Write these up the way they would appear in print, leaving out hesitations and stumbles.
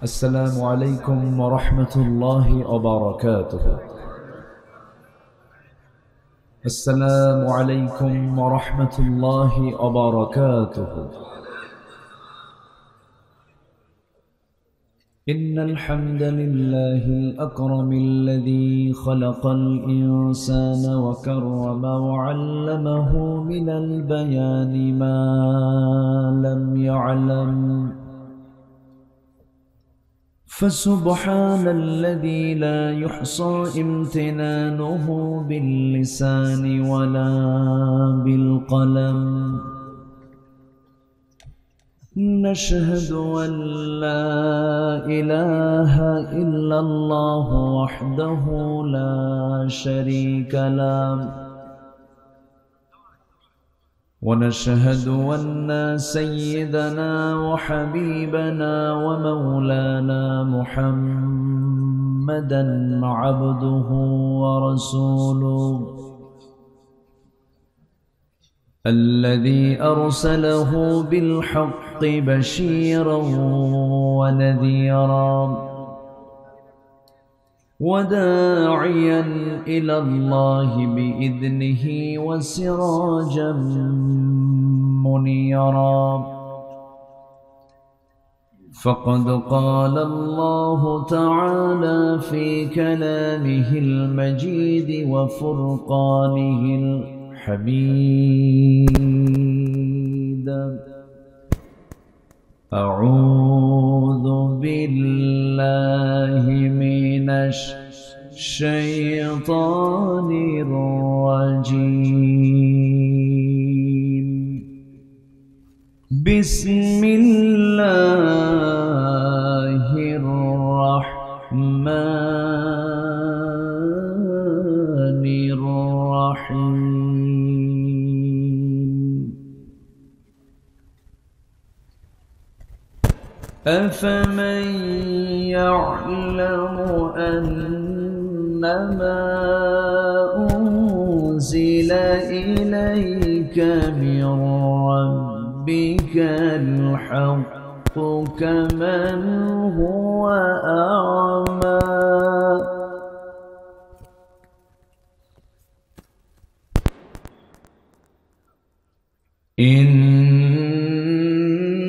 السلام عليكم ورحمة الله وبركاته. السلام عليكم ورحمة الله وبركاته. إن الحمد لله الأكرم الذي خلق الإنسان وكرم وعلمه من البيان ما لم يعلم، فسبحان الذي لا يحصى امتنانه باللسان ولا بالقلم. نشهد أن لا إله إلا الله وحده لا شريك له، ونشهد أن سيدنا وحبيبنا ومولانا محمدًا عبده ورسوله الذي أرسله بالحق بشيرا ونذيرا وداعيا إلى الله بإذنه وسراجا منيرا. فقد قال الله تعالى في كلامه المجيد وفرقانه الحميد: أعوذ بالله من الشيطان الرجيم. بسم الله الرحمن الرحيم. أفمن يعلم أنما أنزل إليك من ربك الحق كمن هو أعمى؟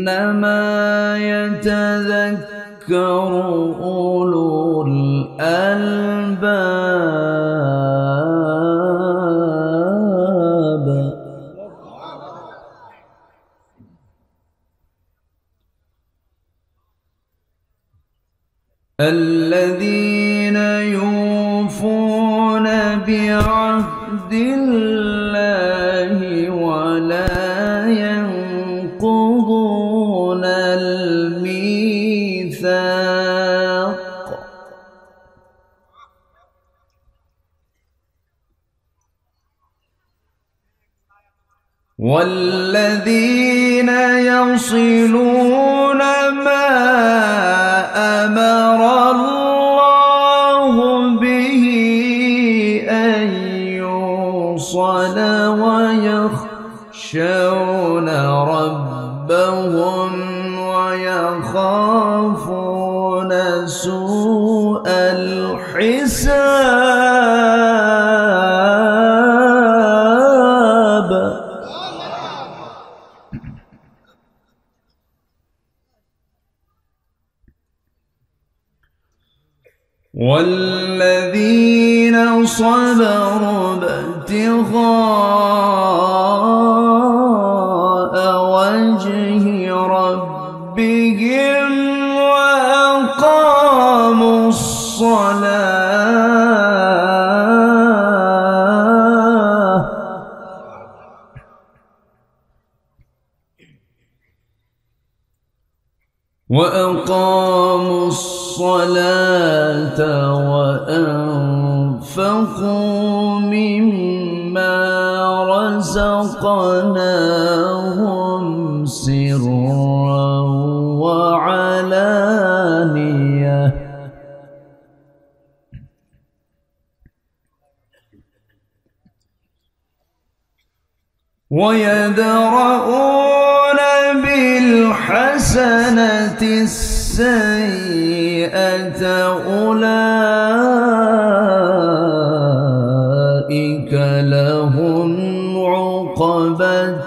إنما يتذكر أولو الألباب. الذين يوفون بعهد الله ولا ينقضون الميثاق. والذين يصلون ما أمر الله به أن يوصل ويخشون ربهم ويخافون سوء الحساب. والذين صبروا ابتغاء وجه ربهم وأقاموا الصلاة وأنفقوا مما رزقناهم سرا وعلانية ويدرؤون بالحسنة السيئة السيئة أولئك لهم عقبى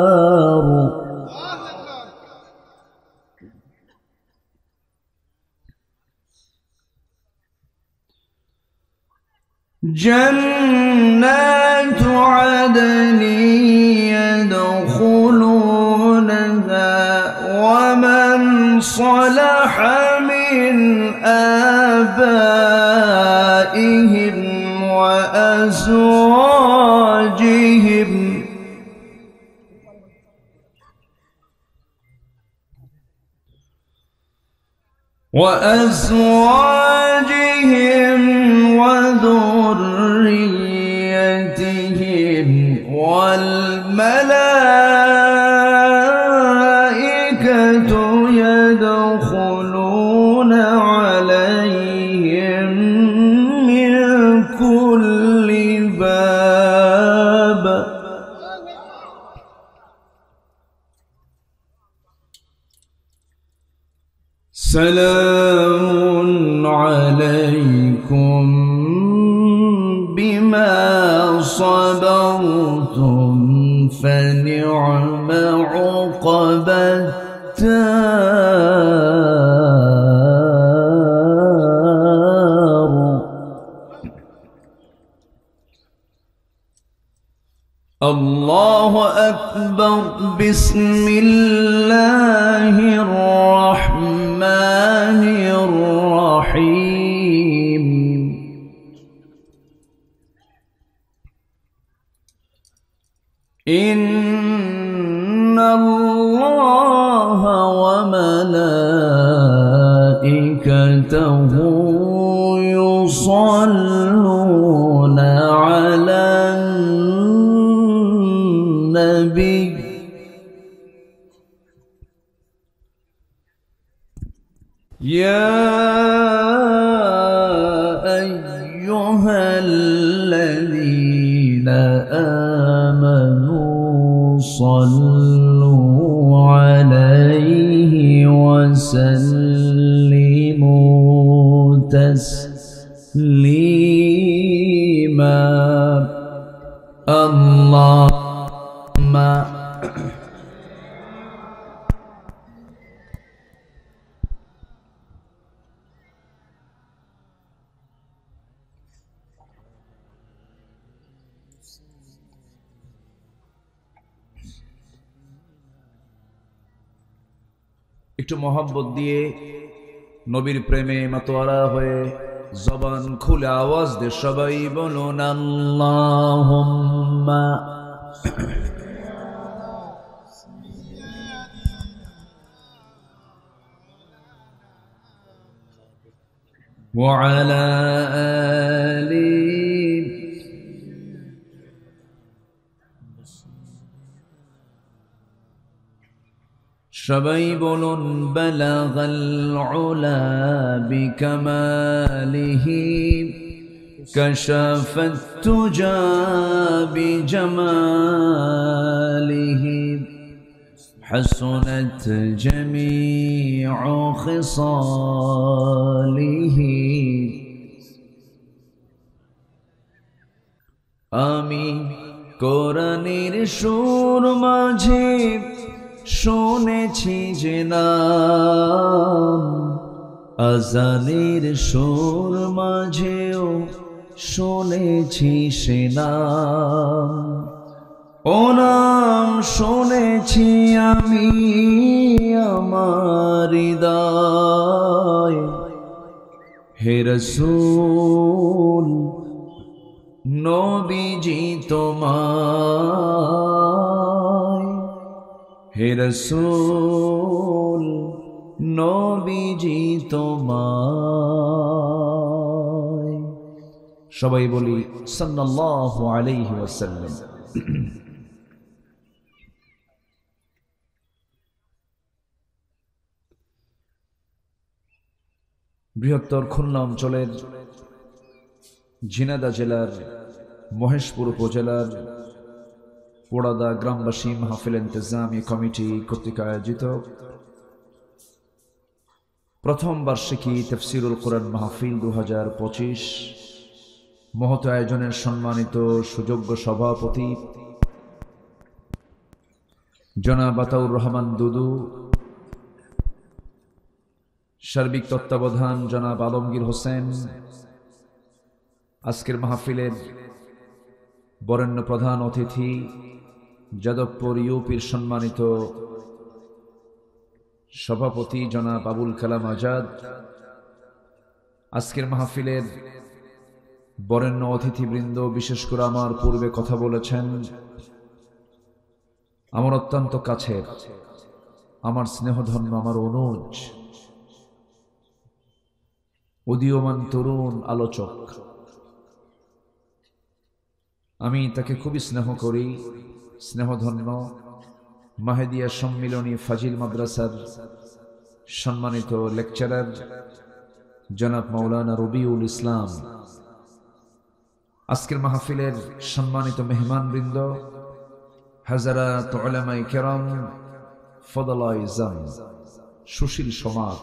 الدار جنات عدن يدخلونها ومن صلح من آبائهم وأزواجهم وذريتهم والملائكة يدخلون عليهم من كل باب سلام عليكم بما صبرتم فنعم عقبى الدار الله أكبر بسم الله الرحمن الرحيم إن الله وملائكته يصلون على النبي يا أيها الذين آمنوا صلوا عليه وسلموا تسليما اللهم একটু মোহাম্মত দিয়ে নবীর প্রেমে মাতোয়ারা হয়ে জবান খুলে আওয়াজ দিয়ে সবাই বলুন আল্লাহুম্মা ওয়া আলা আলি সবাই বলুন বালাগাল উলা বিকামালিহি কাশাফাত তুজা বিজামালিহি হাসনাত জামিউ খিসালিহি আমি কোরআনের সুর মাঝে শুনেছি যে নাম আজানের সুর মাঝেও শুনেছি সে নাম ও নাম শুনেছি আমি আমার হৃদয় হে রাসূল নবীজি তোমায় হে রাসূল নবীজি তোমায় সবাই বলি সাল্লাল্লাহু আলাইহি ওয়াসাল্লাম বৃহত্তর খুলনা অঞ্চলের ঝিনাইদহ জেলার মহেশপুর উপজেলার পোড়াদা গ্রামবাসী মাহফিল ইন্তেজামি কমিটি কর্তৃক আয়োজিত প্রথম বার্ষিকী তাফসীরুল কোরআন মাহফিল 2025 মহৎ আয়োজনের সম্মানিত সুযোগ্য সভাপতি জনাব আতাউর রহমান দুদু, সার্বিক তত্ত্বাবধান জনাব আলমগীর হোসেন, আজকের মাহফিলের বরেণ্য প্রধান অতিথি যাদবপুর ইউপির সম্মানিত সভাপতি জনাব আবুল কালাম আজাদ, আজকের মাহফিলের বরেণ্য অতিথিবৃন্দ, বিশেষ করে আমার পূর্বে কথা বলেছেন আমার অত্যন্ত কাছের, আমার স্নেহধন্য, আমার অনুজ, উদীয়মান তরুণ আলোচক। আমি তাকে খুবই স্নেহ করি, স্নেহধন্য মাহেদিয়া সম্মিলনী ফাজিল মাদ্রাসার সম্মানিত লেকচারার জনাব মাওলানা রবিউল ইসলাম, আজকের মাহফিলের সম্মানিত মেহমানবৃন্দ, হাজারাত উলামায়ে কেরাম, ফদলায়ে ইজাম, সুশীল সমাজ,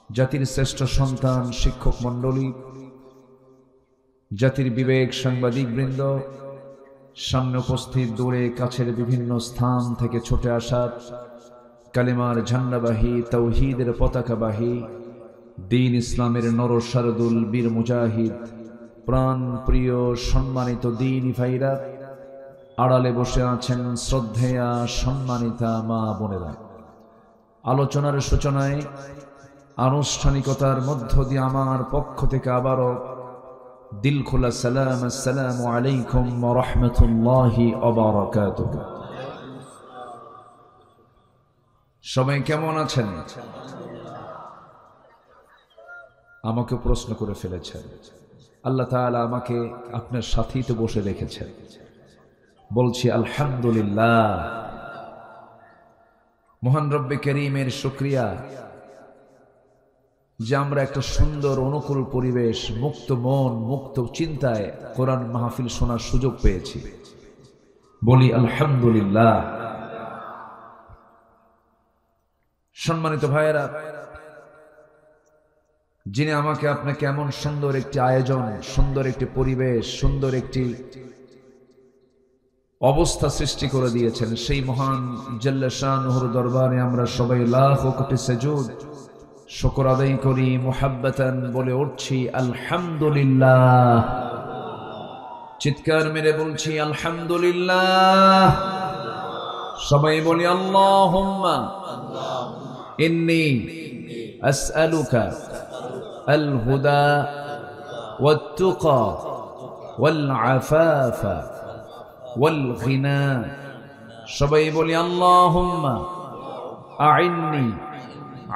জাতির শ্রেষ্ঠ সন্তান, শিক্ষক মণ্ডলী, জাতির বিবেক সাংবাদিকবৃন্দ, সামনে উপস্থিত, দূরে কাছের বিভিন্ন স্থান থেকে ছুটে আসা কালিমার ঝান্ডাবাহী, তাওহীদের পতাকাবাহী, দ্বীন ইসলামের নরসারদুল বীর মুজাহিদ, প্রাণ প্রিয় সম্মানিত দ্বীনি ভাইরা, আড়ালে বসে আছেন শ্রদ্ধেয়া সম্মানিতা মা বোনেরা। আলোচনার সূচনায় আনুষ্ঠানিকতার মধ্য দিয়ে আমার পক্ষ থেকে আবারও দিল খোলা সালাম, আসসালামু আলাইকুম ওয়া রাহমাতুল্লাহি ওয়া বারাকাতুহু। সবাই কেমন আছেন? আমাকে প্রশ্ন করে ফেলেছেন। আল্লাহ তাআলা আমাকে আপনার সাথেই তো বসে রেখেছেন। বলছি আলহামদুলিল্লাহ। মহান রব্বে করিমের শুকরিয়া যে আমরা একটা সুন্দর অনুকূল পরিবেশ, মুক্ত মন, মুক্ত চিন্তায় কোরআন মাহফিল শোনার সুযোগ পেয়েছি। বলি আলহামদুলিল্লাহ। সম্মানিত ভাইয়েরা, যিনি আমাকে আপনাকে এমন সুন্দর একটি আয়োজন, সুন্দর একটি পরিবেশ, সুন্দর একটি অবস্থা সৃষ্টি করে দিয়েছেন, সেই মহান জাল্লা শানুহুর দরবারে আমরা সবাই লাখ কোটি সুজুদ শুকর আদায় করি, মুহাব্বাতান বলে উঠছি আলহামদুলিল্লাহ। চিৎকার মেরে বলছি আলহামদুলিল্লাহ। সবাই বলি আল্লাহুম্মা ইন্নী আসআলুকা আল হুদা ওয়াত তুকা ওয়াল আফাফা ওয়াল গিনা। সবাই বলি আল্লাহুম্মা আইন্নি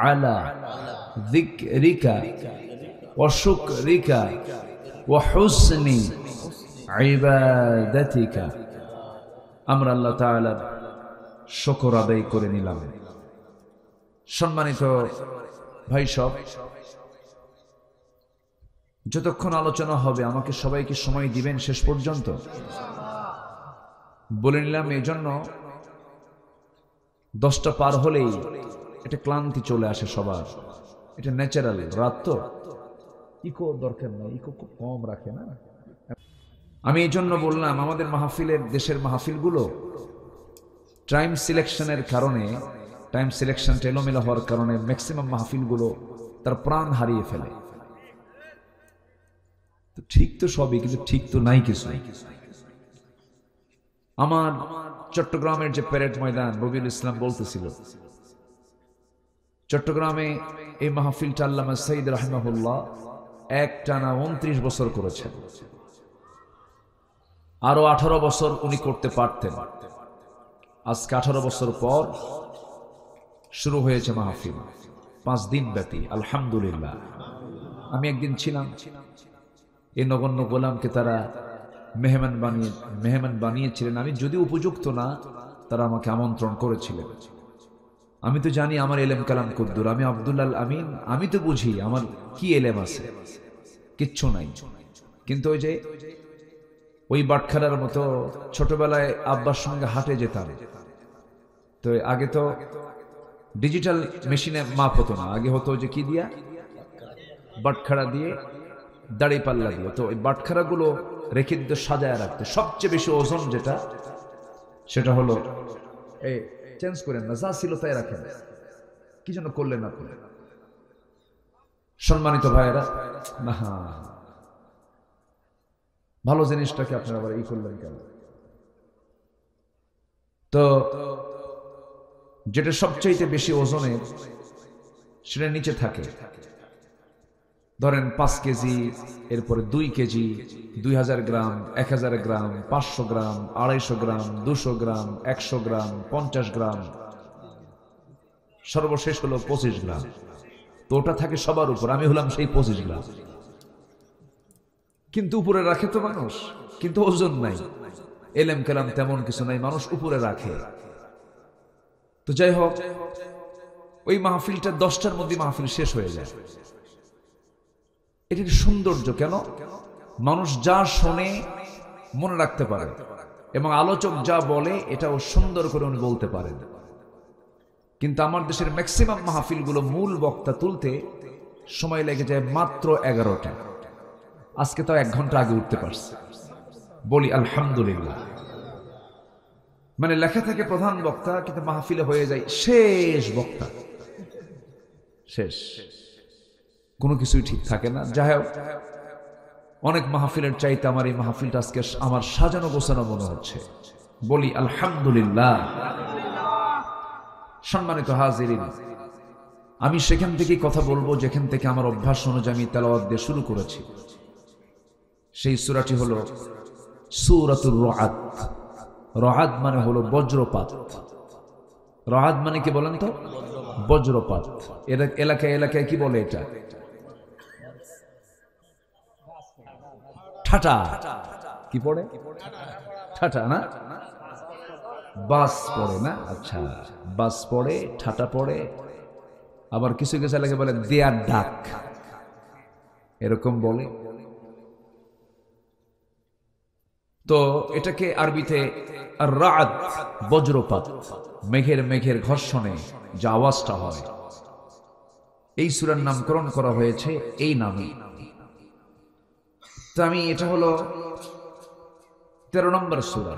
আলা যিকরিকা ওয়া শুকরিকা ওয়া হুসনি ইবাদাতিকা। আমরা আল্লাহ তাআলার শুকর আদায় করে নিলাম। সম্মানিত ভাই সব, যতক্ষণ আলোচনা হবে আমাকে সবাইকে সময় দিবেন শেষ পর্যন্ত। বলে নিলাম এজন্য 10টা পার হলেই এটা ক্লান্তি চলে আসে সবার, এটা ন্যাচারাল। রাত তো ইকো দরকার নাই, ইকো খুব কম রাখে না। আমি এই জন্য বললাম আমাদের মাহফিলের, দেশের মাহফিলগুলো টাইম সিলেকশনের কারণে, টাইম সিলেকশনটা এলোমেলো হওয়ার কারণে ম্যাক্সিমাম মাহফিলগুলো তার প্রাণ হারিয়ে ফেলে। তো ঠিক তো সবই, কিন্তু ঠিক তো নাই কিছু। আমার চট্টগ্রামের যে প্যারেড ময়দান, রবিউল ইসলাম বলতেছিল, চট্টগ্রামে এই মাহফিলটা আল্লামা সাইদ রাহিমাহুল্লাহ একটানা 29 বছর করেছেন। আরো 18 বছর উনি করতে পারতেন। আজকে 18 বছর পর শুরু হয়েছে মাহফিল, 5 দিন ব্যাপী। আলহামদুলিল্লাহ। আমি একদিন ছিলাম, এই নগণ্য গোলামকে তারা মেহমান বানিয়েছিলেন। আমি যদি উপযুক্ত না, তারা আমাকে আমন্ত্রণ করেছিলেন। আমি তো জানি আমার এলেম কালাম কুদ্দুর, আমি আব্দুল্লাহ আমিন, আমি তো বুঝি আমার কি এলেম আছে, কিচ্ছু নাই। কিন্তু ওই যে ওই বাটখারার মতো ছোটবেলায় আব্বার সঙ্গে হাটে যেতাম। তো আগে তো ডিজিটাল মেশিনে মাপ হতো না, আগে হতো যে কি দিয়া, বাটখারা দিয়ে, দাড়ি পাল্লা দিয়ে। তো ওই বাটখারাগুলো রেখে দিতে, সাজায় রাখতে। সবচেয়ে বেশি ওজন যেটা, সেটা হলো এই চেঞ্জ করেন না, যা ছিল তাই রাখেন, কি জন্য করলেন আপনি? সম্মানিত ভাইয়েরা, না ভালো জিনিসটাকে আপনারা আবার এই করলেন কেন? তো যেটা সবচাইতে বেশি ওজনের সেটা নিচে থাকে, ধরেন 5 কেজি, এরপরে 2 কেজি, 2000 গ্রাম, 1000 গ্রাম, 500 গ্রাম, 250 গ্রাম, 200 গ্রাম, 100 গ্রাম, 50 গ্রাম, সর্বশেষ হলো 25 গ্রাম। তো ওটা থাকে সবার উপর, আমি হলাম সেই 25 গ্রাম। কিন্তু উপরে রাখে তো মানুষ, কিন্তু ওজন নাই, এলেম কেলাম তেমন কিছু নাই, মানুষ উপরে রাখে। তো যাই হোক, ওই মাহফিলটা 10টার মধ্যে মাহফিল শেষ হয়ে যায়। এটা সৌন্দর্য। কেন? মানুষ যা শোনে মনে রাখতে পারে, এবং আলোচক যা বলে এটাও সুন্দর করে উনি বলতে পারেন। কিন্তু আমার দেশের ম্যাক্সিমাম মাহফিলগুলো মূল বক্তা তুলতে সময় লেগে যায় মাত্র 11টা। আজকে তো 1 ঘন্টা আগে উঠতে পারছে, বলি আলহামদুলিল্লাহ। মানে লেখা থাকে প্রধান বক্তা, কিন্তু মাহফিলে হয়ে যায় শেষ বক্তা, শেষ, কোনো কিছুই ঠিক থাকে না। যাই হোক, অনেক মাহফিলের চাইতে আমার এই মাহফিলটা আজকে আমার সাজানো গোছানো মনে হচ্ছে, বলি আলহামদুলিল্লাহ। সম্মানিত হাজিরিন, আমি সেখান থেকেই কথা বলবো যেখান থেকে আমার অভ্যাস অনুযায়ী আমি তেলাওয়াত দিয়ে শুরু করেছি। সেই সূরাটি হলো সূরাতুর রাআদ। রাআদ মানে হলো বজ্রপাত। রাআদ মানে কি বলেন তো? বজ্রপাত। এলাকায় এলাকায় কি বলে এটা? ঠাটা। কি পড়ে? ঠাটা না? বাস পড়ে না? আচ্ছা, বাস পড়ে, ঠাটা পড়ে, আবার কিছু কিছু এলাকায় বলে দেয়ার ডাক, এরকম বলে। তো এটাকে আরবিতে রাআদ, বজ্রপাত, মেঘের ঘর্ষণে যে আওয়াজটা হয়, এই সূরার নামকরণ করা হয়েছে এই নামে। তো আমি, এটা হলো 13 নম্বর সূরা।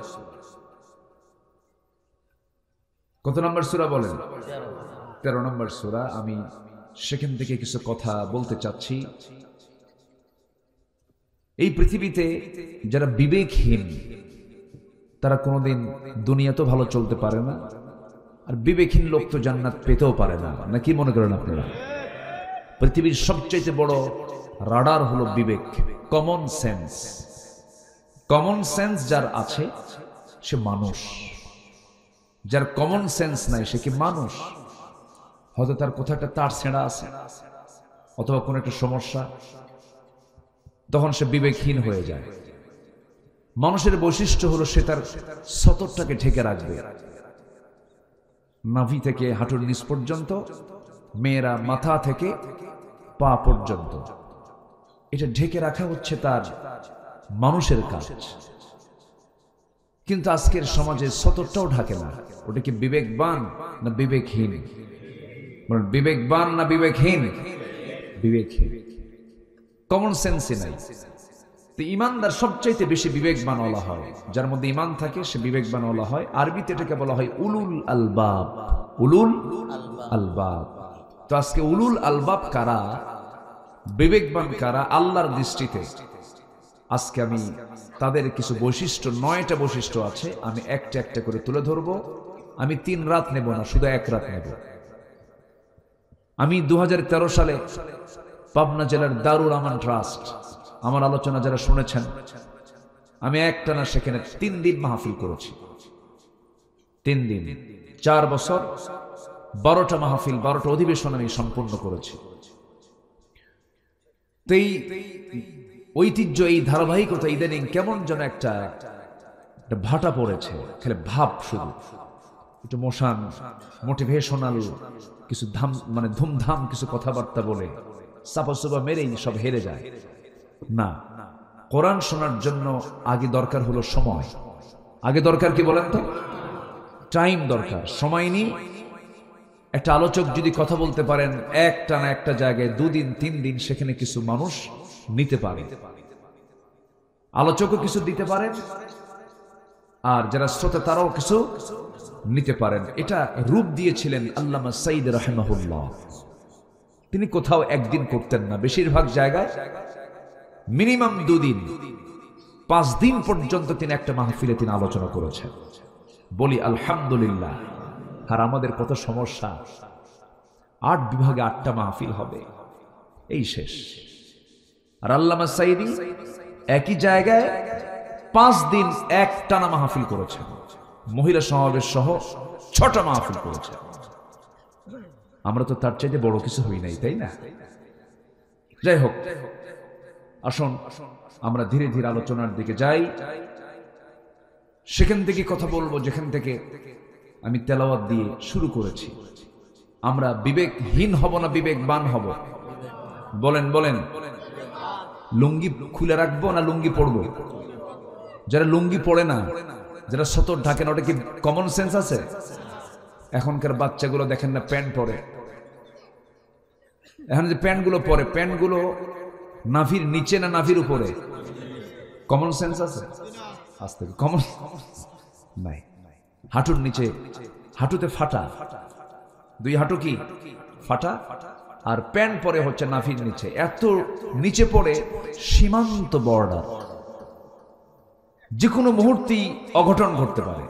কত নম্বর সূরা বলেন? 13 নম্বর সূরা। আমি সেখান থেকে কিছু কথা বলতে চাচ্ছি। এই পৃথিবীতে যারা বিবেকহীন, তারা কোনোদিন দুনিয়াতেও ভালো চলতে পারে না, আর বিবেকহীন লোক তো জান্নাত পেতেও পারে না। নাকি মনে করেন আপনারা? পৃথিবীর সবচেয়ে বড় রাডার হলো বিবেক, কমন সেন্স। কমন সেন্স যার আছে সে মানুষ, যার কমন সেন্স নাই সে কি মানুষ? হয়তো তার কোথাও একটা তার ছেঁড়া আছে, অথবা কোনো একটা সমস্যা, তখন সে বিবেকহীন হয়ে যায়। মানুষের বৈশিষ্ট্য হলো সে তার সতরটাকে ঢেকে রাখবে, নাভি থেকে হাঁটুর নিচ পর্যন্ত, মেয়েরা মাথা থেকে পা পর্যন্ত। এটা ঢেকে রাখা হচ্ছে তার মানুষের কাজ। কিন্তু আজকের সমাজে সতরটাও ঢাকে না। ওটা কি বিবেকবান না বিবেকহীন? বিবেকবান না বিবেকহীন? বিবেকহীন, কমন সেন্সই নাই। তো ইমানদার সবচাইতে বেশি বিবেকবান বলা হয়, যার মধ্যে ইমান থাকে সে বিবেকবান বলা হয়। আরবিতে এটাকে বলা হয় উলুল আলবাব। উলুল আলবাব। তো আজকে উলুল আলবাব কারা, বিবেকবান কারা আল্লাহর দৃষ্টিতে, আজকে আমি তাদের কিছু বৈশিষ্ট্য, 9টা বৈশিষ্ট্য আছে, আমি একটা একটা করে তুলে ধরবো। আমি 3 রাত নেব না, শুধু 1 রাত নেব। আমি 2013 সালে পাবনা জেলার দারুল আমান ট্রাস্ট, আমার আলোচনা যারা শুনেছেন, আমি একটানা সেখানে 3 দিন মাহফিল করেছি। 3 দিন, 4 বছর, 12টা মাহফিল, 12টা অধিবেশন আমি সম্পূর্ণ করেছি। তো এই ঐতিহ্য, এই ধারাবাহিকতা ইদানিং কেমন যেন একটা ভাটা পড়েছে, খালি ভাব, শুধু একটু মোটিভেশনাল কিছু মানে ধুমধাম কিছু কথাবার্তা বলে চাপা চুপা মেরেই সব হেরে যায়। না, কোরআন শোনার জন্য আগে দরকার হলো সময়। আগে দরকার কি বলেন তো? টাইম দরকার। সময় নিয়ে একটা আলোচক যদি কথা বলতে পারেন একটা না একটা জায়গায় 2 দিন 3 দিন, সেখানে কিছু মানুষ নিতে পারে, আলোচকও কিছু দিতে পারেন, আর যারা শ্রোতা তারাও কিছু নিতে পারেন। এটা রূপ দিয়েছিলেন আল্লামা সাইদ রাহিমাহুল্লাহ। তিনি কোথাও একদিন করতেন না, বেশিরভাগ জায়গায় মিনিমাম 2 দিন 5 দিন পর্যন্ত তিনি একটা মাহফিলে তিনি আলোচনা করেছেন। বলি আলহামদুলিল্লাহ। আর আমাদের কত সমস্যা, 8 বিভাগে 8টা মাহফিল হবে, এই শেষ। আর আল্লামা সাইদি একই জায়গায় 5 দিন একটানা মাহফিল করেছেন, মহিলা সমাবেশ সহ 6টা মাহফিল করেছেন। আমরা তো তার চাইতে বড় কিছু হই নাই, তাই না? যাই হোক, আসুন আমরা ধীরে ধীরে আলোচনার দিকে যাই। সেখান থেকে কথা বলবো যেখান থেকে আমি তেলাওয়াত দিয়ে শুরু করেছি। আমরা বিবেকহীন হব না বিবেকবান হব? বলেন বলেন। লুঙ্গি খুলে রাখবো না লুঙ্গি পরবো? যারা লুঙ্গি পড়ে না, যারা সতর ঢাকে না, ওটা কি কমন সেন্স আছে? এখনকার বাচ্চাগুলো দেখেন না প্যান্ট পরে। এখন যে প্যান্টগুলো পরে, প্যান্টগুলো নাভির নিচে না নাভির উপরে? কমন সেন্স আছে? আজ থেকে কমন নাই। হাঁটুর নিচে, হাঁটুতে ফাটা, 2 হাঁটু কি ফাটা, আর প্যান্ট পরে হচ্ছে নাভির নিচে, এত নিচে পড়ে সীমান্ত বর্ডার, যে কোনো মুহূর্তেই অঘটন ঘটতে পারে।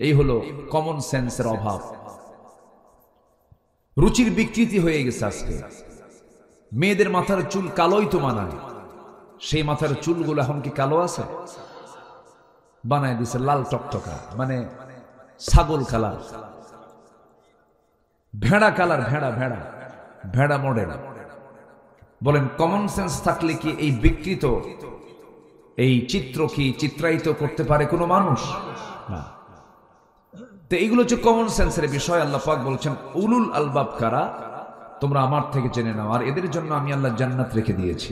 এই হলো কমন সেন্সের অভাব। রুচির বিকৃতি হয়ে গেছে আজকে। মেয়েদের মাথার চুল কালোই তো মানায়, সেই মাথার চুলগুলো এখন কি কালো আছে? বানায় দিছে লাল টকটকা, মানে ছাগল কালার, ভেড়া কালার, ভেড়া ভেড়া ভেড়া মডেল। বলেন কমন সেন্স থাকলে কি এই বিকৃত এই চিত্র কি চিত্রায়িত করতে পারে কোনো মানুষ? না। তো এইগুলো হচ্ছে কমন সেন্সের বিষয়। আল্লাহ পাক বলছেন উলুল আলবাব কারা, তোমরা আমার থেকে জেনে নাও, আর এদের জন্য আমি আল্লাহ জান্নাত রেখে দিয়েছি।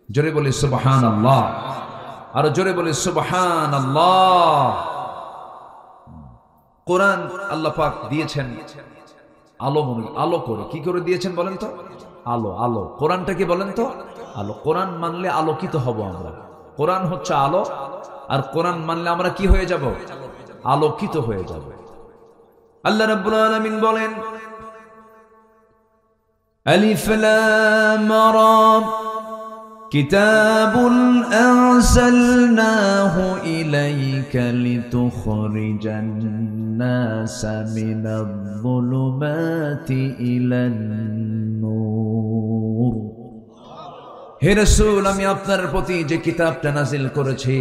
জোরে বলি সুবহানাল্লাহ, আর জোরে বলি সুবহানাল্লাহ। কোরআন আল্লাহ পাক দিয়েছেন আলো, আলো করে। কি করে দিয়েছেন বলেন তো? আলো। আলো কোরআনটা কি বলেন তো? আলো। কোরআন মানলে আলোকিত হব আমরা। কোরআন হচ্ছে আলো, আর কোরআন মানলে আমরা কি হয়ে যাব? আলোকিত হয়ে যাব। আল্লাহ রাব্বুল আলামিন বলেন আলিফ লাম রা কিতাবুন আরসালনাহু ইলাইকা লিতুখরিজান নাসা মিনায-যুলুমাতি ইলান নূর। হে রাসূল, আমি আপনার প্রতি যে কিতাবটা নাজিল করেছি,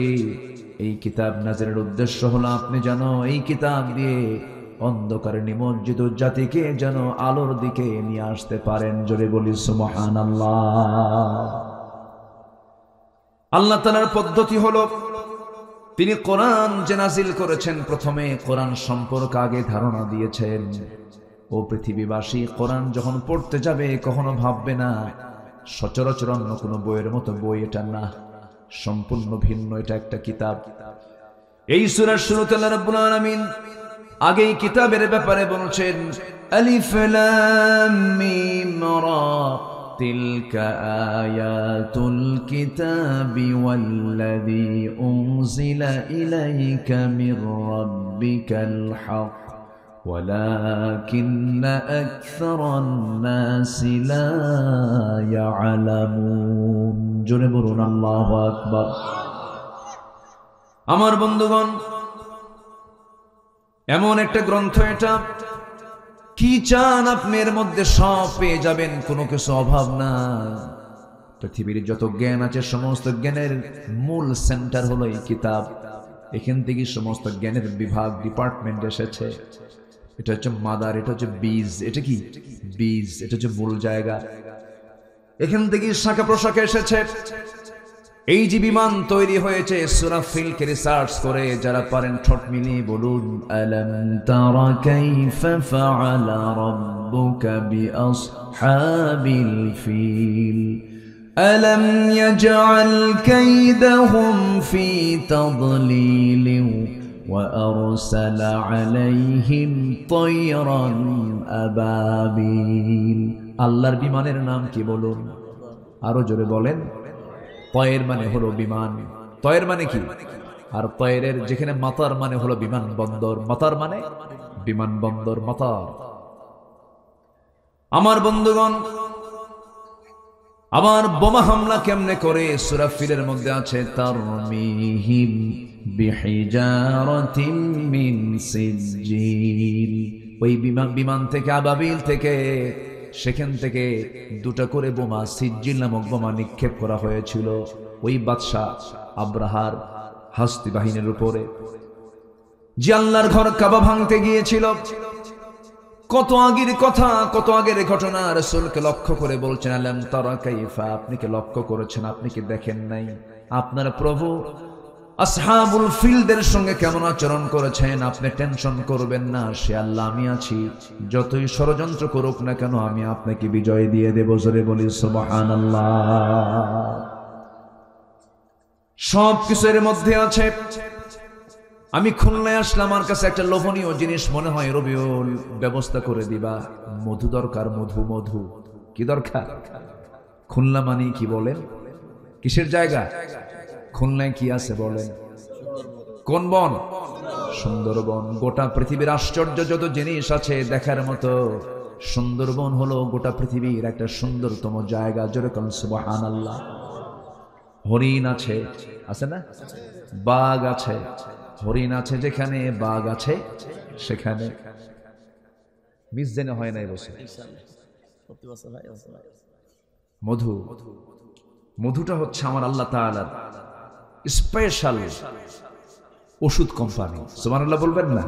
এই কিতাব নাজিলের উদ্দেশ্য হলো আপনি যেন এই কিতাব দিয়ে অন্ধকারে নিমজ্জিত জাতিকে যেন আলোর দিকে নিয়ে আসতে পারেন। জোরে বলি সুবহানাল্লাহ। আল্লাহ তাআলার পদ্ধতি হলো তিনি কোরআন যে নাজিল করেছেন, প্রথমে কোরআন সম্পর্কে আগে ধারণা দিয়েছেন। ও পৃথিবীবাসী, কোরআন যখন পড়তে যাবে কখনো ভাববে না সচরাচর অন্য কোনো বইয়ের মতো বই এটা না, সম্পূর্ণ ভিন্ন, এটা একটা কিতাব। এই সূরার শুরুতে আল্লাহ রাব্বুল আলামিন আগেই কিতাবের ব্যাপারে বলেছেন আলিফ লাম মিম রা তিলকা আয়াতুল কিতাবি ওয়াল্লাযী উনজিলা ইলাইকা মির রাব্বিকাল হক ওয়ালাকিন্না আকসারান নাসি লা ইয়ালামুন। জোরে বলুন আল্লাহু আকবার। আমার বন্ধুগণ, এমন একটা গ্রন্থ এটা, কি চান আপনি এর মধ্যে সব পেয়ে যাবেন, কোনো কিছু অভাব না। পৃথিবীর যত জ্ঞান আছে সমস্ত জ্ঞানের মূল সেন্টার হলো এই কিতাব। এখান থেকে সমস্ত জ্ঞানের বিভাগ, ডিপার্টমেন্ট এসেছে। এটা হচ্ছে মাদার, এটা হচ্ছে বীজ। এটা কি বীজ? এটা হচ্ছে মূল জায়গা। এখান থেকে শাখা প্রশাখা এসেছে। এই যে বিমান তৈরি হয়েছে, সূরা ফিলকে রিসার্চ করে যারা পারেন ঠোঁট মিলিয়ে বলুন আলাম তারা কাইফা ফাআলা রাব্বুকা বিআসহাবিল ফিল। ألم يجعل كيدهم في تضليل وأرسل عليهم طيرا أبابيل আল্লাহর বিমানের নাম কি বলুন? আরো জোরে বলেন। তয়ের মানে হলো বিমান। তয়ের মানে কি? আর তয়ের যেখানে মাতার মানে হলো বিমানবন্দর, মাতার মানে বিমানবন্দর, মাতার। আমার বন্ধুগণ, আবার বোমা হামলা কেমনে করে? সূরা ফিলের মধ্যে আছে তারমিহিম বিহিজারাতিন মিন সিজ্জিল। ওই বিমান থেকে, আবাবিল থেকে, সেখান থেকে দুটা করে বোমা, সিজ্জিল নামক বোমা নিক্ষেপ করা হয়েছিল ওই বাদশা আব্রাহার হস্তি বাহিনীর উপরে, যে আল্লাহর ঘর কাবা ভাঙতে গিয়েছিল। কত আগের কথা, কত আগের ঘটনা। রাসূলকে লক্ষ্য করে বলছেন আলাম তারা কাইফা, আপনি কি লক্ষ্য করেছেন? আপনি কি দেখেন নাই আপনার প্রভু আসহাবুল ফিলদের সঙ্গে কেমন আচরণ করেছেন? আপনি টেনশন করবেন না, সে আল্লাহ আমি আছি, যতই ষড়যন্ত্র করুক না কেন আমি আপনাকে বিজয় দিয়ে দেব। জোরে বলি সুবহানাল্লাহ। সব কিছুর মধ্যে আছে। আমি খুলনায় আসলাম, আমার কাছে একটা লোভনীয় জিনিস মনে হয়, রবিউল ব্যবস্থা করে দিবা। মধু দরকার, মধু। মধু কি দরকার? খুলনা মানে কি বলেন? কিসের জায়গা? খুলনায় কি আছে বলেন? কোন বন? সুন্দরবন। গোটা পৃথিবীর আশ্চর্য যত জিনিস আছে দেখার মতো, সুন্দরবন হলো গোটা পৃথিবীর একটা সুন্দরতম জায়গা। জোরে বলেন সুবহানাল্লাহ। হরিণ আছে, আছে না? বাঘ আছে। হরিণ আছে যেখানে, বাঘ আছে সেখানে। মিস জেনে হয় না এবছর। মধু, মধুটা হচ্ছে আমার আল্লাহ তাআলার স্পেশাল ওষুধ কোম্পানি। সুবহানাল্লাহ বলবেন না?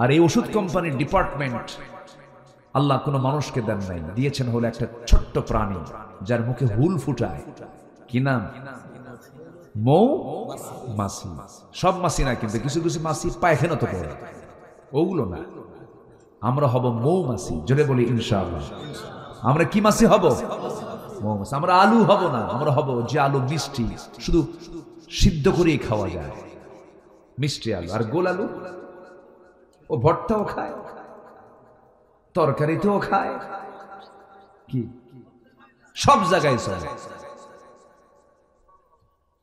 আর এই ওষুধ কোম্পানির ডিপার্টমেন্ট আল্লাহ কোনো মানুষকে দেন নাই, দিয়েছেন হলো একটা ছোট্ট প্রাণী যার মুখে হুল ফুটায়। কি নাম? মৌ মাছি। সব মাছি না, কিন্তু কিছু কিছু মাছি পায়খানা তো পড়ে, ওগুলো না। আমরা হব মৌমাছি। জোরে বলি ইনশাআল্লাহ। আমরা কি মাছি হব? মৌমাছি। আমরা আলু হব না, আমরা হব যে আলু মিষ্টি, শুধু সিদ্ধ করেই খাওয়া যায়, মিষ্টি আলু। আর গোল আলু ও ভর্তাও খায়, তরকারিতেও খায়, কি সব জায়গায় চলে।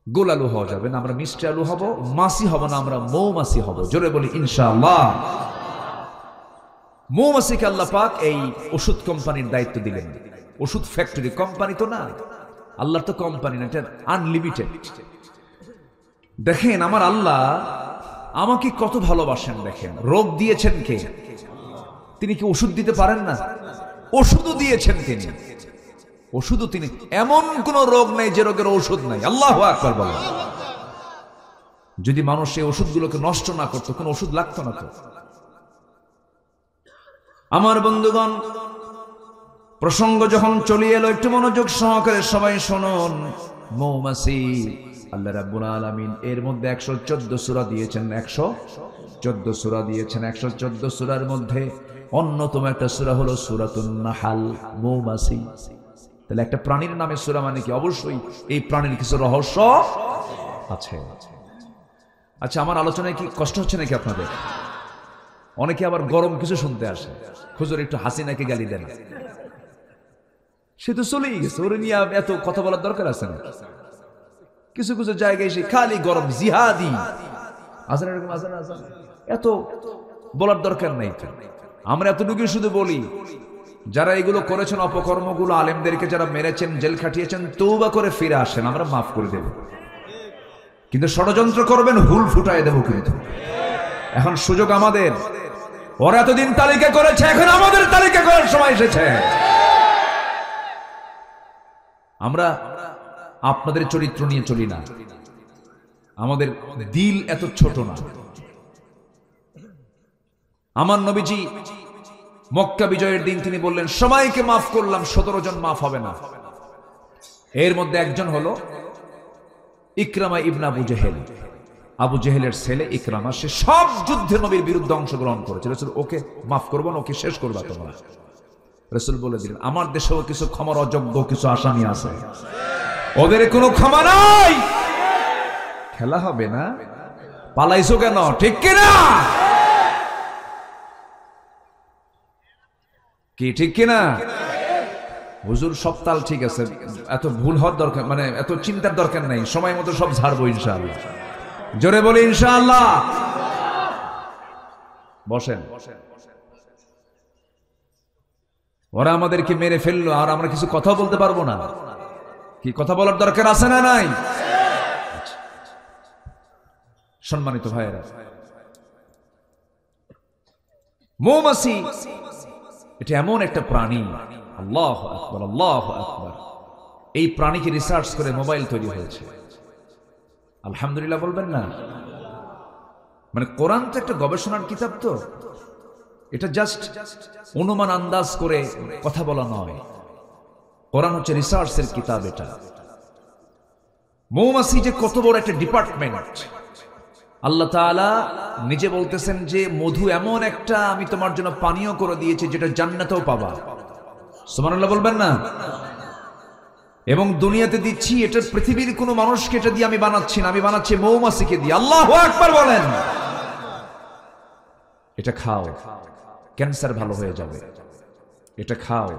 গোল আলু হওয়া যাবে না, আমরা মিষ্টি আলু হব। মাছি হব না, আমরা মৌমাছি হব। জোরে বলি ইনশাআল্লাহ। মৌমাছিকে আল্লাহ পাক এই ওষুধ কোম্পানির দায়িত্ব দিলেন। ওষুধ ফ্যাক্টরি, কোম্পানি তো না, আল্লাহর তো কোম্পানি না, এটা আনলিমিটেড। দেখেন আমার আল্লাহ আমাকে কত ভালোবাসেন। দেখেন রোগ দিয়েছেন কে? তিনি কি ওষুধ দিতে পারেন না? ওষুধও দিয়েছেন তিনি, ওষুধও তিনি। এমন কোন রোগ নাই যে রোগের ওষুধ নাই। আল্লাহু আকবার বলেন। যদি মানুষ এই ওষুধগুলোকে নষ্ট না করতো, কোন ওষুধ লাগতো না তো। আমার বন্ধুগণ, প্রসঙ্গ যখন চলে এলো একটু মনোযোগ সহকারে সবাই শুনুন। মৌমাছি আল্লাহ রাব্বুল আলামিন এর মধ্যে 114 সূরা দিয়েছেন। 114 সূরা দিয়েছেন। 114 সূরার মধ্যে অন্যতম একটা সূরা হলো সূরাতুন নাহাল, মৌমাছি। তাহলে একটা প্রাণীর নামে সূরা মানে কি? অবশ্যই এই প্রাণীর কিছু রহস্য আছে। আচ্ছা, আমার আলোচনায় কি কষ্ট হচ্ছে নাকি আপনাদের? অনেকে আবার গরম কিছু শুনতে আসে, হুজুর একটু হাসিনাকে গালি দেন। সে তো চলেই গেছে, ওরে নিয়ে এত কথা বলার দরকার আছে না? কিছু কিছু জায়গায় এসে খালি গরম, জিহাদি আসেন, এরকম আসেন, এত বলার দরকার নাই তো। আমরা এতটুকু শুধু বলি, যারা এগুলো করেছেন অপকর্মগুলো, আলেমদেরকে যারা মেরেছেন, জেল খাটিয়েছেন, তওবা করে ফিরে আসেন, আমরা মাফ করে দেব। কিন্তু ষড়যন্ত্র করবেন, হুল ফুটায় দেব কিন্তু। এখন সুযোগ আমাদের। ওরা এতদিন তালিকা করেছে, এখন আমাদের তালিকা করার সময় এসেছে। আমরা আপনাদের চরিত্র নিয়ে চলি না, আমাদের দিল এত ছোট না। আমার নবীজি মক্কা বিজয়ের দিন তিনি বললেন, সবাইকে মাফ করলাম, 17 জন মাফ হবে না। এর মধ্যে একজন হলো ইকরামা ইবনে আবু জেহেল। আবু জেহেলের ছেলে ইকরামা, সে সব যুদ্ধে নবীর বিরুদ্ধে অংশগ্রহণ করেছিল। ওকে মাফ করবো না, ওকে শেষ করবা তোমরা। রাসূল বলে দিলেন, আমার দেশেও কিছু ক্ষমার অযোগ্য কিছু আসামি আছে, ওদের কোনো ক্ষমা নাই। খেলা হবে না, পালাইছো কেন? ঠিক কিনা? কি ঠিক কিনা? হুজুর সব তাল ঠিক আছে, এত ভুল হওয়ার দরকার, মানে এত চিন্তার দরকার নাই, সময় মতো সব ঝাড়বো ইনশাআল্লাহ। জোরে বলি ইনশাআল্লাহ। বসেন। ওরা আমাদেরকে মেরে ফেললো আর আমরা কিছু কথা বলতে পারবো না? কি কথা বলার দরকার আছে না নাই? সম্মানিত ভাইয়েরা, মৌমাছি এটা এমন একটা প্রাণী, আল্লাহু আকবার, আল্লাহু আকবার। এই প্রাণীকে রিসার্চ করে মোবাইল তৈরি হয়েছে, আলহামদুলিল্লাহ বলবেন না? মানে কোরআন তো একটা গবেষণার কিতাব, তো এটা জাস্ট অনুমান আন্দাজ করে কথা বলা নয়, কোরআন হচ্ছে রিসার্চের কিতাব। এটা মৌমাছি যে কত বড় একটা ডিপার্টমেন্ট, আল্লাহ তাআলা নিজে বলতেছেন যে মধু এমন একটা আমি তোমার জন্য পানীয় করে দিয়েছি যেটা জান্নাতেও পাবা। সুবহানাল্লাহ বলবেন না? এবং দুনিয়াতে দিচ্ছি, এটা পৃথিবীর কোনো মানুষকে এটা দিয়ে আমি বানাচ্ছি না, আমি বানাচ্ছি মৌমাছিকে দিয়ে। আল্লাহু আকবার বলেন। এটা খাও, ক্যান্সার ভালো হয়ে যাবে। এটা খাও,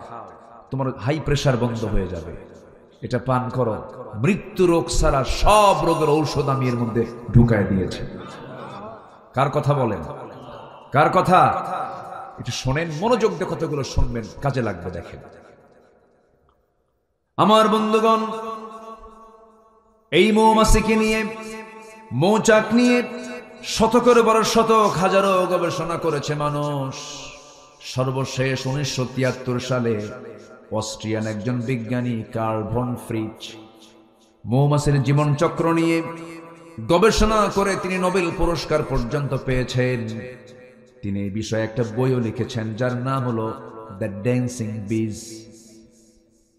তোমার হাই প্রেসার বন্ধ হয়ে যাবে। এটা পান করো, মৃত্যু রোগ ছাড়া সব রোগের ঔষধ আমি এর মধ্যে ঢুকায় দিয়েছি। কার কথা বলেন? কার কথা? একটু শোনেন, মনোযোগ দিয়ে কথাগুলো শুনবেন, কাজে লাগবে। দেখেন আমার বন্ধুগণ, এই মৌমাছিকে নিয়ে, মৌচাক নিয়ে শতকের বড় শতক হাজারো গবেষণা করেছে মানুষ। সর্বশেষ 1973 সালে অস্ট্রিয়ান একজন বিজ্ঞানী কার্ল ভন ফ্রিচ মৌমাছির জীবন চক্র নিয়ে গবেষণা করে তিনি নোবেল পুরস্কার পর্যন্ত পেয়েছেন। তিনি এই বিষয়ে একটা বইও লিখেছেন যার নাম হলো দ্য ড্যান্সিং বিজ।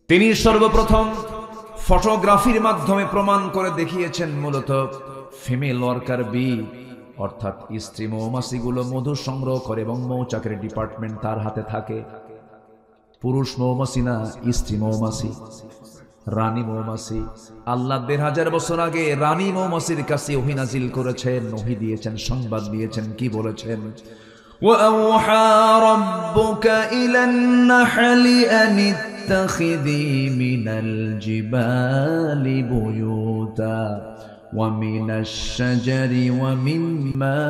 তিনি সর্বপ্রথম ফটোগ্রাফির মাধ্যমে প্রমাণ করে দেখিয়েছেন মূলত ফিমেল ওয়ার্কার বি, অর্থাৎ স্ত্রী মৌমাছিগুলো মধু সংগ্রহ করে এবং মৌচাকের ডিপার্টমেন্ট তার হাতে থাকে। পুরুষ মৌমাছি না, স্ত্রী মৌমাছি, রানী মৌমাছি। আল্লাহ 1500 বছর আগে রানী মৌমাছির কাছে ওহী নাজিল করেছেন, ওহী দিয়েছেন, সংবাদ দিয়েছেন। কি বলেছেন? وَأَوْحَى رَبُّكَ إِلَى النَّحْلِ أَنِ اتَّخِذِي مِنَ الْجِبَالِ بُيُوتًا وَمِنَ الشَّجَرِ وَمِمَّا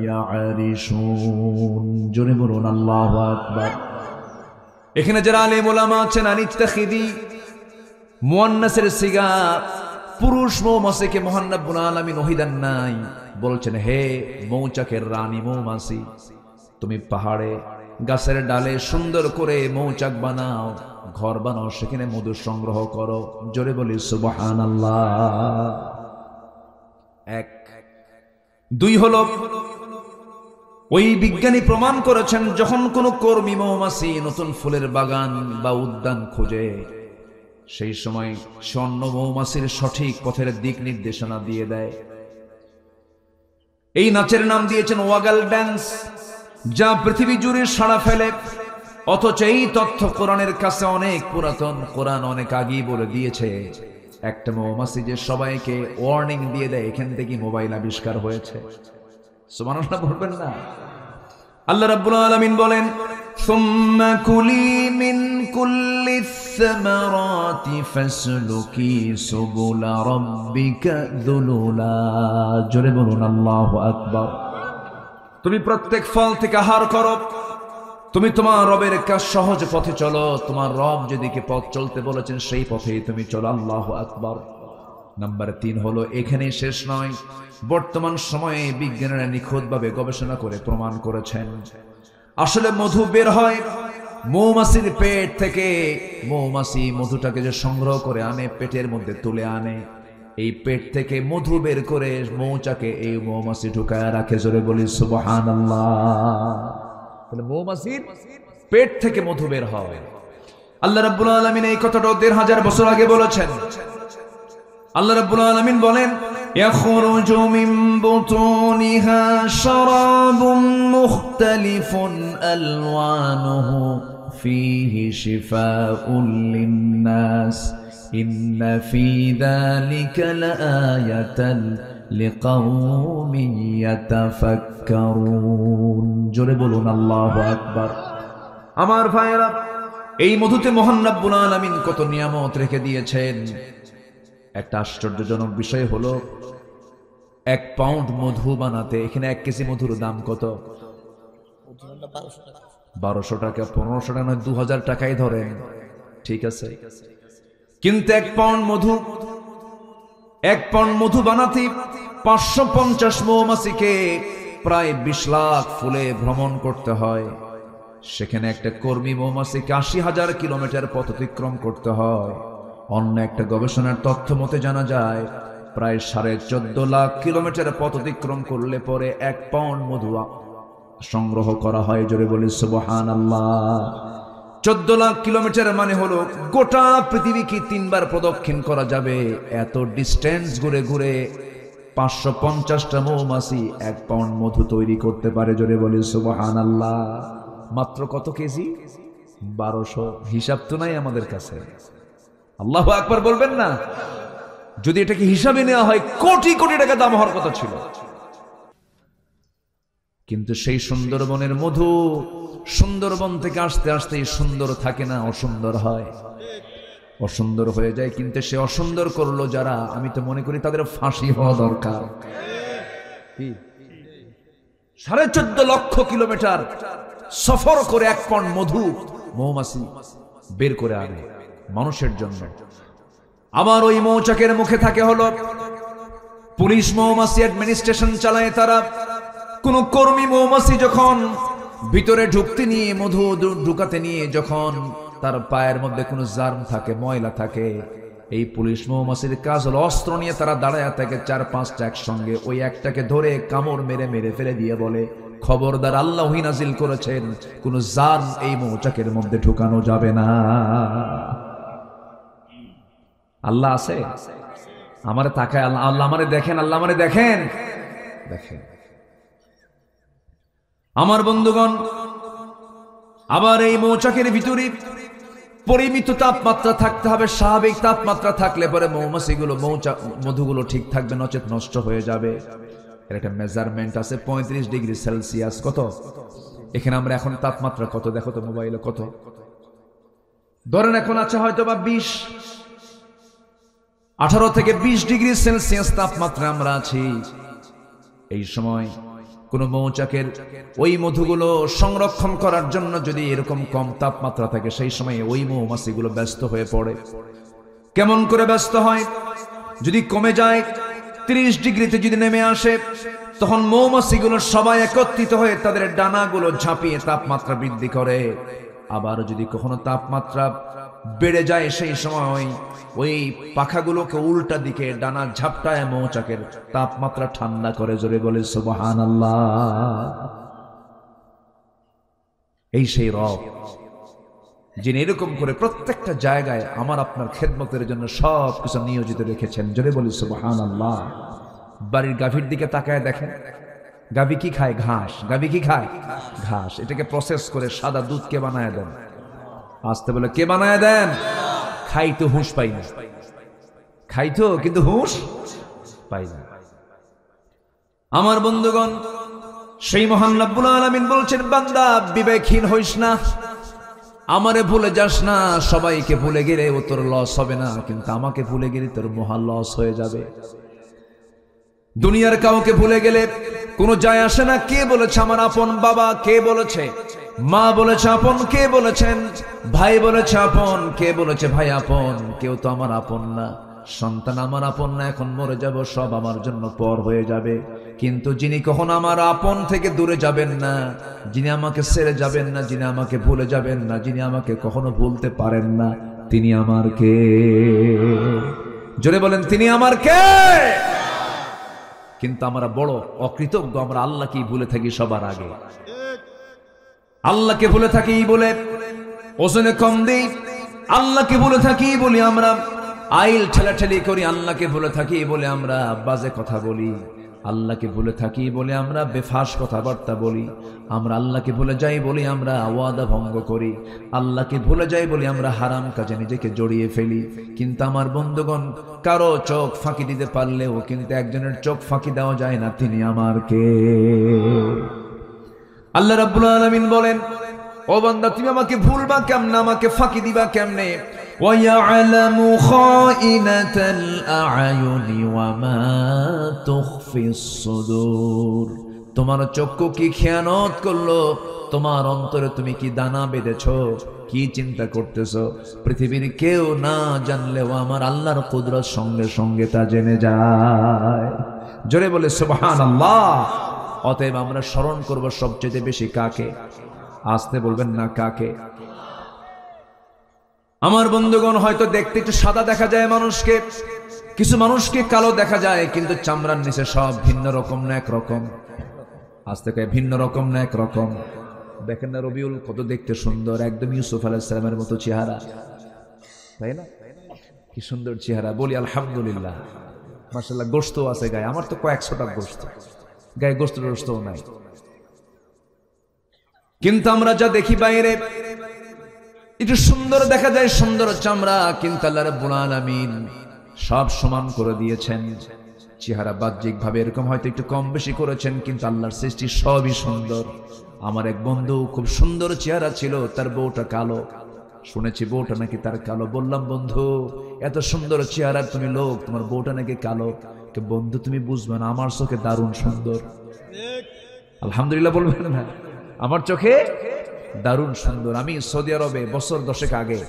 يَعْرِشُونَ। জোরে বলুন আল্লাহু আকবার। এখানে যারা আলেম ওলামা আছেন, আনিত্তাখিদি মুয়ান্নাসের সিগা, পুরুষ মৌমাছিকে মহান রব্বুল আলামিন ওহী দেন নাই, বলছেন হে মৌচাকের রানী মৌমাছি, তুমি পাহাড়ে গাছের ডালে সুন্দর করে মৌচাক বানাও, ঘর বানাও, সেখানে মধু সংগ্রহ করো। জোরে বলি সুবহানাল্লাহ। এক। দুই হলো, ওই বিজ্ঞানী প্রমাণ করেছেন যখন কোন কর্মী মৌমাছি নতুন ফুলের বাগান বা উদ্যান খোঁজে, সেই সময় স্বর্ণ মৌমাছির সঠিক পথের দিক নির্দেশনা দিয়ে দেয়। এই নাচের নাম দিয়েছেন ওয়াগাল ড্যান্স, যা পৃথিবী জুড়ে সাড়া ফেলে। অথচ এই তথ্য কোরআনের কাছে অনেক পুরাতন, কোরআন অনেক আগেই বলে দিয়েছে। একটা মৌমাছি যে সবাইকে ওয়ার্নিং দিয়ে দেয়, এখান থেকে মোবাইল আবিষ্কার হয়েছে। সুবহানাল্লাহ বলবেন না? আল্লাহ রাব্বুল আলামিন বলেন, সুম্মা কুলি মিন কুল্লি সামারাতি ফাসলুকি সুবুলা রাব্বিকা যুলুলা। জোরে বলুন আল্লাহু আকবার। তুমি প্রত্যেক ফল থেকে আহার করো, তুমি তোমার রবের কাছে সহজ পথে চলো। তোমার রব যেদিকে পথ চলতে বলেছেন সেই পথেই তুমি চলো। আল্লাহু আকবার। নাম্বার 3 হলো, এখানে শেষ নয়, বর্তমান সময়ে বিজ্ঞানীরা নিখুঁতভাবে গবেষণা করে প্রমাণ করেছেন আসলে মধু বের হয় মৌমাছির পেট থেকে। মৌমাছি মধুটাকে যে সংগ্রহ করে আনে, পেটের মধ্যে তুলে আনে, এই পেট থেকে মধু বের করে মৌচাকে এই মৌমাছি ঢুকায় রাখে। জোরে বলি সুবহানাল্লাহ। তাহলে মৌমাছির পেট থেকে মধু বের হয়। আল্লাহ রাব্বুল আলামিন এই কথাটা 1500 বছর আগে বলেছেন। আল্লাহ রাব্বুল আলামিন বলেন, ইয়াখরুজু মিন বুতুনিহা শারাবুন মুখতালিফুন আলওয়ানুহু ফীহি শিফাউল লিন্নাস ইন্না ফী যালিকা লাআয়াতান লিকাওমিন ইয়াতাফাক্কারুন। জোরে বলুন আল্লাহু আকবার। আমার ভাইরা, এই মধুতে মহান রব্বুল আলামিন কত নিয়ামত রেখে দিয়েছেন। একটা আশ্চর্যজনক বিষয় হলো 1 পাউন্ড মধু বানাতে এখানে 1 কেজি মধুর দাম কত? 1200 টাকা, 1500 টাকা, নয় 2000 টাকাই ধরেন, ঠিক আছে। কিন্তু 1 পাউন্ড মধু বানাতে 550 মৌমাছিকে প্রায় 20 লাখ ফুলে ভ্রমণ করতে হয়। সেখানে একটা কর্মী মৌমাছিকে 80,000 কিলোমিটার পথ অতিক্রম করতে হয়। অন্য একটা গবেষণার তথ্য মতে জানা যায় প্রায় 14.5 লাখ কিলোমিটার পথ অতিক্রম করলে পরে 1 পাউন্ড মধু সংগ্রহ করা হয়। জোরে বলি সুবহানাল্লাহ। 14 লাখ কিলোমিটার মানে হলো গোটা পৃথিবীকে 3 বার প্রদক্ষিণ করা যাবে। এত ডিস্টেন্স ঘুরে ঘুরে 550টা মৌমাছি 1 পাউন্ড মধু তৈরি করতে পারে। জোরে বলি সুবহানাল্লাহ। মাত্র কত কেজি? 1200। হিসাব তো নাই আমাদের কাছে। আল্লাহু আকবার বলবেন না? যদি এটাকে হিসাবে নেওয়া হয় কোটি কোটি টাকা দাম হওয়ার কথা ছিল। কিন্তু সেই সুন্দরবনের মধু সুন্দরবন থেকে আসতে আসতে সুন্দর থাকে না, অসুন্দর হয়, অসুন্দর হয়ে যায়। কিন্তু সে অসুন্দর করলো যারা, আমি তো মনে করি তাদের ফাঁসি হওয়া দরকার। 14.5 লক্ষ কিলোমিটার সফর করে 1 পাউন্ড মধু মৌমাছি বের করে আনে মানুষের জন্য। আবার ওই মৌচাকের মুখে থাকে হলো পুলিশ মৌমাছি, অ্যাডমিনিস্ট্রেশন চালায় তারা। কোন কর্মী মৌমাছি যখন ভিতরে ঢুকতে নিয়ে মধু ঢুকাতে নিয়ে যখন তার পায়ের মধ্যে কোনো জার্ম থাকে, ময়লা থাকে, এই পুলিশ মৌমাছির কাজ হলো অস্ত্র নিয়ে তারা দাঁড়ায় থাকে 4-5টা একসঙ্গে। ওই একটাকে ধরে কামড় মেরে মেরে ফেলে দিয়ে বলে, খবরদার, আল্লাহ ওহী নাজিল করেছেন কোন জার্ম এই মৌচাকের মধ্যে ঢুকানো যাবে না। আল্লাহ আছে? আমারে তাকায়, আল্লাহ আমারে দেখেন, আল্লাহ আমারে দেখেন, দেখেন। আমার বন্ধুগণ, আবার এই মৌচাকের ভিতরে পরিমিত তাপমাত্রা থাকতে হবে। স্বাভাবিক তাপমাত্রা থাকলে পরে মৌমাছিগুলো মধুগুলো ঠিক থাকবে, নচেত নষ্ট হয়ে যাবে। এর একটা মেজারমেন্ট আছে, 35 ডিগ্রি সেলসিয়াস। কত? এখানে আমরা এখন তাপমাত্রা কত দেখো তো মোবাইলে, কত ধরেন এখন আছে হয়তো বা 18 থেকে 20 ডিগ্রি সেলসিয়াস তাপমাত্রা আমরা আছি। এই সময় কোন মৌচাকের ওই মধুগুলো সংরক্ষণ করার জন্য যদি এরকম কম তাপমাত্রা থাকে, সেই সময় ওই মৌমাছিগুলো ব্যস্ত হয়ে পড়ে। কেমন করে ব্যস্ত হয়? যদি কমে যায় 30 ডিগ্রিতে যদি নেমে আসে, তখন মৌমাছিগুলো সবাই একত্রিত হয়ে তাদের ডানাগুলো ঝাঁপিয়ে তাপমাত্রা বৃদ্ধি করে। আবার যদি কখনো তাপমাত্রা বেড়ে যায়, সেই সময় ওই পাখাগুলোকে উল্টা দিকে ডানা ঝাপটায় মৌচাকের তাপমাত্রা ঠান্ডা করে। জোরে বলে সুবহানাল্লাহ। এই সেই রব যিনি এরকম করে প্রত্যেকটা জায়গায় আমার আপনার খেদমতের জন্য সব কিছু নিয়োজিত রেখেছেন। জোরে বলি সুবহানাল্লাহ। বাড়ির গাভীর দিকে তাকায় দেখেন, গাভী কি খায়? ঘাস। গাভী কি খায়? ঘাস। এটাকে প্রসেস করে সাদা দুধ কে বানায় দেন? আসতে বলে কে বানায় দেন? খাইতো হুঁশ পাই না, খাইতো কিন্তু হুঁশ পাই না। আমার বন্ধুগণ, সেই মহান রব্বুল আলামিন বলছেন, বান্দা বিবেকহীন হইস না, আমারে ভুলে যাস না। সবাইকে ভুলে গেলে ও তোর লস হবে না, কিন্তু আমাকে ভুলে গেলে তোর মহা লস হয়ে যাবে। দুনিয়ার কাউকে ভুলে গেলে কোনো যায় আসে না কে বলেছে আমার আপন বাবা, কে বলেছে মা বলেছে আপন, কে বলেছেন ভাই বলেছে আপন, কে বলেছে ভাই আপন, কেউ তো আমার আপন না। সন্তান আমার আপন না, এখন মরে যাব, সব আমার জন্য পর হয়ে যাবে। কিন্তু যিনি কখনো আমার আপন থেকে দূরে যাবেন না, যিনি আমাকে ছেড়ে যাবেন না, যিনি আমাকে ভুলে যাবেন না, যিনি আমাকে কখনো ভুলতে পারেন না, তিনি আমার কে? জোরে বলেন, তিনি আমার কে? কিন্তু আমরা বড় অকৃতজ্ঞ, আমরা আল্লাহকেই ভুলে থাকি সবার আগে। আল্লাহকে ভুলে থাকি বলে ওজনে কম দিই, আল্লাহকে ভুলে থাকি বলি আমরা আইল ঠেলাঠেলি করি, আল্লাহকে ভুলে থাকি বলে আমরা বাজে কথা বলি, আল্লাহকে ভুলে থাকি বলে আমরা বেফাস কথাবার্তা বলি, আমরা আল্লাহকে ভুলে যাই বলে আমরা ওয়াদা ভঙ্গ করি, আল্লাহকে ভুলে যাই বলে আমরা হারাম কাজে নিজেকে জড়িয়ে ফেলি। কিন্তু আমার বন্ধুগণ, কারো চোখ ফাঁকি দিতে পারলেও কিন্তু একজনের চোখ ফাঁকি দেওয়া যায় না, তিনি আমার কে? আল্লাহ রাব্বুল আলামিন বলেন, ও বান্দা তুমি আমাকে ভুলবা কেমনে, আমাকে ফাঁকি দিবা কেমনে? وَيَعْلَمُ خَائِنَةَ الْأَعْيُنِ وَمَا تُخْفِي الصُّدُورُ। তোমার চক্ষু কি খেয়ানত করলো, তোমার অন্তরে তুমি কি দানা বেঁধেছো, কি চিন্তা করতেছো, পৃথিবীর কেউ না জানলেও আমার আল্লাহর কুদরত সঙ্গে সঙ্গে তা জেনে যায়। জোরে বলে সুবহানাল্লাহ। অতএব আমরা স্মরণ করব সবচেয়ে বেশি কাকে? আসতে বলবেন না, কাকে? আমার বন্ধুগণ, হয়তো দেখতে একটু সাদা দেখা যায় মানুষকে, কিছু মানুষকে কালো দেখা যায়, কিন্তু চামড়ার নিচে সব ভিন্ন রকম না একরকম। আজ থেকে ভিন্ন রকম না একরকম। দেখেন না রবিউল কত দেখতে সুন্দর, একদম ইউসুফ আলাইহিস সালামের মতো চেহারা, তাই না? কি সুন্দর চেহারা, বলি আলহামদুলিল্লাহ। মাশাআল্লাহ, গোশত আছে গায়ে, আমার তো কয়েকশোটা গোশত গায়ে, গোশতও নাই। কিন্তু আমরা যা দেখি বাইরে একটু সুন্দর দেখা যায়, সুন্দর চামড়া, কিন্তু আল্লাহ রাব্বুল আলামিন সব সমান করে দিয়েছেন। চেহারা বাহ্যিক ভাবে এরকম হয়তো একটু কম বেশি করেছেন, কিন্তু আল্লাহর সৃষ্টি সবই সুন্দর। আমার এক বন্ধু খুব সুন্দর চেহারা ছিল, তার বউটা কালো। শুনেছি বউটা নাকি তার কালো। বললাম, বন্ধু এত সুন্দর চেহারার তুমি লোক, তোমার বউটা নাকি কালো। বন্ধু তুমি বুঝবে না, আমার চোখে দারুণ সুন্দর। আলহামদুলিল্লাহ বলবেন না? আমার চোখে দারুণ সুন্দর। আমি সৌদি আরবে বছর 10 আগে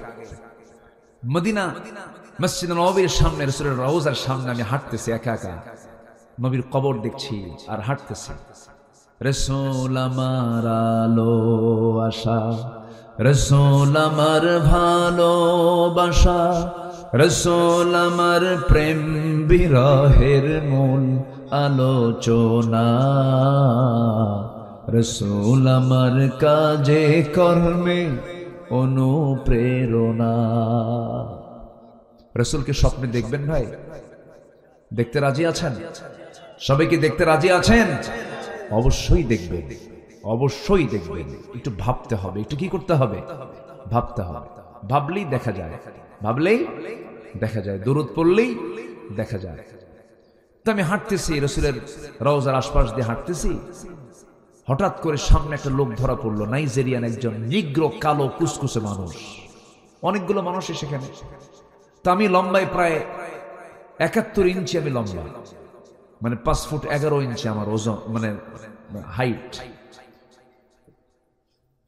মদিনা মসজিদ নববীর সামনে, রাসূলের রওজার সামনে আমি হাঁটতেছি একা একা, নবীর কবর দেখছি আর হাঁটতেছি। রাসূল আমার আলো আশা, রাসূল আমার ভালোবাসা, রাসূল আমার প্রেম বিরহের মূল আলোচনা, রাসূল আমার কাজে কর্মে অনুপ্রেরণা। রাসূলকে স্বপ্নে দেখবেন ভাই? দেখতে রাজি আছেন? সবাইকে দেখতে রাজি আছেন? অবশ্যই দেখবেন, অবশ্যই দেখবেন। একটু ভাবতে হবে, একটু কি করতে হবে? ভাবতে হবে। ভাবলেই দেখা যায়, ভাবলেই দেখা যায়, দরুদ পড়লেই দেখা যায়। তো আমি হাঁটতেছি, রাসূলের রওজার আশপাশ দিয়ে হাঁটতেছি, হঠাৎ করে সামনে একটা লোক ধরা পড়লো, নাইজেরিয়ান একজন নিগ্রো কালো কুসকুসে মানুষ, অনেকগুলো মানুষ সেখানে। তো আমি লম্বায় প্রায় 71 ইঞ্চি আমি লম্বা, মানে 5 ফুট 11 ইঞ্চি আমার ওজন, মানে হাইট।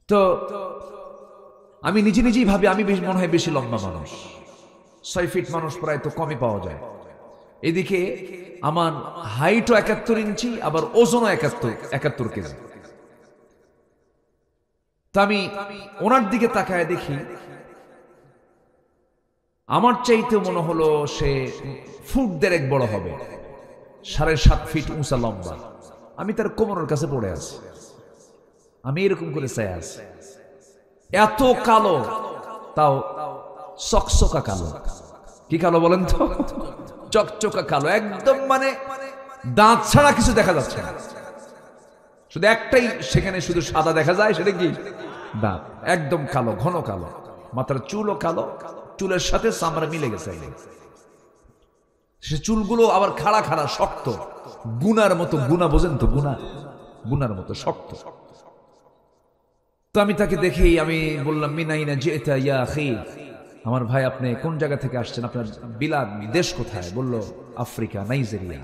তো আমি নিজেই ভাবি আমি মনে হয় বেশি লম্বা মানুষ, 6 ফিট মানুষ প্রায় তো কমই পাওয়া যায়। এদিকে আমার হাইটও 71 ইঞ্চি, আবার ওজনও 71 কেজি। তা আমি ওনার দিকে তাকায় দেখি, আমার চাইতে মনে হলো সে ফুট 1.5 বড় হবে, 7.5 ফিট উঁচা লম্বা। আমি তার কোমরের কাছে পড়ে আছি, আমি এরকম করে চাই আছি। এত কালো, তাও চকচকা কালো। কি কালো বলেন তো? চকচকা কালো একদম, মানে দাঁত ছাড়া কিছু দেখা যাচ্ছে না, শুধু একটাই সেখানে শুধু সাদা দেখা যায়, সেটা কি? দাঁত। একদম কালো, ঘন কালো। মাথার চুলও কালো, চুলের সাথে চামড়া মিলে গেছে। সে চুলগুলো আবার খাড়া খাড়া শক্ত, গুনার মতো। গুনা বোঝেন তো? গুনার মতো শক্ত। তো আমি তাকে দেখেই আমি বললাম, মিনাইনা জিতা ইয়া আখি, আমার ভাই আপনি কোন জায়গা থেকে আসছেন, আপনার বিলাদ দেশ কোথায়? বলল আফ্রিকা, নাইজেরিয়া।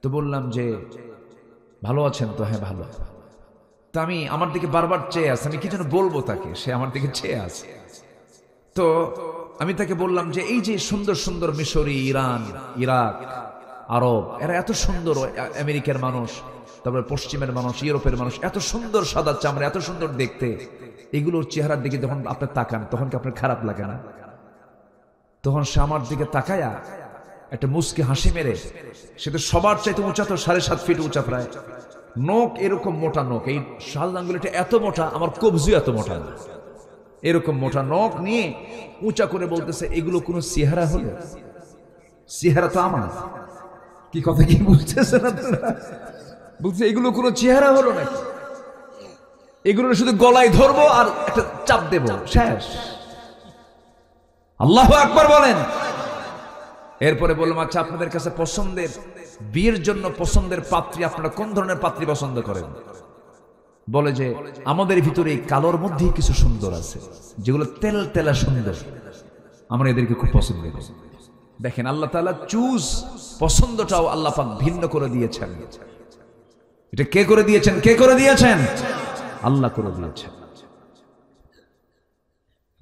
তো বললাম যে ভালো আছেন তো? হ্যাঁ ভালো। তো আমি আমার দিকে বারবার চেয়ে আছে, আমি কি যেন বলবো তাকে, সে আমার দিকে চেয়ে আছে। তো আমি তাকে বললাম যে এই যে সুন্দর সুন্দর মিশরি, ইরান, ইরাক, আরব, এরা এত সুন্দর, আমেরিকার মানুষ, তারপরে পশ্চিমের মানুষ, ইউরোপের মানুষ, এত সুন্দর সাদা চামড়া, এত সুন্দর দেখতে, এগুলোর চেহারার দিকে যখন আপনি তাকান তখন কি আপনার খারাপ লাগে না? তখন সে আমার দিকে তাকায়া একটা মুস্কি হাসি মেরে, সে তো সবার চাইতে উঁচা, তো 7.5 ফিট উঁচা প্রায়, নখ এরকম মোটা নখ, এই শাল আঙ্গুলিটা এত মোটা, আমার কবজি এত মোটা, এরকম মোটা নখ নিয়ে উঁচা করে বলতেছে, এগুলো কোনো চেহারা হলো? চেহারা তো আমার, কি কথা কি বুঝতেছেন আপনারা? বলছে এগুলো কোনো চেহারা হলো নাকি? এগুলো শুধু গলায় ধরবো আর একটা চাপ দেব, শেষ। আল্লাহু আকবার বলেন। এরপরে বললাম, আচ্ছা আপনাদের কাছে পছন্দের, বিয়ের জন্য পছন্দের পাত্রী, আপনারা কোন ধরনের পাত্রী পছন্দ করেন? বলে যে আমাদের ভিতরে কালোর মধ্যেই কিছু সুন্দর আছে, যেগুলো তেল তেলা সুন্দর, আমরা এদেরকে খুব পছন্দ করি। দেখেন আল্লাহ তাআলা চুজ, পছন্দটাও আল্লাহ পাক ভিন্ন করে দিয়েছেন। এটা কে করে দিয়েছেন? কে করে দিয়েছেন? আল্লাহ করে দিয়েছেন।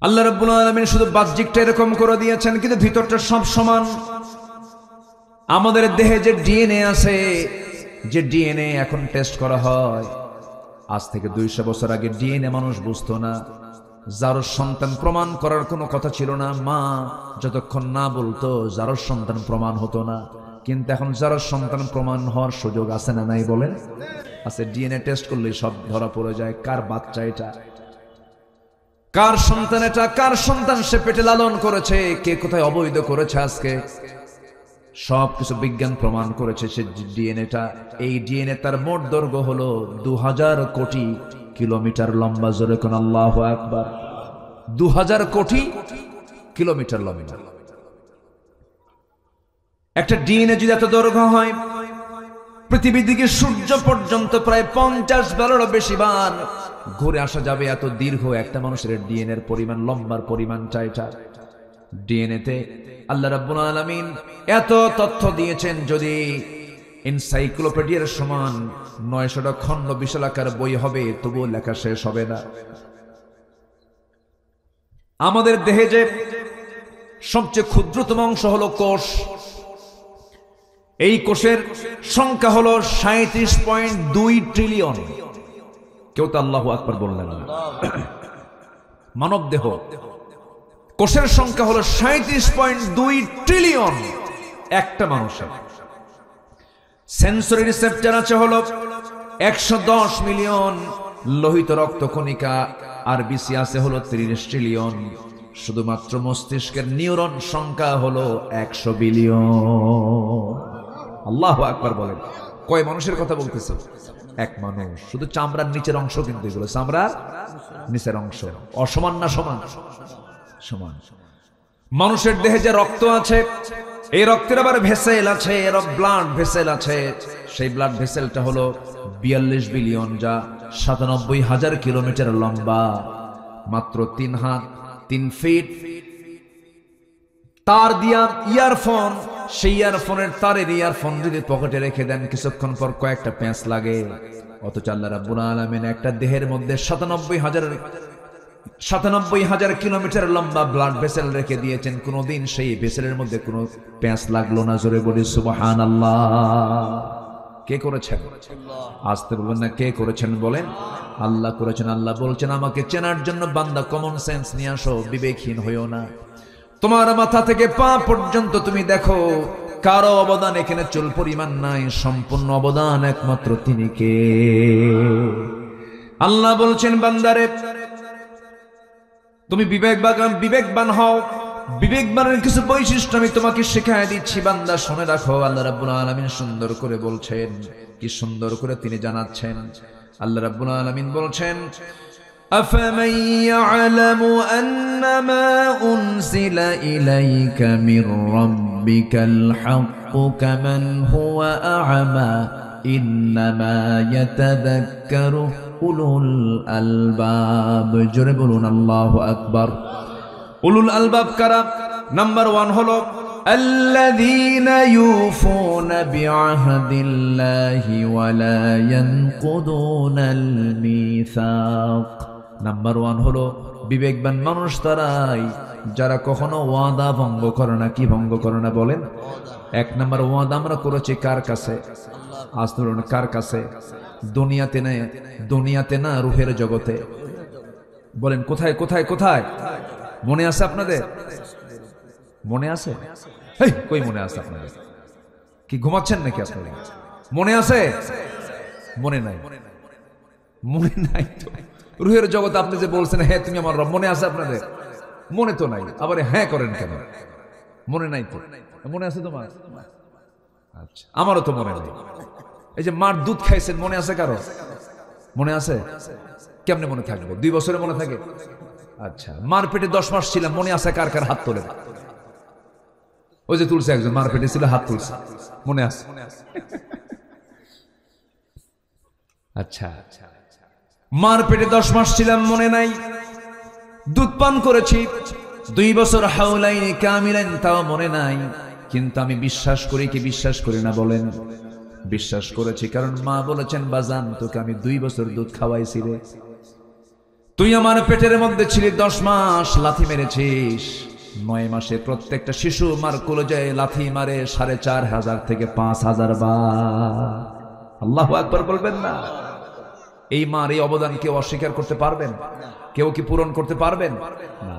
আল্লাহ রাব্বুল আলামিন শুধু বাহ্যিকটা এরকম করে দিয়েছেন, কিন্তু ভিতরটা সব সমান। আমাদের দেহে যে ডিএনএ আছে, যে ডিএনএ এখন টেস্ট করা হয়, আজ থেকে 200 বছর আগে ডিএনএ মানুষ বুঝতো না। যার সন্তান প্রমাণ করার কোনো কথা ছিল না, মা যতক্ষণ না বলতো যার সন্তান প্রমাণ হতো না। কিন্তু এখন যার সন্তান প্রমাণ হওয়ার সুযোগ আছে না নাই বলেন? আছে। ডিএনএ টেস্ট করলে সব ধরা পড়ে যায়, কার বাচ্চা এটা, কার সন্তান এটা, কার সন্তান সে পেটে লালন করেছে, কে কোথায় অবৈধ করেছে, আজকে সবকিছু বিজ্ঞান প্রমাণ করেছে। সে ডিএনএটা, এই ডিএনএ তার মোট দৈর্ঘ্য হলো 2000 কোটি কিলোমিটার লম্বা। জোরে কোন আল্লাহু আকবার। 2000 কোটি কিলোমিটার লম্বা একটা ডিএনএ। যদি এত দৈর্ঘ্য হয়, পৃথিবী থেকে সূর্য পর্যন্ত প্রায় 50 বারেরও বেশি বার ঘুরে আসা যাবে। এত দীর্ঘ একটা মানুষের ডিএনএ এর পরিমাণ, লম্বার পরিমাণটা এটা। ডিএনএতে আল্লাহ রাব্বুল আলামিন এত তথ্য দিয়েছেন, যদি এনসাইক্লোপিডিয়ার সমান 900টা খণ্ড বিশালাকার বই হবে, তবুও লেখা শেষ হবে না। আমাদের দেহে যে সবচেয়ে ক্ষুদ্রতম অংশ হলো কোষ। এই কোষের সংখ্যা হলো 37.2 ট্রিলিয়ন। কেউ তো আল্লাহু আকবার বললেন না। মানব দেহ কোষের সংখ্যা হলো 37.2 ট্রিলিয়ন একটা মানুষের। সেন্সরি রিসেপ্টর আছে হলো 110 মিলিয়ন। লোহিত রক্তকণিকা আরবিসি আছে হলো 30 ট্রিলিয়ন। শুধুমাত্র মস্তিষ্কের নিউরন সংখ্যা হলো 100 বিলিয়ন। আল্লাহু আকবার বলেন। কয় মানুষের কথা বলতেছে? এক মানুষ। শুধু চামড়ার নিচের অংশ, কিন্তু এগুলো চামড়ার নিচের অংশ। অসমান না সমান? সমান। মানুষের দেহে যে রক্ত আছে, এই রক্তের আবার ভেসেল আছে, এর ব্লাড ভেসেল আছে। সেই ব্লাড ভেসেলটা হলো 42 বিলিয়ন, যা 97,000 কিলোমিটার লম্বা। মাত্র 3 হাত 3 ফিট তার দিয়া ইয়ারফোন, সেই ইয়ারফোনের তারের ইয়ারফোন যদি পকেটে রেখে দেন, কিছুক্ষণ পর কয়েকটা প্যাঁচ লাগে। অথচ আল্লাহ রাব্বুল আলামিন একটা দেহের মধ্যে 97,000 কিলোমিটার লম্বা ব্লাড ভেসেল রেখে দিয়েছেন। কোনদিন সেই ভেসেলের মধ্যে কোনো প্যাঁচ লাগলো না। জোরে বলি সুবহানাল্লাহ। কে করেছেন? আসতে বলবেন না, কে করেছেন বলেন? আল্লাহ করেছেন। আল্লাহ বলছেন, আমাকে চেনার জন্য বান্দা কমন সেন্স নিয়ে আসো, বিবেকহীন হইও না। তোমার মাথা থেকে পা পর্যন্ত তুমি দেখো, কারো অবদান এখানে চুল পরিমাণ নাই, সম্পূর্ণ অবদান একমাত্র তিনি কে? আল্লাহ বলছেন, বান্দারে তুমি বিবেকবান হও। বিবেকবানের কিছু বৈশিষ্ট্য আমি তোমাকে শেখায় দিচ্ছি, বান্দা শুনে রাখো। আল্লাহ রাব্বুল আলামিন সুন্দর করে বলছেন, কি সুন্দর করে তিনি জানাচ্ছেন। আল্লাহ রাব্বুল আলামিন বলছেন, أفمن يعلم أنما أنزل إليك من ربك الحق كمن هو أعمى إنما يتذكر أولو الألباب। জোরে বলুন আল্লাহু আকবার। উলুল আলবাব কারা? নাম্বার 1 হলো الذين يوفون بعهد الله ولا ينقضون الميثاق। নাম্বার 1 হলো বিবেকবান মানুষ তারাই যারা কখনো ওয়াদা ভঙ্গ করে না। কি ভঙ্গ করে না বলেন? 1 নাম্বার ওয়াদা আমরা করেছি কার কাছে? আজ ধরুন কার কাছে? দুনিয়াতে না, রূহের জগতে। বলেন কোথায় কোথায় কোথায়? মনে আছে আপনাদের? মনে আছে? কই মনে আছে আপনাদের? কি ঘুমাচ্ছেন নাকি আপনারা? মনে আছে? মনে নাই? মনে নাই তো। রূহের জগতে আপনি যে বলছেন, হ্যাঁ তুমি আমার রব, মনে আছে আপনাদের? মনে তো নাই, আবার হ্যাঁ করেন কেন? মনে নাই তো। মনে আছে তোমার? আচ্ছা, আমারও তো মনে নেই। এই যে মার দুধ খাইছেন, মনে আছে কারো? মনে আছে? কেমনে মনে থাকবে? 2 বছরে মনে থাকে? আচ্ছা, মার পেটে 10 মাস ছিলাম, মনে আছে কার কার? হাত তোলেন। ওই যে তুলছে একজন, মার পেটে ছিল, হাত তুলছে, মনে আছে? আচ্ছা, মার পেটে 10 মাস ছিলাম, মনে নাই। দুধ পান করেছি 2 বছর, হাওলাইনি কামিলাইন, তাও মনে নাই। কিন্তু আমি বিশ্বাস করি কি বিশ্বাস করি না বলেন? বিশ্বাস করেছি, কারণ মা বলেছেন, বাজান তোকে আমি 2 বছর দুধ খাওয়াইছি রে, তুই আমার পেটের মধ্যে ছিলি 10 মাস, লাথি মেরেছিস। 9 মাসে প্রত্যেকটা শিশু মার কলেজায় লাথি মারে 4500 থেকে 5000 বার। আল্লাহু আকবার বলবেন না? এই মার এই অবদান কেউ অস্বীকার করতে পারবেন? কেউ কি পূরণ করতে পারবেন? না।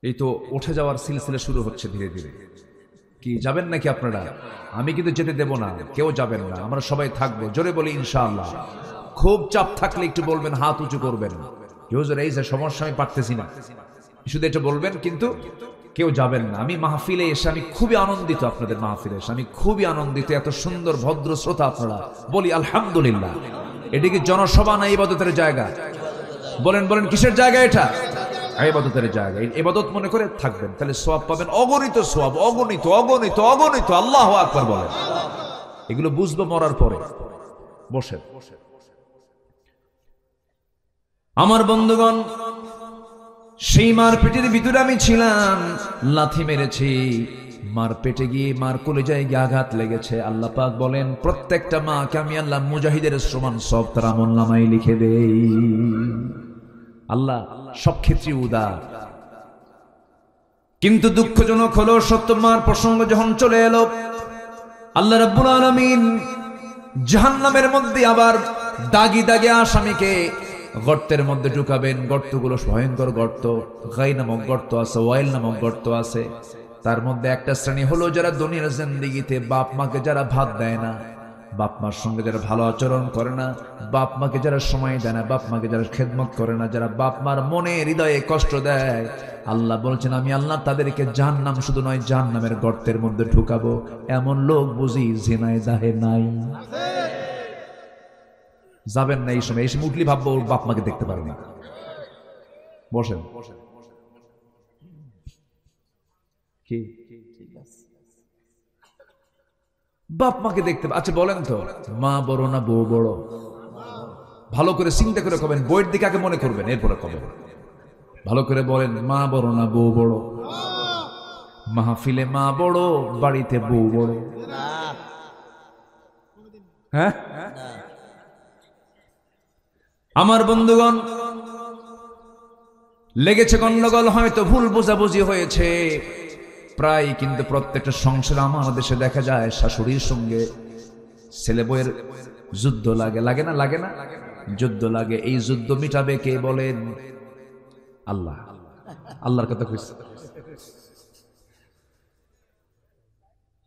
এই তো উঠে যাওয়ার সিলসিলা শুরু হচ্ছে ধীরে ধীরে। কি যাবেন নাকি আপনারা? আমি কিন্তু যেতে দেব না, কেউ যাবেন না, আমরা সবাই থাকবো। জোরে বলি ইনশাআল্লাহ। খুব চাপ থাকলে একটু বলবেন, হাত উঁচু করবেন, হুজুর এই যে সমস্যা, আমি পারতেছি না, শুধু এটা বলবেন, কিন্তু কেউ যাবেন না। আমি মাহফিলে এসে আমি খুবই আনন্দিত, আপনাদের মাহফিলে এসে আমি খুবই আনন্দিত। এত সুন্দর ভদ্র শ্রোতা আপনারা, বলি আলহামদুলিল্লাহ। এটা কি জনসভা না ইবাদতের জায়গা? বলেন বলেন, কিসের জায়গা এটা? ইবাদতের জায়গা। ইবাদত মনে করে থাকবেন, তাহলে সওয়াব পাবেন, অগণিত সওয়াব, অগণিত অগণিত অগণিত। আল্লাহু আকবার বলেন। এগুলো বুঝবো মরার পরে। বসেন। আমার বন্ধুগণ, সেই মার পেটের ভিতরে আমি ছিলাম, লাথি মেরেছি, মার পেটে গিয়ে মার কলেজায় গিয়ে আঘাত লেগেছে। আল্লাহ পাক বলেন, প্রত্যেকটা মাকে আমি আল্লাহ মুজাহিদের সমান সব তার আমলনামায় লিখে দেই। আল্লাহ সব ক্ষেত্রে উদার। কিন্তু দুঃখজনক হলো, সত্য মার প্রসঙ্গ যখন চলে এলো, আল্লাহ রাব্বুল আলামিন জাহান্নামের মধ্যে আবার দাগি দাগে আসামিকে গর্তের মধ্যে ঢুকাবেন। গর্তগুলো ভয়ঙ্কর গর্ত, গাই নামক গর্ত আছে, ওয়াইল নামক গর্ত আছে। তার মধ্যে একটা শ্রেণী হলো যারা দুনিয়ার জিন্দেগিতে বাপ মাকে যারা ভাত দেয় না, বাপ মার সঙ্গে যারা ভালো আচরণ করে না, বাপ মাকে যারা সময় দেয় না, বাপ মাকে যারা খেদমত করে না, যারা বাপ মার মনে হৃদয়ে কষ্ট দেয়, আল্লাহ বলছেন আমি আল্লাহ তাদেরকে জাহান্নাম শুধু নয় জাহান্নামের গর্তের মধ্যে ঢুকাবো। এমন লোক বুঝি জিনায় দাহে নাই? যাবেন না এই সময়? এই সময় উঠলি ভাববো ওর বাপ মাকে দেখতে পারবে না। বসেন। কি বাপ মাকে দেখতে? আচ্ছা বলেন তো, মা বড় না বউ বড়? ভালো করে চিন্তা করে কবেন, বইয়ের দিকে আগে মনে করবেন, এরপরে কবেন। ভালো করে বলেন, মা বড় না বউ বড়? মাহফিলে মা বড়, বাড়িতে বউ বড়? হ্যাঁ, আমার বন্ধুগণ, লেগেছে গন্ডগোল, হয়তো ভুল বোঝাবুঝি হয়েছে প্রায়। কিন্তু প্রত্যেকটা সংসার আমার দেশে দেখা যায় শাশুড়ির সঙ্গে ছেলে বউয়ের যুদ্ধ লাগে। লাগে না? লাগে না? যুদ্ধ লাগে। এই যুদ্ধ মিটাবে কে বলেন? আল্লাহ। আল্লাহর কথা কইছে।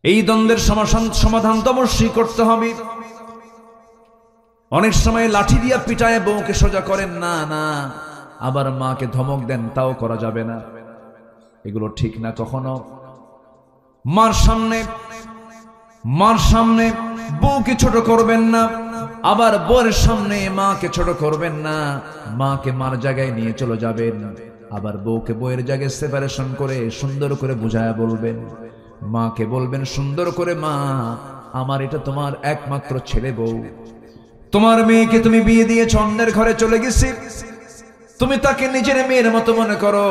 এই দ্বন্দ্বের সমাধান তো অবশ্যই করতে হবে। অনেক সময় লাঠি দিয়া পিটায় বউকে সোজা করেন না, না, আবার মাকে ধমক দেন, তাও করা যাবে না। এগুলো ঠিক না কখনো। মার সামনে বউকে ছোট করবেন না, আবার বউয়ের সামনে মাকে ছোট করবেন না। মাকে মার জায়গায় নিয়ে চলে যাবেন, আবার বউকে বউয়ের জায়গায় সেপারেশন করে সুন্দর করে বুঝায়া বলবেন। মাকে বলবেন সুন্দর করে, মা আমার এটা তোমার একমাত্র ছেলে বউ, তোমার মেয়েকে তুমি বিয়ে দিয়েছ, অন্যের ঘরে চলে গেছে, তুমি তাকে নিজের মেয়ের মতো মনে করো।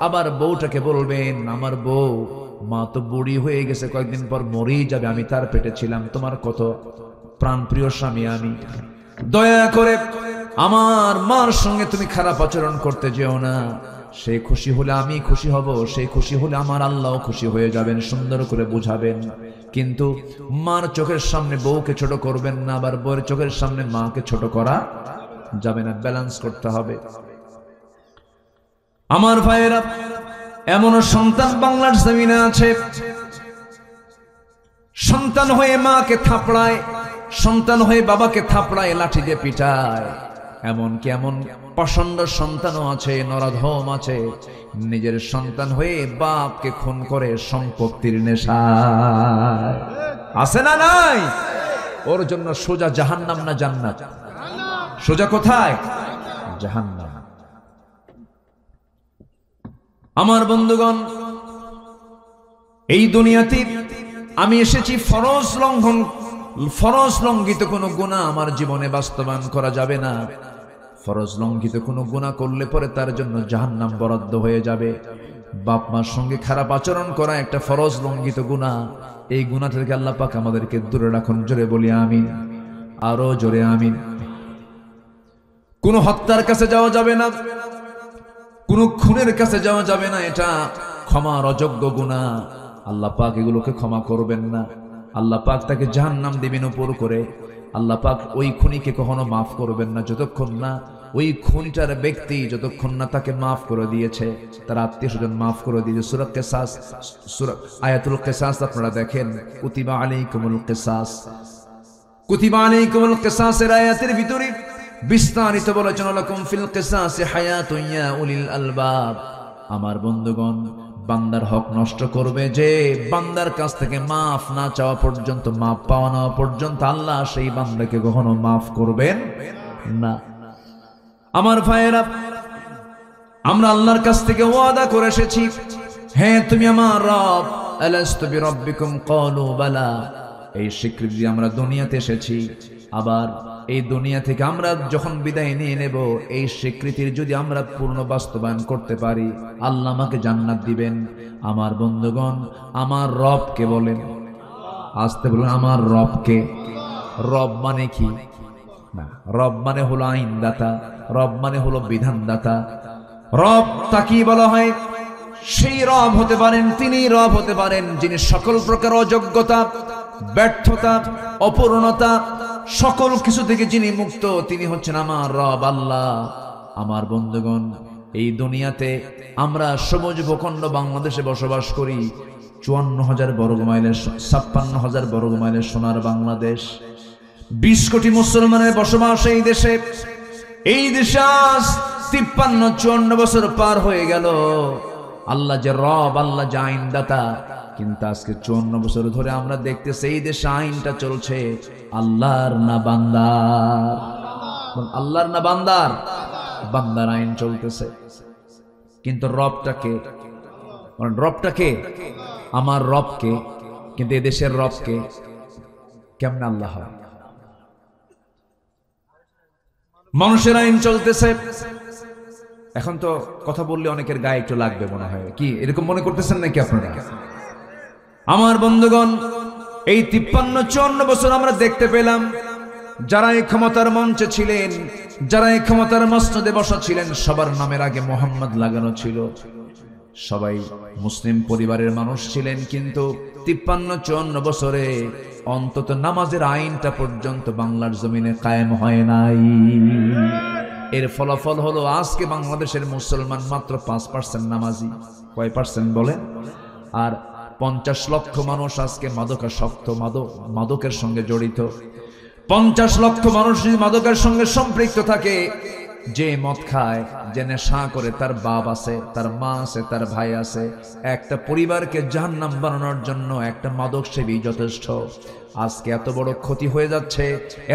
আবার বউটাকে বলবেন, আমার বউ, মা তো বুড়ি হয়ে গেছে, কয়েকদিন পর মরেই যাবে, আমি তার পেটে ছিলাম, তোমার কত প্রাণপ্রিয় স্বামী আমি, দয়া করে আমার মার সঙ্গে তুমি খারাপ আচরণ করতে যেও না। সে খুশি হলে আমি খুশি হব, সে খুশি হলে আমার আল্লাহ খুশি হয়ে যাবেন। সুন্দর করে বুঝাবেন। কিন্তু মার চোখের সামনে বউকে ছোট করবেন না, আবার বউয়ের চোখের সামনে মাকে ছোট করা যাবে না। ব্যালেন্স করতে হবে। আমার ভাইয়েরা, এমনও সন্তান বাংলার জমিনে আছে, সন্তান হয়ে মাকে থাপড়ায়, সন্তান হয়ে বাবাকে থাপড়ায়, লাঠি দিয়ে পিটায়। এমনকি এমন প্রচন্ড সন্তানও আছে, নরাধম আছে, নিজের সন্তান হয়ে বাপকে খুন করে সম্পত্তির নেশায়। আছে না নাই? ওর জন্য সোজা জাহান্নাম না জান্নাত? সোজা কোথায়? জাহান্নাম। আমার বন্ধুগণ, এই দুনিয়াতে আমি এসেছি ফরজ লঙ্ঘিত কোনো গুনাহ আমার জীবনে বাস্তবায়ন করা যাবে না। ফরজ লঙ্ঘিত কোনো গুনাহ করলে পরে তার জন্য জাহান্নাম বরাদ্দ হয়ে যাবে। বাপ মার সঙ্গে খারাপ আচরণ করা একটা ফরজ লঙ্ঘিত গুনাহ। এই গুনাহ থেকে আল্লাহ পাক আমাদেরকে দূরে রাখুন। জোরে বলি আমিন, আরো জোরে আমিন। কোনো হত্যার কাছে যাওয়া যাবে না, কোনো খুনের কাছে যাওয়া যাবে না, এটা ক্ষমার অযোগ্য গুনাহ। আল্লাহ পাক এগুলোকে ক্ষমা করবেন না। আল্লাহ পাক তাকে জাহান্নাম দিবেন উপর করে। আল্লাহ পাক ওই খুনিকে কখনো মাফ করবেন না যতক্ষণ না ওই খুনিটার ব্যক্তি যতক্ষণ না তাকে মাফ করে দিয়েছে, তার আত্মীয়স্বজন মাফ করে দিয়েছে। সূরা কিসাস, সূরা আয়াতুল কিসাস আপনারা দেখেন, কুতিবা আলাইকুমুল কিসাস, কুতিবা আলাইকুমুল কিসাসের আয়াতের ভিতরে বিস্তারিত বলেছেন লাকুম ফিল কিসাসি হায়াতুন ইয়া উলিল আলবাব। আমার বন্ধুগণ, বান্দার হক নষ্ট করবে যে বান্দার কাছ থেকে মাফ না চাওয়া পর্যন্ত, মাফ পাওয়া না পর্যন্ত আল্লাহ সেই বান্দাকে কখনো মাফ করবেন না। আমার ভাইয়েরা, আমরা আল্লাহর কাছ থেকে ওয়াদা করে এসেছি, হ্যাঁ তুমি আমার রব। আলাস্তু বিরাব্বিকুম ক্বালু বালা। এই স্বীকৃতি আমরা দুনিয়াতে এসেছি। আবার এই দুনিয়া থেকে আমরা যখন বিদায় নিয়ে নেব, এই স্বীকৃতির যদি আমরা পূর্ণ বাস্তবায়ন করতে পারি, আল্লাহ আমাকে জান্নাত দিবেন। আমার বন্ধুগণ, আমার রবকে বলেন, আসতে বলুন, আমার রবকে। রব মানে কি? না, রব মানে হলো আইনদাতা, রব মানে হলো বিধানদাতা। রব তাকে বলা হয়, সেই রব হতে পারেন, তিনি রব হতে পারেন যিনি সকল প্রকার অযোগ্যতা, ব্যর্থতা, অপূর্ণতা, সকল কিছু থেকে যিনি মুক্ত, তিনি হচ্ছেন আমার রব আল্লাহ। আমার বন্ধুগণ, এই দুনিয়াতে আমরা সবুজ ভূখণ্ড বাংলাদেশে বসবাস করি। 54,000 বর্গ মাইলের, 56,000 বর্গ মাইলের সোনার বাংলাদেশ। 20 কোটি মুসলমানের বসবাস এই দেশে। এই দেশে আজ 53-54 বছর পার হয়ে গেল। আল্লাহ যে রব, আল্লাহ যে আইনদাতা, কিন্তু আজকে 54 বছর ধরে আমরা দেখতেছি এই দেশে আইনটা চলছে আল্লাহর না বান্দার। আল্লাহর না বান্দার? বান্দার আইন চলতেছে। কিন্তু রবটাকে, রবটাকে, আমার রবকে, কিন্তু এদেশের রবকে কেমনে আল্লাহ হয়? মানুষের আইন চলতেছে। এখন তো কথা বললে অনেকের গায়ে একটু লাগবে মনে হয়, কি এরকম মনে করতেছেন নাকি আপনারা? আমার বন্ধুগণ, এই 53-54 বছর আমরা দেখতে পেলাম, যারা এই ক্ষমতার মঞ্চে ছিলেন, যারা এই ক্ষমতার মসনদে বসা ছিলেন, সবার নামের আগে মোহাম্মদ লাগানো ছিল। সবাই মুসলিম পরিবারের মানুষ ছিলেন, কিন্তু 53-54 বছরে অন্তত নামাজের আইনটা পর্যন্ত বাংলার জমিনে কায়েম হয় নাই। এর ফলাফল হলো আজকে বাংলাদেশের মুসলমান মাত্র 5% নামাজি। কয় পার্সেন্ট বলেন? আর 50 লক্ষ মানুষ আজকে মাদকাসক্ত, মাদকের সঙ্গে জড়িত। 50 লক্ষ মানুষ যদি মাদকের সঙ্গে সম্পৃক্ত থাকে, যে মদ খায়, যে নেশা করে, তার বাপ আছে, তার মা আছে, তার ভাই আছে। একটা পরিবারকে জাহান্নাম বানানোর জন্য একটা মাদক সেবী যথেষ্ট। আজকে এত বড় ক্ষতি হয়ে যাচ্ছে,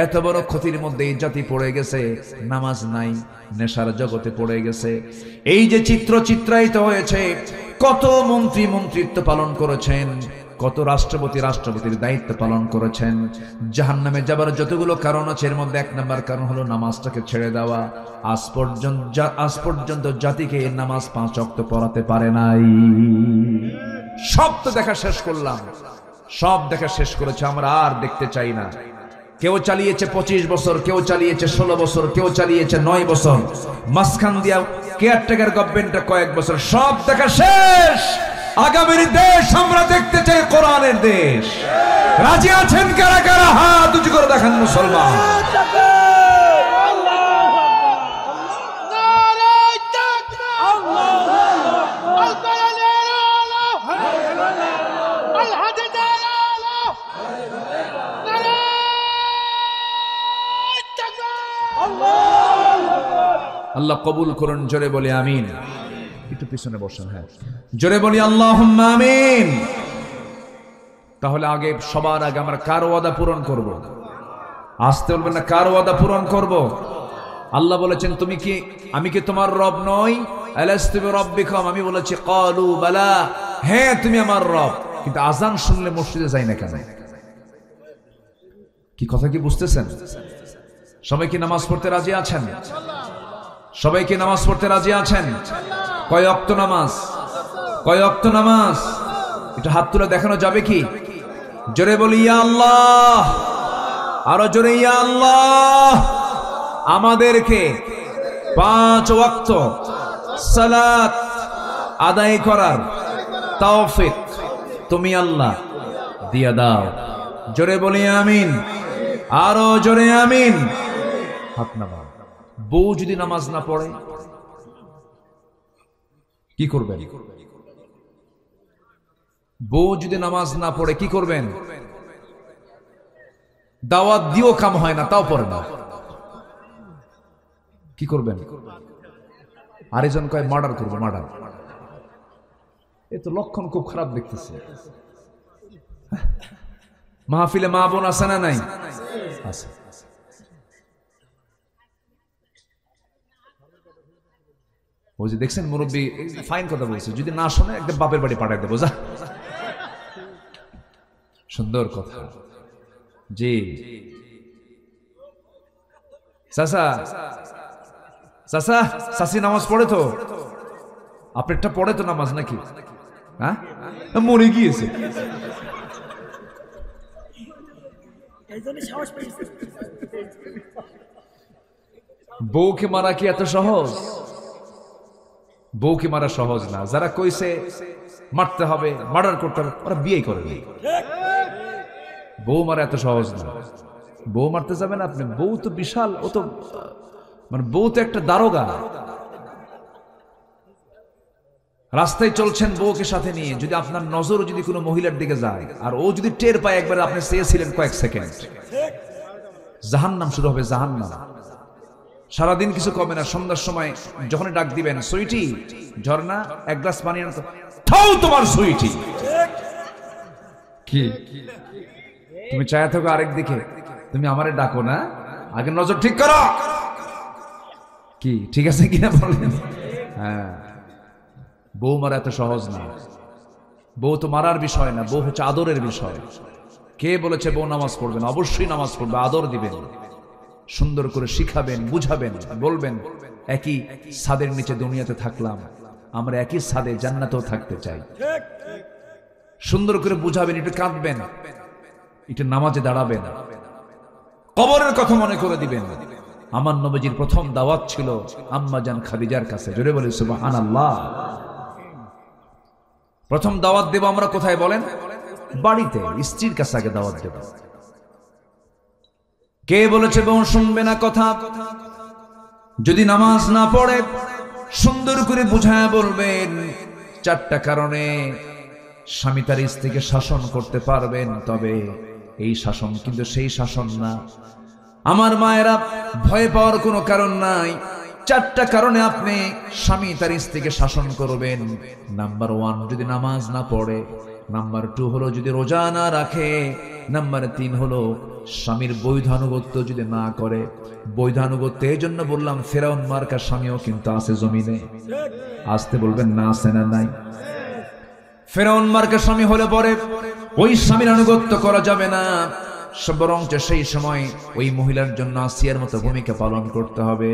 এত বড় ক্ষতির মধ্যে এই জাতি পড়ে গেছে, নামাজ নাই, নেশার জগতে পড়ে গেছে। এই যে চিত্র চিত্রায়িত হয়েছে, কত মন্ত্রী মন্ত্রিত্ব পালন করেছেন, কত রাষ্ট্রপতির দায়িত্ব পালন করেছেন। জাহান্নামে যাবার যতগুলো কারণ আছে, এর মধ্যে 1 নম্বর কারণ হলো নামাজটাকে ছেড়ে দেওয়া। আজ পর্যন্ত জাতিকে নামাজ 5 ওয়াক্ত পড়াতে পারে নাই। সব তো দেখা শেষ করলাম, সব দেখা শেষ করেছে, আমরা আর দেখতে চাই না। কেউ চালিয়েছে 25 বছর, কেউ চালিয়েছে 16 বছর, কেউ চালিয়েছে 9 বছর, মাঝখান দিয়া কেয়ারটেকার গভর্নমেন্টটা কয়েক বছর। সব দেখা শেষ। আগামীর দেশ আমরা দেখতে চাই কোরআনের দেশ। রাজি আছেন কারা কারা? হাত উঁচু করে দেখান মুসলমান। আল্লাহ কবুল করুন, জোরে বলি আমিন। একটু পিছনে বসেন, হ্যাঁ, জোরে বলি আল্লাহুম্মা আমিন। তাহলে আগে সবার আগে আমরা কার ওয়াদা পূরণ করব? আসতে বলবেন না, কার ওয়াদা পূরণ করব? আল্লাহ বলেছেন তুমি কি, আমি কি তোমার রব নই? আলাস্তু বিরাব্বিকুম, আমি বলেছি ক্বালু বালা, হ্যাঁ তুমি আমার রব। কিন্তু আজান শুনলে মসজিদে যাই না কেন? কি কথা কি বুঝতেছেন? সবাই কি নামাজ পড়তে রাজি আছেন? সবাই কি নামাজ পড়তে রাজি আছেন? কয় ওয়াক্ত নামাজ? কয় ওয়াক্ত নামাজ? এটা হাত তুলে দেখানো যাবে কি? জোরে বলি ইয়া আল্লাহ, আরো জোরে ইয়া আল্লাহ। আমাদেরকে 5 ওয়াক্ত সালাত আদায় করার তৌফিক তুমি আল্লাহ দিয়া দাও। জোরে বলি আমিন, আরো জোরে আমিন। হাত নামান। বউ যদি নামাজ না পড়ে কি করবেন? বউ যদি নামাজ না পড়ে কি করবেন? দাওয়াত দিও কাম হয় না, তাও পড়ে না, কি করবেন? আরেকজন কয় মার্ডার করবো, মার্ডার। এই তো লক্ষণ খুব খারাপ দেখতেছে। মাহফিলে মা বোন আছে না নাই? আছে। ওই যে দেখছেন মুরব্বী ফাইন কথা বলছে, যদি না শোনে একদম বাপের বাড়ি পাঠাই দেবো, যা। সুন্দর কথা। জি চাচা, চাচা চাচি নামাজ পড়ে তো? আপনারটা পড়ে তো নামাজ নাকি? হ্যাঁ, মরে গিয়েছে। বউকে মারা কি এত সহজ? বউকে মারা সহজ না। যারা কইছে মারতে হবে, মার্ডার করতে হবে, ওরা বিয়ে করেনি। বউ মারা এত সহজ না। বউ মারতে যাবেন আপনি? বউ তো বিশাল, ও তো মানে বউ তো একটা দারোগা। রাস্তায় চলছেন বউকে সাথে নিয়ে, যদি আপনার নজর যদি কোনো মহিলার দিকে যায় আর ও যদি টের পায় একবার আপনি চেয়েছিলেন কয়েক সেকেন্ড, জাহান্নাম শুরু হবে, জাহান্নাম। সারাদিন কিছু কমে না। সন্ধ্যার সময় যখন ডাক দিবেন, সুইটি ঝর্ণা এক গ্লাস পানি আনতো, খাও তোমার সুইটি। কি তুমি চায়া থাকো আরেক দিকে, তুমি আমারে ডাকো না, আগে নজর ঠিক করো। কি ঠিক আছে কিনা বলেন? হ্যাঁ, বউ মারা এত সহজ না। বউ তো মারার বিষয় না, বউ হচ্ছে আদরের বিষয়। কে বলেছে বউ নামাজ পড়বেন? অবশ্যই নামাজ পড়বে, আদর দিবেন, সুন্দর করে শিখাবেন, বুঝাবেন, বলবেন একই ছাদের নিচে দুনিয়াতে থাকলাম, আমরা একই ছাদে জান্নাতেও থাকতে চাই। সুন্দর করে বুঝাবেন, একটু কাঁদবেন, একটু নামাজে দাঁড়াবেন, কবরের কথা মনে করে দিবেন। আমার নবীজির প্রথম দাওয়াত ছিল আম্মা জান খাদিজার কাছে। জোরে বলি সুবহানাল্লাহ। প্রথম দাওয়াত দেব আমরা কোথায় বলেন? বাড়িতে, স্ত্রীর কাছে আগে দাওয়াত দেব। কে বলেছে বউ শুনবে না কথা? যদি নামাজ না পড়ে সুন্দর করে বুঝায় বলবেন 4টা কারণে স্বামী তার স্ত্রীকে শাসন করতে পারবেন, তবে এই শাসন কিন্তু সেই শাসন না। আমার মায়েরা, ভয় পাওয়ার কোনো কারণ নাই। 4টা কারণে আপনি স্বামী তার স্ত্রীকে শাসন করবেন। নাম্বার 1 যদি নামাজ না পড়ে, নাম্বার 2 হলো যদি রোজা না রাখে, নাম্বার 3 হলো স্বামীর বৈধানুগত্য যদি না করে। বৈধানুগত্য এই জন্য বললাম, ফেরাউন মার্কা স্বামীও কিন্তু আছে জমিনে। আসতে বলবেন না আছে না নাই? ফেরাউন মার্কা স্বামী হলে পরে ওই স্বামীর আনুগত্য করা যাবে না, বরং সেই সময় ওই মহিলার জন্য আসিয়ার মতো ভূমিকা পালন করতে হবে।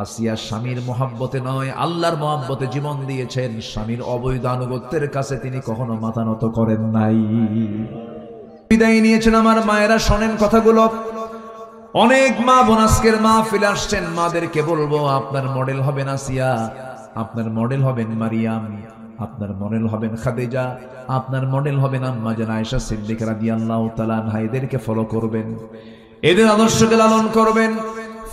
আসিয়া স্বামীর মহাব্বতে নয়, আল্লাহর মহাব্বতে জীবন দিয়েছেন। স্বামীর অবৈধ আনুগত্যের কাছে তিনি কখনো মাথা নত করেন নাই। বিদায় নিয়েছেন। আমার মায়েরা শোনেন কথাগুলো। অনেক মা বোন আজকের মাহফিলে আসছেন, মাদেরকে বলবো আপনার মডেল হবেন আসিয়া, আপনার মডেল হবেন মারিয়াম, আপনার মডেল হবেন খাদিজা, আপনার মডেল হবেন আম্মা জান আয়েশা সিদ্দিকা রাদিয়াল্লাহু তাআলা আনহা। এদেরকে ফলো করবেন, এদের আদর্শকে লালন করবেন,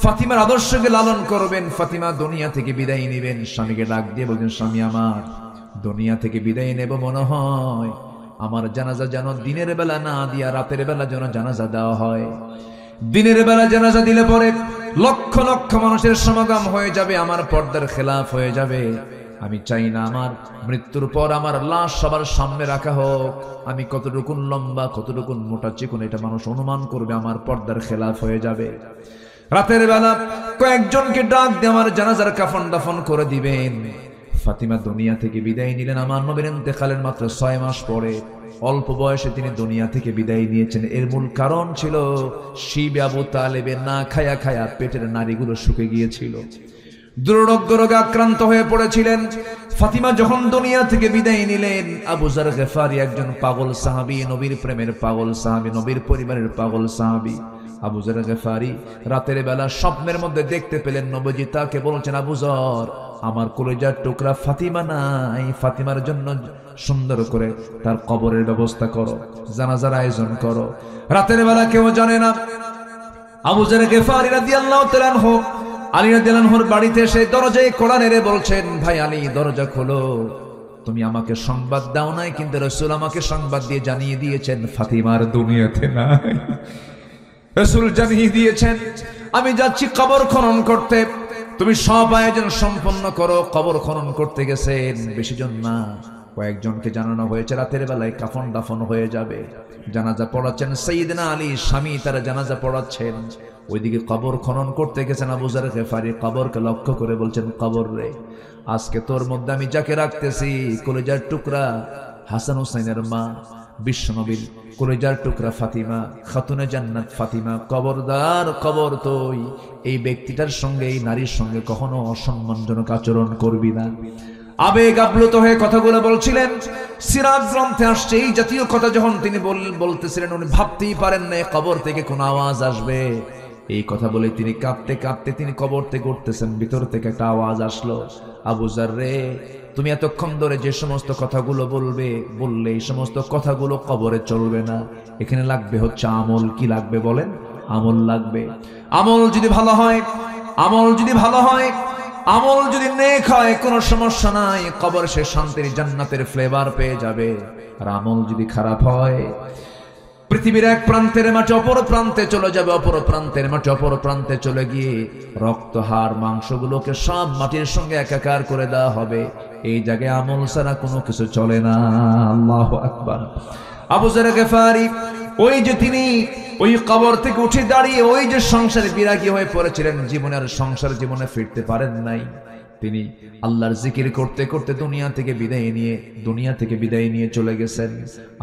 ফাতিমার আদর্শকে লালন করবেন। ফাতিমা দুনিয়া থেকে বিদায় নেবেন, স্বামীকে ডাক দিয়ে বলছেন, স্বামী আমার দুনিয়া থেকে বিদায় নেব, মনে হয় আমার জানাজা যেন দিনের বেলা না দিয়া রাতের বেলা যেন জানাজা দেওয়া হয়। দিনের বেলা জানাজা দিলে পরে লক্ষ লক্ষ মানুষের সমাগম হয়ে যাবে, আমার পর্দার খেলাফ হয়ে যাবে। আমি চাই না আমার মৃত্যুর পর আমার লাশ সবার সামনে রাখা হোক। আমি কতটুকু লম্বা, কতটুকু মোটা চিকন, এটা মানুষ অনুমান করবে, আমার পর্দার খেলাফ হয়ে যাবে। রাতের বেলা কয়েকজনকে ডাক দিয়ে আমার জানাজার কাফন দাফন করে দিবেন। ফাতিমা দুনিয়া থেকে বিদায় নিলেন আমার নবীর ইন্তেকালের মাত্র 6 মাস পরে। অল্প বয়সে তিনি দুনিয়া থেকে বিদায় নিয়েছেন। এর মূল কারণ ছিল শিবে আবু তালেবের না খায়া খায়া পেটের নাড়িগুলো শুকে গিয়েছিল, দুরারোগ্য রোগে আক্রান্ত হয়ে পড়েছিলেন। ফাতিমা যখন দুনিয়া থেকে বিদায় নিলেন, আবু যার গেফারি একজন পাগল সাহাবী, নবীর প্রেমের পাগল সাহাবী, নবীর পরিবারের পাগল সাহাবী। আবু যার গেফারি রাতের বেলা স্বপ্নের মধ্যে দেখতে পেলেন নবীজি তাকে বলছেন, আবু যর, আমার কলিজার টুকরা ফাতিমা নাই, ফাতিমার জন্য সুন্দর করে তার কবরের ব্যবস্থা করো, জানাজার আয়োজন করো। রাতের বেলা কেউ জানে না। আবু যার গেফারি রাদিয়াল্লাহু তাআলা আনহু আলী রাদিয়াল্লাহু আনহুর বাড়িতে এসে দরজায় কড়া নেড়ে বলছেন, ভাই আলী, দরজা খোলো। তুমি আমাকে সংবাদ দাও নাই, কিন্তু রাসূল আমাকে সংবাদ দিয়ে জানিয়ে দিয়েছেন ফাতিমার দুনিয়াতে নাই। রাসূল জানিয়ে দিয়েছেন আমি যাচ্ছি কবর খনন করতে, তুমি সব আয়োজন সম্পন্ন করো। কবর খনন করতে গেছেন বেশি জন না, কয়েকজনকে জানানো হয়েছে রাতের বেলায় কাফন দাফন হয়ে যাবে। জানাজা পড়াচ্ছেন সাইয়েদনা আলী, স্বামী তারা জানাজা পড়াচ্ছেন। ওইদিকে কবর খনন করতে গেছেন আবু যার গেফারি, কবরকে লক্ষ্য করে বলছেন, কবর রে, আজকে তোর মধ্যে আমি যাকে রাখতেছি, কলিজার টুকরা হাসান হুসাইনের মা, বিশ্বনবীর কলিজার টুকরা ফাতিমা, খাতুনে জান্নাত ফাতিমা, কবরদার, কবর তুই এই ব্যক্তিটার সঙ্গে, এই নারীর সঙ্গে কখনো অসম্মানজনক আচরণ করবি না। আবেগ আপ্লুত হয়ে কথাগুলো বলছিলেন। সিরাত গ্রন্থে আসছে এই জাতীয় কথা যখন তিনি বলতেছিলেন, উনি ভাবতেই পারেন না কবর থেকে কোন আওয়াজ আসবে। এই কথা বলে তিনি কাঁদতে কাঁদতে তিনি কবর থেকে উঠতেছেন, ভিতর থেকে একটা আওয়াজ আসলো, আবু যার রে, তুমি এতক্ষণ ধরে যে সমস্ত কথাগুলো বললে এই সমস্ত কথাগুলো কবরে চলবে না, এখানে লাগবে হচ্ছে আমল। কি লাগবে বলেন? আমল লাগবে। আমল যদি ভালো হয়, আমল যদি ভালো হয়, আমল যদি নেক হয়, কোনো সমস্যা নাই, কবর সে শান্তির জান্নাতের ফ্লেভার পেয়ে যাবে। আর আমল যদি খারাপ হয়, পৃথিবীর এক প্রান্তের মাটি অপর প্রান্তে চলে যাবে, অপর প্রান্তের মাটি অপর প্রান্তে চলে গিয়ে রক্ত, হাড়, মাংসগুলোকে সব মাটির সঙ্গে একাকার করে দেওয়া হবে। এই জায়গায় আমল ছাড়া কোনো কিছু চলে না। আল্লাহু আকবার। আবু যার গেফারি ওই যে তিনি ওই কবর থেকে উঠে দাঁড়িয়ে ওই যে সংসারে বিরাগী হয়ে পড়েছিলেন, জীবনের সংসার জীবনে ফিরতে পারেন নাই, তিনি আল্লাহর জিকির করতে করতে দুনিয়া থেকে বিদায় নিয়ে চলে গেছেন।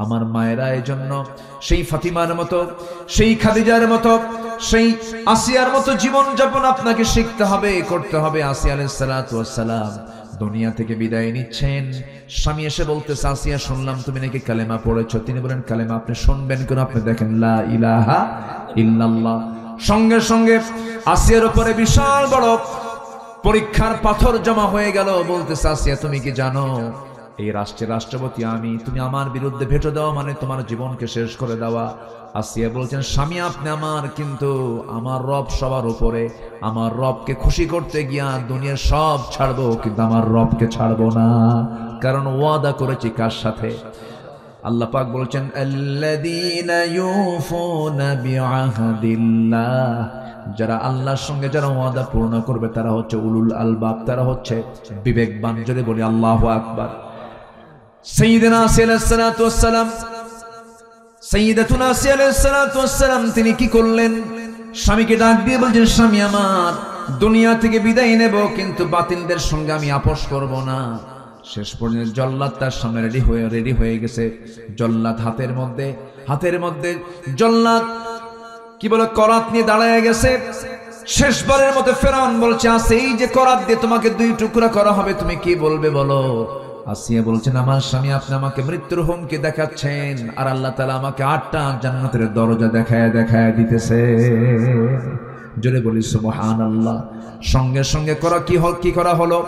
আমার মায়েরা এজন্য সেই ফাতিমার মতো, সেই খাদিজার মতো, সেই আসিয়ার মতো জীবন যাপন আপনাকে শিখতে হবে, করতে হবে। আসিয়া আলাইহিস সালাতু ওয়াস সালাম দুনিয়া থেকে বিদায় নিচ্ছেন। স্বামী এসে বলতেছে, আসিয়া শুনলাম তুমি নাকি কালেমা পড়েছো। তিনি বলেন, কালেমা আপনি শুনবেন কেন? আপনি দেখেন লা ইলাহা ইল্লাল্লাহ। সঙ্গে সঙ্গে আসিয়ার উপরে বিশাল বড় পরীক্ষার পাথর জমা হয়ে গেল। বলতেছে, আসিয়া তুমি কি জানো এই রাষ্ট্রের রাষ্ট্রপতি আমি, তুমি আমার বিরুদ্ধে ভেটো দেওয়া মানে তোমার জীবনকে শেষ করে দেওয়া। আসিয়া বলছেন, স্বামী আপনি আমার, কিন্তু আমার রব সবার উপরে, আমার রবকে খুশি করতে গিয়া দুনিয়ার সব ছাড়বো, কিন্তু আমার রবকে ছাড়বো না, কারণ ওয়াদা করেছি কার সাথে? আল্লাহ পাক বলছেন, আল্লাযীনা ইউফুনা বিআহদিল্লাহ, যারা আল্লাহর সঙ্গে যারা ওয়াদা পূর্ণ করবে তারা হচ্ছে উলুল আলবাব, তারা হচ্ছে বিবেকবান। যদি বলি আল্লাহু আকবার। সাইয়্যিদুনা আসিয়া আলাইহিস সালাতু ওয়াস সালাম, সাইয়্যিদাতুনা আসিয়া আলাইহিস সালাতু ওয়াস সালাম তিনি কি করলেন? স্বামীকে ডাক দিয়ে বলছেন, স্বামী আমার, দুনিয়া থেকে বিদায় নেব, কিন্তু বাতিলদের সঙ্গে আমি আপোষ করব না। শেষ পর্যন্ত জল্লাদ তার সামনে রেডি হয়ে গেছে। জল্লাদ হাতের মধ্যে জল্লাদ কি বলে করাত নিয়ে দাঁড়ায় গেছে। শেষবারের মতো ফেরাউন বলছে, আছে এই যে করাত দিয়ে তোমাকে 2 টুকরা করা হবে, তুমি কি বলবে বলো? আসিয়া বলছেন, আমার স্বামী আপনি আমাকে মৃত্যুর হুমকি দেখাচ্ছেন, আর আল্লাহ তাআলা আমাকে 8টা জান্নাতের দরজা দেখায় দিতেছে। জোরে বলি সুবহানাল্লাহ। সঙ্গে সঙ্গে কি করা হলো?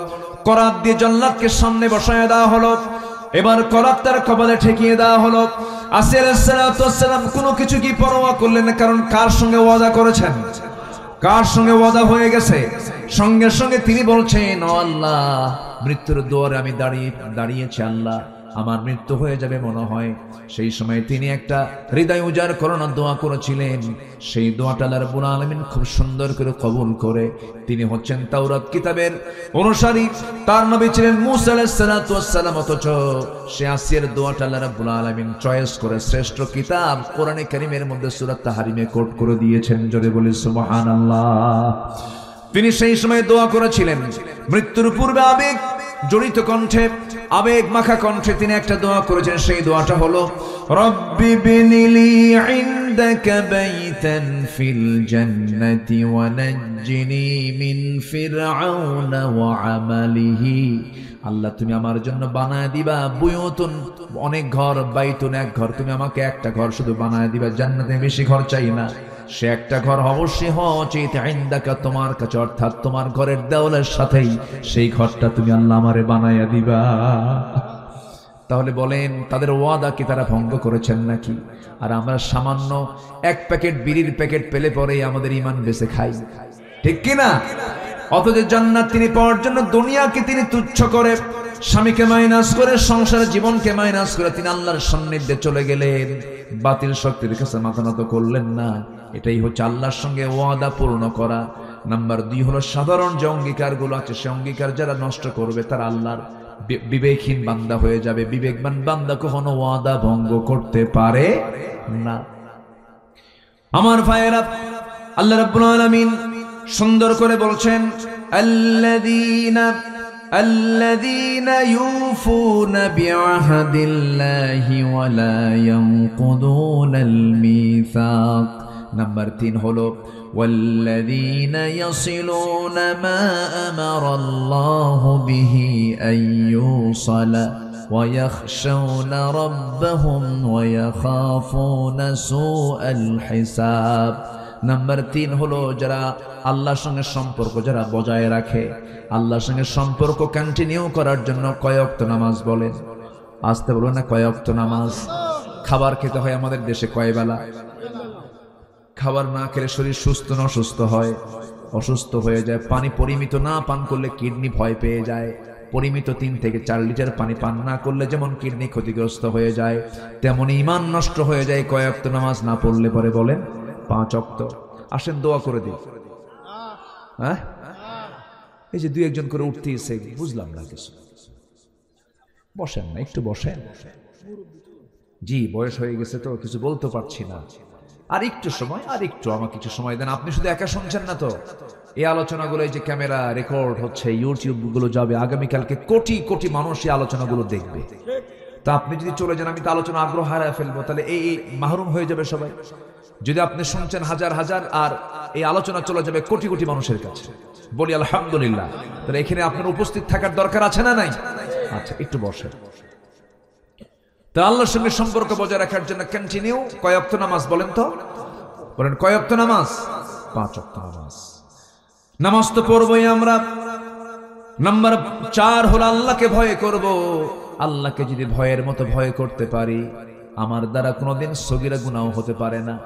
করাত দিয়ে জল্লাদকে সামনে বসায় দেওয়া হলো। এবার করাত তার কপালে ঠেকিয়ে দেওয়া হলো। আসিয়া আলাইহিস সালাতু ওয়াস সালাম কোনো কিছু কি পরোয়া করলেন না, কারণ কার সঙ্গে ওয়াদা করেছেন, কার সঙ্গে ওয়াদা হয়ে গেছে। সঙ্গে সঙ্গে তিনি বলছেন, ও আল্লাহ, মৃত্যুর দুয়ারে আমি দাঁড়িয়েছি, আল্লাহ আমার মৃত্যু হয়ে যাবে মনে হয়। সেই সময় তিনি একটা হৃদয় উজাড় করানোর দোয়া করেছিলেন। সেই দোয়াটা আল্লাহ রাব্বুল আলামিন খুব সুন্দর করে কবুল করে, তিনি হচ্ছেন তাওরাত কিতাবের অনুসারী, তার নবী ছিলেন মূসা আলাইহিস সালাতু ওয়াস সালাম, অথচ সে আসিয়ার দোয়াটা আল্লাহ রাব্বুল আলামিন চয়েস করে শ্রেষ্ঠ কিতাব কোরআনে কারীমের মধ্যে সূরা তাহরিমে কোট করে দিয়েছেন। জোরে বলি সুবহানাল্লাহ। তিনি সেই সময় দোয়া করেছিলেন, মৃত্যুর পূর্বে আবেগ জড়িত কণ্ঠে, আবেগ মাখা কণ্ঠে তিনি একটা দোয়া করেছেন। সেই দোয়াটা হলো, রব্বি বিনিলি ইনদাকা বাইতান ফিল জান্নাতি ওয়া নাজ্জিনি মিন ফিরআউনা ওয়া আমালিহি। আল্লাহ তুমি আমার জন্য বানায় দিবা বুয়ুতুন, অনেক ঘর, বাইতুন এক ঘর, তুমি আমাকে একটা ঘর শুধু বানায় দিবা, জান্নাতে বেশি ঘর চাই না। সে একটা ঘর অবশ্যই হওয়া উচিত ইনদাকা, তোমার কাছে, অর্থাৎ তোমার ঘরের দেওয়ালের সাথেই সেই ঘরটা তুমি আল্লাহ আমারে বানায়া দিবা। তাহলে বলেন তাদের ওয়াদা কি তারা ভঙ্গ করেছেন নাকি? আর আমরা সামান্য এক প্যাকেট বিড়ির প্যাকেট পেলে পরে আমাদের ঈমান বেঁচে খাই, ঠিক কি না? অথচ জান্নাত তিনি পাওয়ার জন্য দুনিয়াকে তিনি তুচ্ছ করে, স্বামীকে মাইনাস করে, সংসারের জীবনকে মাইনাস করে তিনি আল্লাহর সান্নিধ্যে চলে গেলেন। বাতিল শক্তির কাছে মাথা নত করলেন না। এটাই হচ্ছে আল্লাহর সঙ্গে ওয়াদা পূর্ণ করা। নাম্বার 2 হলো সাধারণ যে অঙ্গীকারগুলো আছে, সে অঙ্গীকার যারা নষ্ট করবে তারা আল্লাহর বিবেকহীন বান্দা হয়ে যাবে। বিবেকবান বান্দা কখনো ওয়াদা ভঙ্গ করতে পারে না। আমার ভাইয়েরা, আল্লাহ রাব্বুল আলামিন সুন্দর করে বলছেন, আল্লাযীনা ইউফুনা বিআহদিল্লাহি ওয়া লা ইয়ানকুদুনাল মিসাক। নাম্বার 3 হলো ওয়াল্লাযীনা ইয়াসিলুনা মা আমারাল্লাহু বিহি আইয়ুসালা ওয়া ইয়াখশাউনা রাব্বাহুম ওয়া ইয়াখাফুনা সুআল হিসাব। নাম্বার 3 হলো যারা আল্লাহর সঙ্গে সম্পর্ক যারা বজায় রাখে, আল্লাহর সঙ্গে সম্পর্ক কন্টিনিউ করার জন্য কয় ওয়াক্ত নামাজ বলেন? আসতে বলো না, কয় ওয়াক্ত নামাজ? খাবার খেতে হয় আমাদের দেশে কয় বেলা? খাবার না খেলে শরীর সুস্থ না অসুস্থ হয়? অসুস্থ হয়ে যায়। পানি পরিমিত না পান করলে কিডনি ভয় পেয়ে যায়। পরিমিত 3 থেকে 4 লিটার পানি পান না করলে যেমন কিডনি ক্ষতিগ্রস্ত হয়ে যায়, তেমন ঈমান নষ্ট হয়ে যায় কয় ওয়াক্ত নামাজ না পড়লে পরে? বলেন 5 ওয়াক্ত। আসেন দোয়া করে দিই। হ্যাঁ, এই যে 2-1 করে উঠতেছে, বুঝলাম না কিছু। বসেন না, একটু বসেন। জি, বয়স হয়ে গেছে তো কিছু বলতে পারছি না। আর একটু সময়, আর একটু আমাকে কিছু সময় দেন। আপনি শুধু একা শুনছেন না তো, এই আলোচনাগুলো, এই যে ক্যামেরা রেকর্ড হচ্ছে, ইউটিউব গুলো যাবে, আগামীকালকে কোটি কোটি মানুষ এই আলোচনাগুলো দেখবে। তা আপনি যদি চলে যান, আমি তো আলোচনা আগ্রহ হারায় ফেলবো, তাহলে এই মাহরুম হয়ে যাবে সবাই। যদি আপনি শুনছেন হাজার হাজার, আর এই আলোচনা চলে যাবে কোটি কোটি মানুষের কাছে, বলি আলহামদুলিল্লাহ। তাহলে এখানে আপনার উপস্থিত থাকার দরকার আছে না নাই? আচ্ছা, একটু বসেন। তা আল্লাহর সঙ্গে সম্পর্ক বজায় রাখার জন্য কন্টিনিউ কয় ওয়াক্ত নামাজ বলেন তো? বলেন কয় ওয়াক্ত নামাজ? 5 ওয়াক্ত নামাজ। নামাজ তো পড়বই আমরা। নাম্বার 4 হলো আল্লাহকে ভয় করব। আল্লাহকে যদি ভয়ের মতো ভয় করতে পারি, আমার দ্বারা কোনোদিন সগীরা গুনাহ হতে পারে না।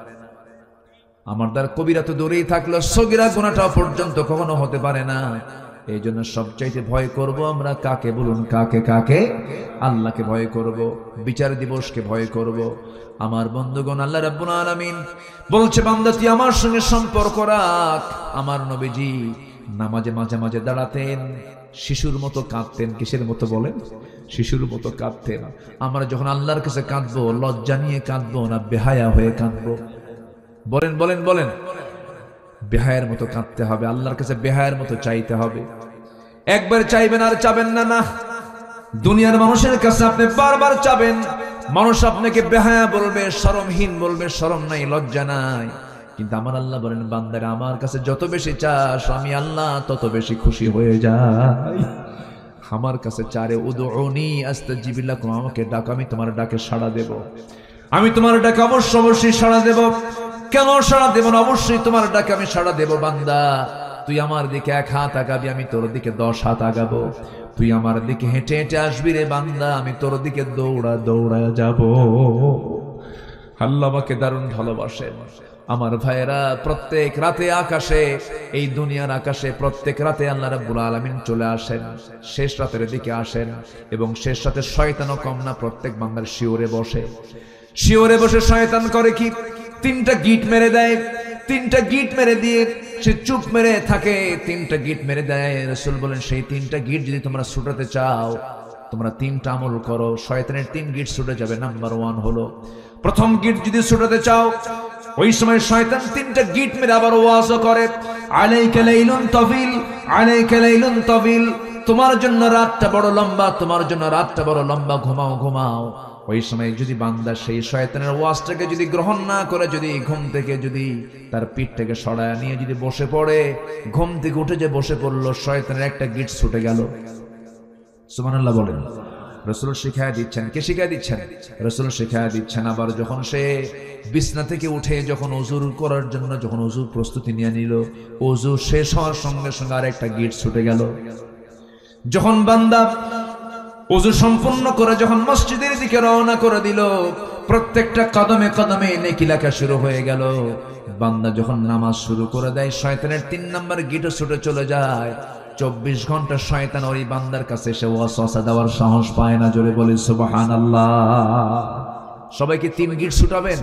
আমার দ্বারা কবিরা তো দূরেই থাকলো, সগীরা গুনাহটা পর্যন্ত কখনো হতে পারে না। এই জন্য সবচাইতে ভয় করব আমরা কাকে? বলুন কাকে? কাকে? আল্লাহকে ভয় করব, বিচার দিবসকে ভয় করব। আমার বন্ধুগণ, আল্লাহ রাব্বুল আলামিন বলছে, বান্দা তুই আমার সঙ্গে সম্পর্ক রাখ। আমার নবীজি নামাজে মাঝে মাঝে দাঁড়াতেন, শিশুর মতো কাঁদতেন। কিসের মতো বলেন? শিশুর মতো কাঁদতেন। আমরা যখন আল্লাহর কাছে কাঁদবো, লজ্জা নিয়ে কাঁদবো না বেহায়া হয়ে কাঁদবো? বলেন বলেন বলেন। বেহায়ের মতো কাঁদতে হবে, আল্লাহর কাছে বেহায়ের মতো চাইতে হবে। একবার চাইবেন আর চাবেন না। না, দুনিয়ার মানুষের কাছে আপনি বারবার চাবেন, মানুষ আপনাকে বেহায়া বলবে, শরমহীন বলবে, শরম নাই, লজ্জা নাই। কিন্তু আমার আল্লাহ বলেন, বান্দারা আমার কাছে যত বেশি চাস, আমি আল্লাহ তত বেশি খুশি হয়ে যাই। আমার কাছে চারে উদউনি আস্তাজিব লাকুম, আমাকে ডাকো, আমি তোমার ডাকে সাড়া দেব। আমি তোমার ডাকে অবশ্যই সাড়া দেব। কেন সাড়া দেব না? অবশ্যই তোমার ডাকে আমি সাড়া দেব। বান্দা, তুই আমার দিকে 1 হাত আগাবি, আমি তোর দিকে 10 হাত আগাবো। তুই আমার দিকে হেঁটে হেঁটে আসবি রে বান্দা, আমি তোর দিকে দৌড়া দৌড়া যাব। আল্লাহ আমাকে দারুণ ভালোবাসেন। আমার ভাইয়েরা, প্রত্যেক রাতে আকাশে, এই দুনিয়ার আকাশে প্রত্যেক রাতে আল্লাহ রাব্বুল আলামিন চলে আসেন, শেষ রাতের দিকে আসেন, এবং শেষ রাতে শয়তানও কম না, প্রত্যেক বান্দার শিওরে বসে। শিওরে বসে শয়তান করে কি, তিনটা গিট মেরে দেয়। তিনটা গিট মেরে দিয়ে সে চুপ মেরে থাকে, তিনটা গিট মেরে দেয়। রাসূল বলেন, সেই তিনটা গিট যদি তোমরা ছুটাতে চাও, তোমরা তিনটা আমল করো, শয়তানের তিন গিট ছুটে যাবে। নাম্বার 1 হলো, প্রথম গিট যদি ছুটাতে চাও, ওই সময় শয়তান তিনটা গিট মেরে আবার ওয়াজও করে, আলাইকা লাইলুন তাবিল, আলাইকা লাইলুন তাবিল, তোমার জন্য রাতটা বড় লম্বা, তোমার জন্য রাতটা বড় লম্বা, ঘুমাও ঘুমাও। ওই সময় যদি বান্দা সেই শয়তানের ওয়াজটাকে যদি গ্রহণ না করে, যদি ঘুম থেকে যদি তার পিঠটাকে সরায় নিয়ে যদি বসে পড়ে, ঘুম থেকে উঠে যে বসে পড়লো, শয়তানের একটা গিট ছুটে গেল। সুবহানাল্লাহ বলেন। রাসূল শিখায়া দিচ্ছেন। কে শিখায়া দিচ্ছেন? রাসূল শিখায়া দিচ্ছেন। আবার যখন সে বিছনা থেকে উঠে যখন ওযু করার জন্য যখন ওযু প্রস্তুতি নিয়ে নিল, ওযু শেষ হওয়ার সঙ্গে সঙ্গে আরেকটা গিট ছুটে গেল। যখন বান্দা ওযু সম্পূর্ণ করে যখন মসজিদের দিকে রওনা করে দিল, প্রত্যেকটা কদমে কদমে নেকি লেখা শুরু হয়ে গেল। বান্দা যখন নামাজ শুরু করে দেয়, শয়তানের 3 নাম্বার গিটও ছুটে চলে যায়। 24 ঘন্টা শয়তান ওই বান্দার কাছে এসে ওয়াসওয়াসা দেওয়ার সাহস পায় না। জোরে বলি সুবহানাল্লাহ। সবাইকে 3 গিট ছুটাবেন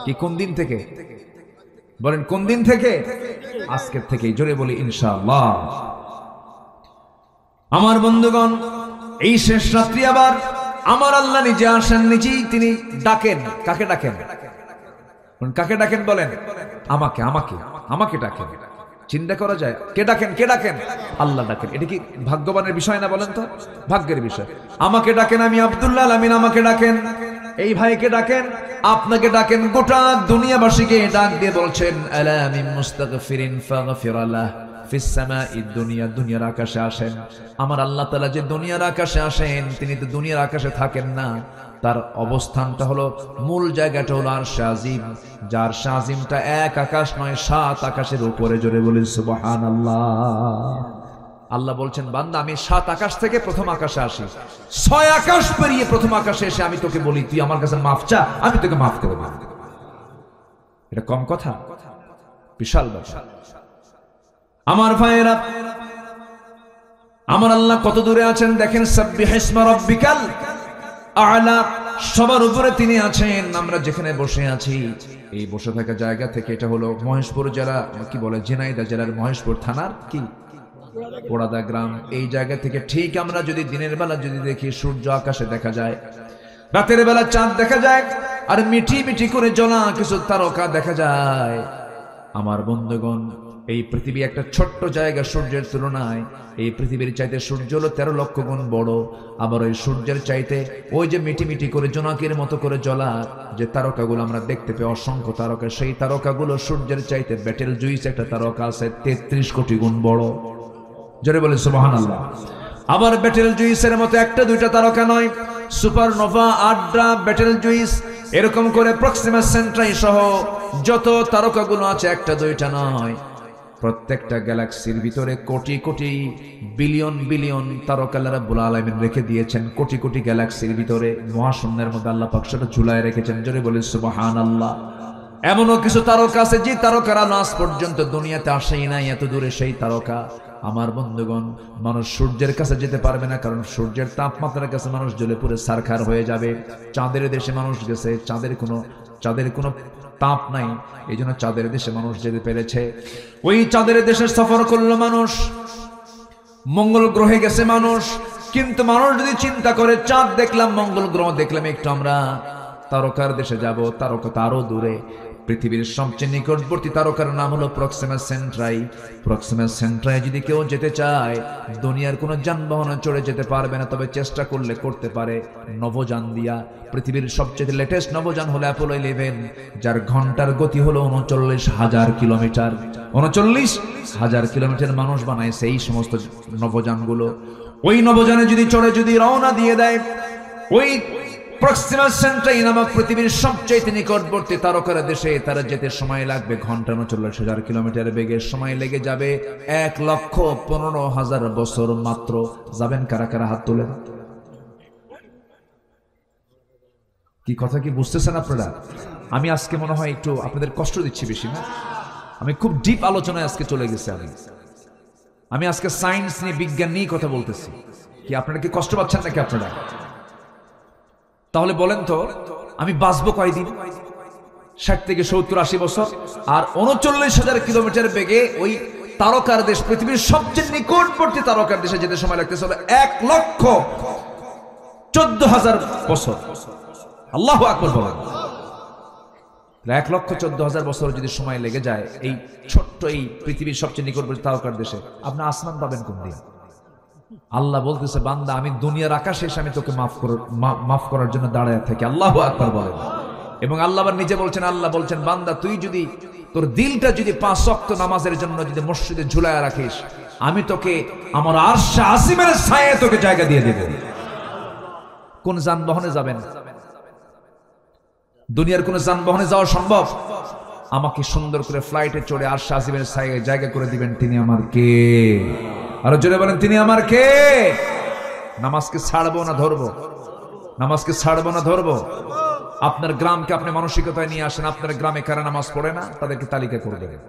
কি? কোন দিন থেকে বলেন? কোন দিন থেকে? আজকের থেকেই। জোরে বলি ইনশাআল্লাহ। আমার বন্ধুগণ, এই শেষ রাত্রি আবার আমার আল্লাহ নিজে আসেন, নিজেই তিনি ডাকেন। কাকে ডাকেন? কাকে ডাকেন বলেন? আমাকে, আমাকে, আমাকে ডাকেন। চিন্তা করা যায়, কে ডাকেন? কে ডাকেন? আল্লাহ ডাকেন। এটা কি ভাগ্যবানের বিষয় না? বলেন তো, ভাগ্যের বিষয়। আমাকে ডাকেন, আমি আব্দুল্লাহ আলামিন, আমাকে ডাকেন। এই ভাইকে ডাকেন, আপনাকে ডাকেন, গোটা দুনিয়াবাসীকে ডাক দিয়ে বলছেন, আলা মিন মুস্তাগফিরিন ফাগফির লাহ ফিস সামাঈদ দুনিয়া। দুনিয়ার আকাশে আসেন। আমার আল্লাহ তাআলা যে দুনিয়ার আকাশে আসেন, তিনি তো দুনিয়ার আকাশে থাকেন না। তার অবস্থানটা হলো, মূল জায়গাটা হলো আরশে আজিম। যার আরশে আজিমটা 1 আকাশ নয়, 7 আকাশের উপরে। জোরে বলি সুবহানাল্লাহ। আল্লাহ বলছেন, বান্দা আমি 7 আকাশ থেকে প্রথম আকাশে আসি, 6 আকাশ পেরিয়ে প্রথম আকাশে এসে আমি তোকে বলি, তুই আমার কাছে মাফ চা, আমি তোকে মাফ করে দেব। এটা কম কথা? বিশাল ব্যাপার। আমার ভাইয়েরা, আমার আল্লাহ কত দূরে আছেন দেখেন। সাব্বিহিসমা রাব্বিকাল আ'লা, সবার উপরে তিনি আছেন। আমরা যেখানে বসে আছি, এই বসে থাকা জায়গা থেকে, এটা হলো মহেশপুর জেলা, কি বলে, ঝিনাইদহ জেলার মহেশপুর থানার কি পোড়াদা গ্রাম। এই জায়গা থেকে ঠিক আমরা যদি দিনের বেলা যদি দেখি, সূর্য আকাশে দেখা যায়, রাতের বেলা চাঁদ দেখা যায়, আর মিঠি মিঠি করে জ্বলা কিছু তারকা দেখা যায়। আমার বন্ধুগণ, এই পৃথিবী একটা ছোট্ট জায়গা সূর্যের তুলনায়। এই পৃথিবীর চাইতে সূর্য হলো 13 লক্ষ গুণ বড়। আবার ওই সূর্যের চাইতে ওই যে মিটি মিটি করে জোনাকের মতো করে জ্বলা যে তারকাগুলো আমরা দেখতে পাই, অসংখ্য তারকা, সেই তারকাগুলো সূর্যের চাইতে বেটেল জুইস একটা তারকা আছে 33 কোটি গুণ বড়। জোরে বলে সুবহানাল্লাহ। আবার বেটেল জুইসের মতো একটা দুইটা তারকা নয়, সুপারনোভা, আড্রা, বেটেল জুইস, এরকম করে প্রক্সিমা সেন্ট্রাই সহ যত তারকাগুলো আছে একটা দুইটা নয়। প্রত্যেকটা গ্যালাক্সির ভিতরে কোটি কোটি বিলিয়ন বিলিয়ন তারকা আল্লাহ রাব্বুল আলামিন রেখে দিয়েছেন। কোটি কোটি গ্যালাক্সির ভিতরে মহাশূন্যের মধ্যে আল্লাহ পাক সেটা ঝুলায় রেখেছেন। জোরে বলে সুবহানাল্লাহ। এমনও কিছু তারকা আছে যে তারকারা আজ পর্যন্ত দুনিয়াতে আসেই নাই, এত দূরে সেই তারকা। আমার বন্ধুগণ, মানুষ সূর্যের কাছে যেতে পারবে না, কারণ সূর্যের তাপমাত্রার কাছে মানুষ জ্বলে পুড়ে ছারখার হয়ে যাবে। চাঁদের দেশে মানুষ গেছে, চাঁদের কোনো তাপ নাই, এই জন্য চাঁদের দেশে মানুষ যেতে পেরেছে। ওই চাঁদের দেশে সফর করলো মানুষ, মঙ্গল গ্রহে গেছে মানুষ। কিন্তু মানুষ যদি চিন্তা করে, চাঁদ দেখলাম, মঙ্গল গ্রহ দেখলাম, একটু আমরা তারকার দেশে যাব, তারকা তো আরো দূরে। পৃথিবীর সবচেয়ে নিকটবর্তী তারকার নাম হলো প্রক্সিমা সেন্ট্রাই। প্রক্সিমা সেন্ট্রাই যদি কেউ যেতে চায়, দুনিয়ার কোনো যানবাহনে চড়ে যেতে পারবে না, তবে চেষ্টা করলে করতে পারে নভোযান দিয়া। পৃথিবীর সবচেয়ে লেটেস্ট নভোযান হলো অ্যাপোলো 11, যার ঘন্টার গতি হলো 39,000 কিলোমিটার। 39,000 কিলোমিটার মানুষ বানাইছে এই সমস্ত নভোযানগুলো। ওই নভোযানে যদি চড়ে যদি রওনা দিয়ে দেয়, ওই প্রক্সিমা সেন্ট্রাই নামক পৃথিবীর সবচেয়ে নিকটবর্তী তারকার দেশে তারা যেতে সময় লাগবে ঘন্টা 39,000 কিলোমিটার বেগে। সময় লেগে যাবে 1,15,000 বছর মাত্র। যাবেন কারা কারা? হাত তোলেন। কি কথা কি বুঝতেছেন আপনারা? আমি আজকে মনে হয় একটু আপনাদের কষ্ট দিচ্ছি বেশি না? আমি খুব ডিপ আলোচনায় আজকে চলে গেছি। আমি আজকে সায়েন্স নিয়ে, বিজ্ঞান নিয়ে কথা বলতেছি। কি আপনারা কি কষ্ট পাচ্ছেন নাকি আপনারা? তাহলে বলেন তো, আমি বাঁচবো কয়দিন? 60 থেকে 70, 80 বছর। আর 39,000 কিলোমিটার বেগে ওই তারকার দেশ, পৃথিবীর সবচেয়ে নিকটবর্তী তারকার দেশে যেতে সময় লাগতেছে হলো 1,14,000 বছর। আল্লাহু আকবার বলেন। 1,14,000 বছর যদি সময় লেগে যায় এই ছোট্ট এই পৃথিবীর সবচেয়ে নিকটবর্তী তারকার দেশে, আপনি আসমান পাবেন কোন দিন? আল্লাহ বলতেছে, বান্দা আমি দুনিয়ার আকাশে এসে আমি তোকে মাফ করার জন্য দাঁড়ায় থাকি। আল্লাহু আকবার বলেন। এবং আল্লাহ আবার নিজে বলছেন, আল্লাহ বলছেন, বান্দা তুই যদি তোর দিলটা যদি 5 ওয়াক্ত নামাজের জন্য যদি মসজিদে ঝুলায় রাখিস, আমি তোকে আমার আরশে আসিমের ছায়ায় তোকে জায়গা দিয়ে দেব। কোন যানবাহনে যাবেন? দুনিয়ার কোন যানবাহনে যাওয়া সম্ভব? আমাকে সুন্দর করে ফ্লাইটে চড়ে আরশে আসিমের ছায়ায় জায়গা করে দিবেন। তিনি আমার কে? আরো জোরে বলেন, তিনি আমার কে? নামাজকে ছাড়বো না ধরবো? নামাজকে ছাড়বো না ধরবো? আপনার গ্রামকে আপনি মানসিকতায় নিয়ে আসেন। আপনার গ্রামে কারা নামাজ পড়ে না তাদেরকে তালিকা করে দেবেন।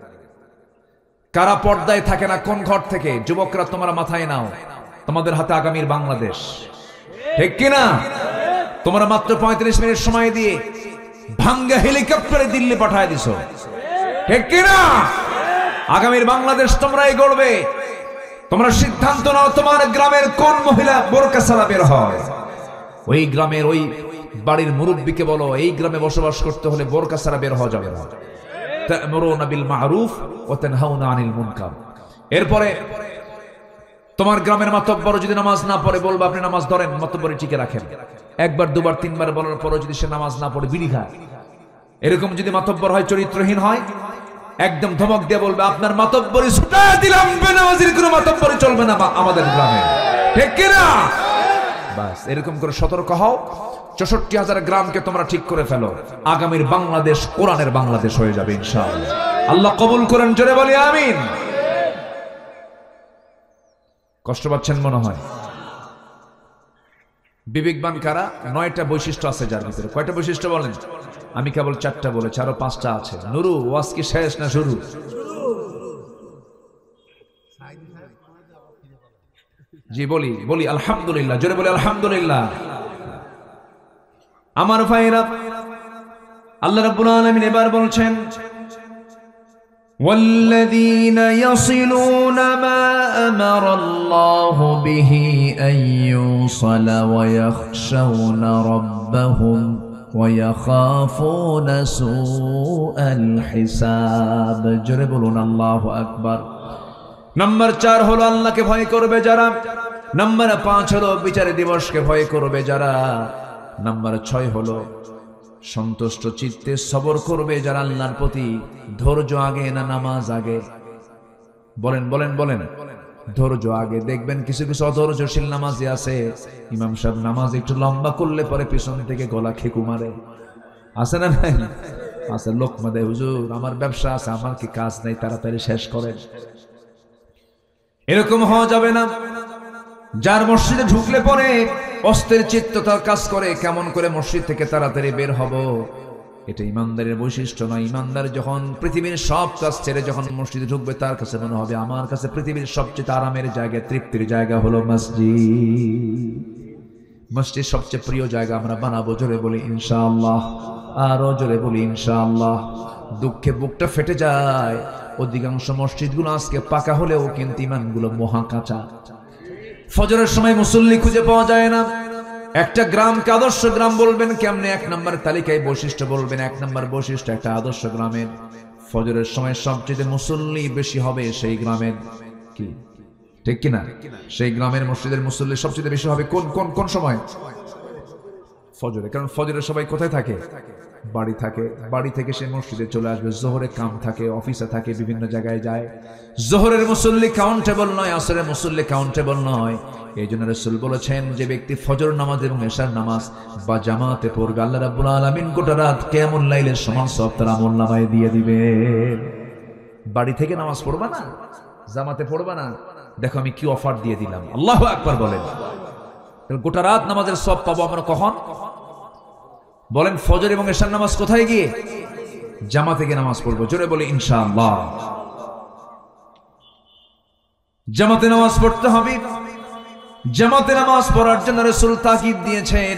কারা পর্দায় থাকে না কোন ঘর থেকে? যুবকরা তোমরা মাথায় নাও, তোমাদের হাতে আগামীর বাংলাদেশ, ঠিক কিনা? তোমরা মাত্র 35 মিনিট সময় দিয়ে ভাঙ্গা হেলিকপ্টারে দিল্লি পাঠায় দিছো, ঠিক কিনা? আগামীর বাংলাদেশ তোমরাই গড়বে। তোমরা সিদ্ধান্ত নাও, তোমার গ্রামের কোন মহিলা বোরকা ছাড়া বের হয়? ওই গ্রামের ওই বাড়ির মুরব্বীকে বলো, এই গ্রামে বসবাস করতে হলে বোরকা ছাড়া বের হওয়া যাবে না। তা'মুরুনা বিল মা'রুফ ওয়া তানহাউনা আনিল মুনকার। এরপরে তোমার গ্রামের মাতব্বর যদি নামাজ না পড়ে, বলবা আপনি নামাজ ধরেন, মাতব্বরি টিকে রাখেন। একবার, দুবার, তিনবার বলার পরও যদি সে নামাজ না পড়ে বিড়ি খায়, এরকম যদি মাতব্বর হয়, চরিত্রহীন হয়, একদম ধমক দিয়ে বলবে আপনার মাতব্বরি ছুটায় দিলাম, বেনামাজির কোনো মাতব্বরি চলবে না আমাদের গ্রামে, ঠিক কিনা? বাস এরকম করে সতর্ক হও। 64,000 গ্রামকে তোমরা ঠিক করে ফেলো। আগামীর বাংলাদেশ কোরআনের বাংলাদেশ হয়ে যাবে ইনশাআল্লাহ। আল্লাহ কবুল করেন, জোরে বলি আমিন। কষ্ট পাচ্ছেন মনে হয়? বিবেকবান কারা? 9টা বৈশিষ্ট্য আছে যার ভিতরে। কয়টা বৈশিষ্ট্য বলেন? আমি কেবল 4টা বলেছি, আরো 5টা আছে। নুরু, ওয়াজ কি শেষ না শুরু? জি বলি আলহামদুলিল্লাহ, জোরে বলি আলহামদুলিল্লাহ। আমার ভাইরা, আল্লাহ রাব্বুল আলামিন এবার বলছেন, والذين يصلون ما أمر الله به أن يوصل ويخشون ربهم ويخافون سوء الحساب। জোরে বলুন আল্লাহু আকবার। নাম্বার 4 হলো আল্লাহকে ভয় করবে যারা। নাম্বার 5 হলো বিচার দিবসকে ভয় করবে যারা। নাম্বার 6 হলো সন্তুষ্ট চিত্তে সবর করবে যারা আল্লাহর প্রতি। ধৈর্য আগে না নামাজ আগে? বলেন বলেন বলেন। ধৈর্য আগে। দেখবেন কিছু কিছু অধৈর্যশীল নামাজি আছে, ইমাম সাহেব নামাজ একটু লম্বা করলে পরে পিছন থেকে গলা খেকু মারে। আছে না নাই? আছে। লোকমা দেয়, হুজুর আমার ব্যবসা আছে, আমার কি কাজ নাই, তাড়াতাড়ি শেষ করেন। এরকম হওয়া যাবে না। যার মসজিদে ঢুকলে পরে অস্থির চিত্ত তার কাজ করে, কেমন করে মসজিদ থেকে তাড়াতাড়ি বের হব, এটা ইমানদারের বৈশিষ্ট্য নয়। ইমানদার যখন পৃথিবীর সব কাজ ছেড়ে যখন মসজিদে ঢুকবে, তার কাছে মনে হবে আমার কাছে পৃথিবীর সবচেয়ে আরামের জায়গা, তৃপ্তির জায়গা হলো মসজিদ। মসজিদ সবচেয়ে প্রিয় জায়গা আমরা বানাবো। জোরে বলি ইনশাআল্লাহ। আরো জোরে বলি ইনশাআল্লাহ। দুঃখে বুকটা ফেটে যায়। অধিকাংশ মসজিদগুলো আজকে পাকা হলেও কিন্তু ইমানগুলো মহা কাঁচা। ফজরের সময় মুসল্লি খুঁজে পাওয়া যায় না। একটা গ্রামকে আদর্শ গ্রাম বলবেন কেমনে? 1 নম্বর তালিকায় বৈশিষ্ট্য বলবেন। 1 নম্বর বৈশিষ্ট্য একটা আদর্শ গ্রামের ফজরের সময় সবচেয়ে মুসল্লি বেশি হবে সেই গ্রামের, কি ঠিক কিনা? সেই গ্রামের মসজিদের মুসল্লি সবচেয়ে বেশি হবে কোন কোন কোন সময়? ফজরে। কারণ ফজরের সবাই কোথায় থাকে? বাড়ি থাকে। বাড়ি থেকে সে মসজিদে চলে আসবে। জোহরে কাম থাকে, অফিসে থাকে, বিভিন্ন জায়গায় যায়। জোহরের মুসল্লি কাউন্টেবল নয়, আসরের মুসল্লি কাউন্টেবল নয়। এই জন্য রাসূল বলেছেন, যে ব্যক্তি ফজর নামাজ এবং এশার নামাজ বা জামাতে পড়বে, আল্লাহ রাব্বুল আলামিন গোটা রাত কিয়ামুল লাইলের সমান সওয়াব তার আমলনামায় দিয়ে দিবে। বাড়ি থেকে নামাজ পড়বা না, জামাতে পড়বা না, দেখো আমি কি অফার দিয়ে দিলাম। আল্লাহু আকবার বলেন। গোটা রাত নামাজের সওয়াব পাবো আমরা কখন? বলেন ফজর এবং এশার নামাজ কোথায় গিয়ে? জামাতে গিয়ে নামাজ পড়বো। জোরে বলি ইনশাআল্লাহ। জামাতে নামাজ পড়তে হবে। জামাতে নামাজ পড়ার জন্য রাসূল তাকিদ দিয়েছেন।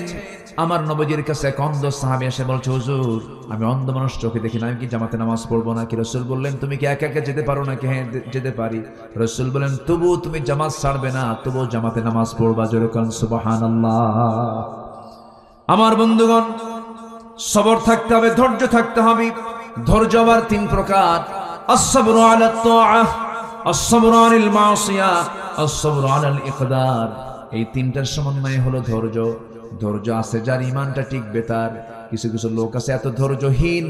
আমার নবীজির কাছে এক অন্ধ সাহাবী এসে বলছে, হুজুর আমি অন্ধ মানুষ, চোখে দেখি না, আমি কি জামাতে নামাজ পড়বো নাকি? রাসূল বললেন, তুমি কি একা একা যেতে পারো নাকি? হ্যাঁ যেতে পারি। রাসূল বলেন, তবু তুমি জামাত ছাড়বে না, তবু জামাতে নামাজ পড়বা। জোরে বলেন সুবহানাল্লাহ। আমার বন্ধুগণ, সবর থাকতে হবে, ধৈর্য থাকতে হবে। ধৈর্য আবার তিন প্রকার: আস-সাবরু আলা তাআহ, আস-সাবরু আনিল মাসিয়া, আস-সাবরু আলাল ইকদার। এই তিনটার সমন্বয় হলো ধৈর্য। ধৈর্য আছে যার ইমানটা টিকবে তার। কিছু কিছু লোক আছে এত ধৈর্যহীন,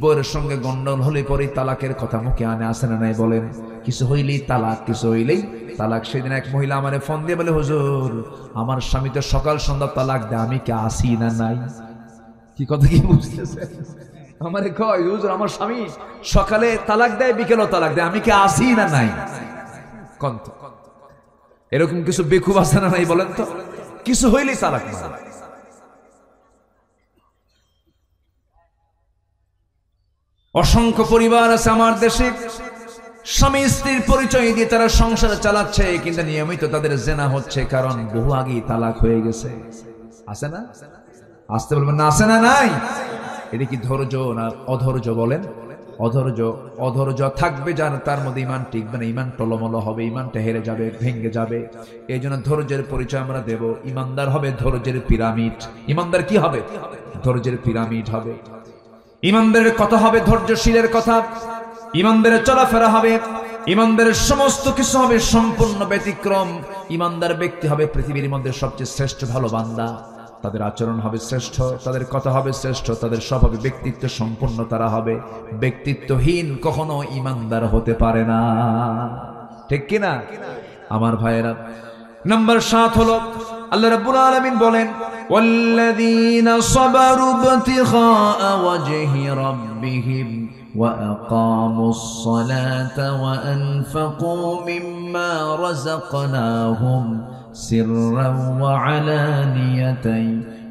বউয়ের সঙ্গে গন্ডগোল হলে পরে তালাকের কথা মুখে আনে, আসে না নাই বলেন? কিছু হইলেই তালাক, কিছু হইলেই তালাক। সেদিন এক মহিলা আমারে ফোন দিয়ে বলে, হুজুর আমার স্বামী তো সকাল সন্ধ্যা তালাক দেয়, আমি কি আসি না নাই? কি কথা কি বুঝতেছে? আমারে কয়, হুজুর আমার স্বামী সকালে তালাক দেয়, বিকেলও তালাক দেয়, আমি কি আসি না নাই? কন্ত এরকম কিছু বেকুব আছে না নাই বলেন তো? কিছু হইলেই তালাক মারে। অসংখ্য পরিবার আছে আমার দেশে, স্বামী স্ত্রীর পরিচয় দিয়ে তারা সংসার চালাচ্ছে, কিন্তু নিয়মিত তাদের জেনা হচ্ছে, কারণ বহু আগেই তালাক হয়ে গেছে। আছে না? আসতে বলবেন না, আছে না নাই? এটা কি ধৈর্য না অধৈর্য বলেন? অধৈর্য। অধৈর্য থাকবে যার, তার মধ্যে ইমান টিকবে না, ইমান টলমল হবে, ইমানটা হেরে যাবে, ভেঙে যাবে। এই জন্য ধৈর্যের পরিচয় আমরা দেব। ইমানদার হবে ধৈর্যের পিরামিড। ইমানদার কি হবে? ধৈর্যের পিরামিড হবে। ইমানদারের কথা হবে ধৈর্যশীলের কথা। ইমানদারের চলাফেরা হবে, ইমানদারের সমস্ত কিছু হবে সম্পূর্ণ ব্যতিক্রম। ইমানদার ব্যক্তি হবে পৃথিবীর মধ্যে সবচেয়ে শ্রেষ্ঠ ভালো বান্দা। তাদের আচরণ হবে শ্রেষ্ঠ, তাদের কথা হবে শ্রেষ্ঠ, তাদের স্বভাবে ব্যক্তিত্ব সম্পূর্ণ তারা হবে। ব্যক্তিত্বহীন কখনো ইমানদার হতে পারে না, ঠিক কিনা আমার ভাইয়েরা? নাম্বার 7 হলো আল্লাহ রাব্বুল আলামিন বলেন, ওয়াল্লাযীনা সাবারু ইবতিগাআ ওয়াজহি রাব্বিহিম ওয়া আকামুস সালাতা ওয়া আনফাকু মিম্মা রাযাকনাহুম সিররান ওয়া আলানিয়াতান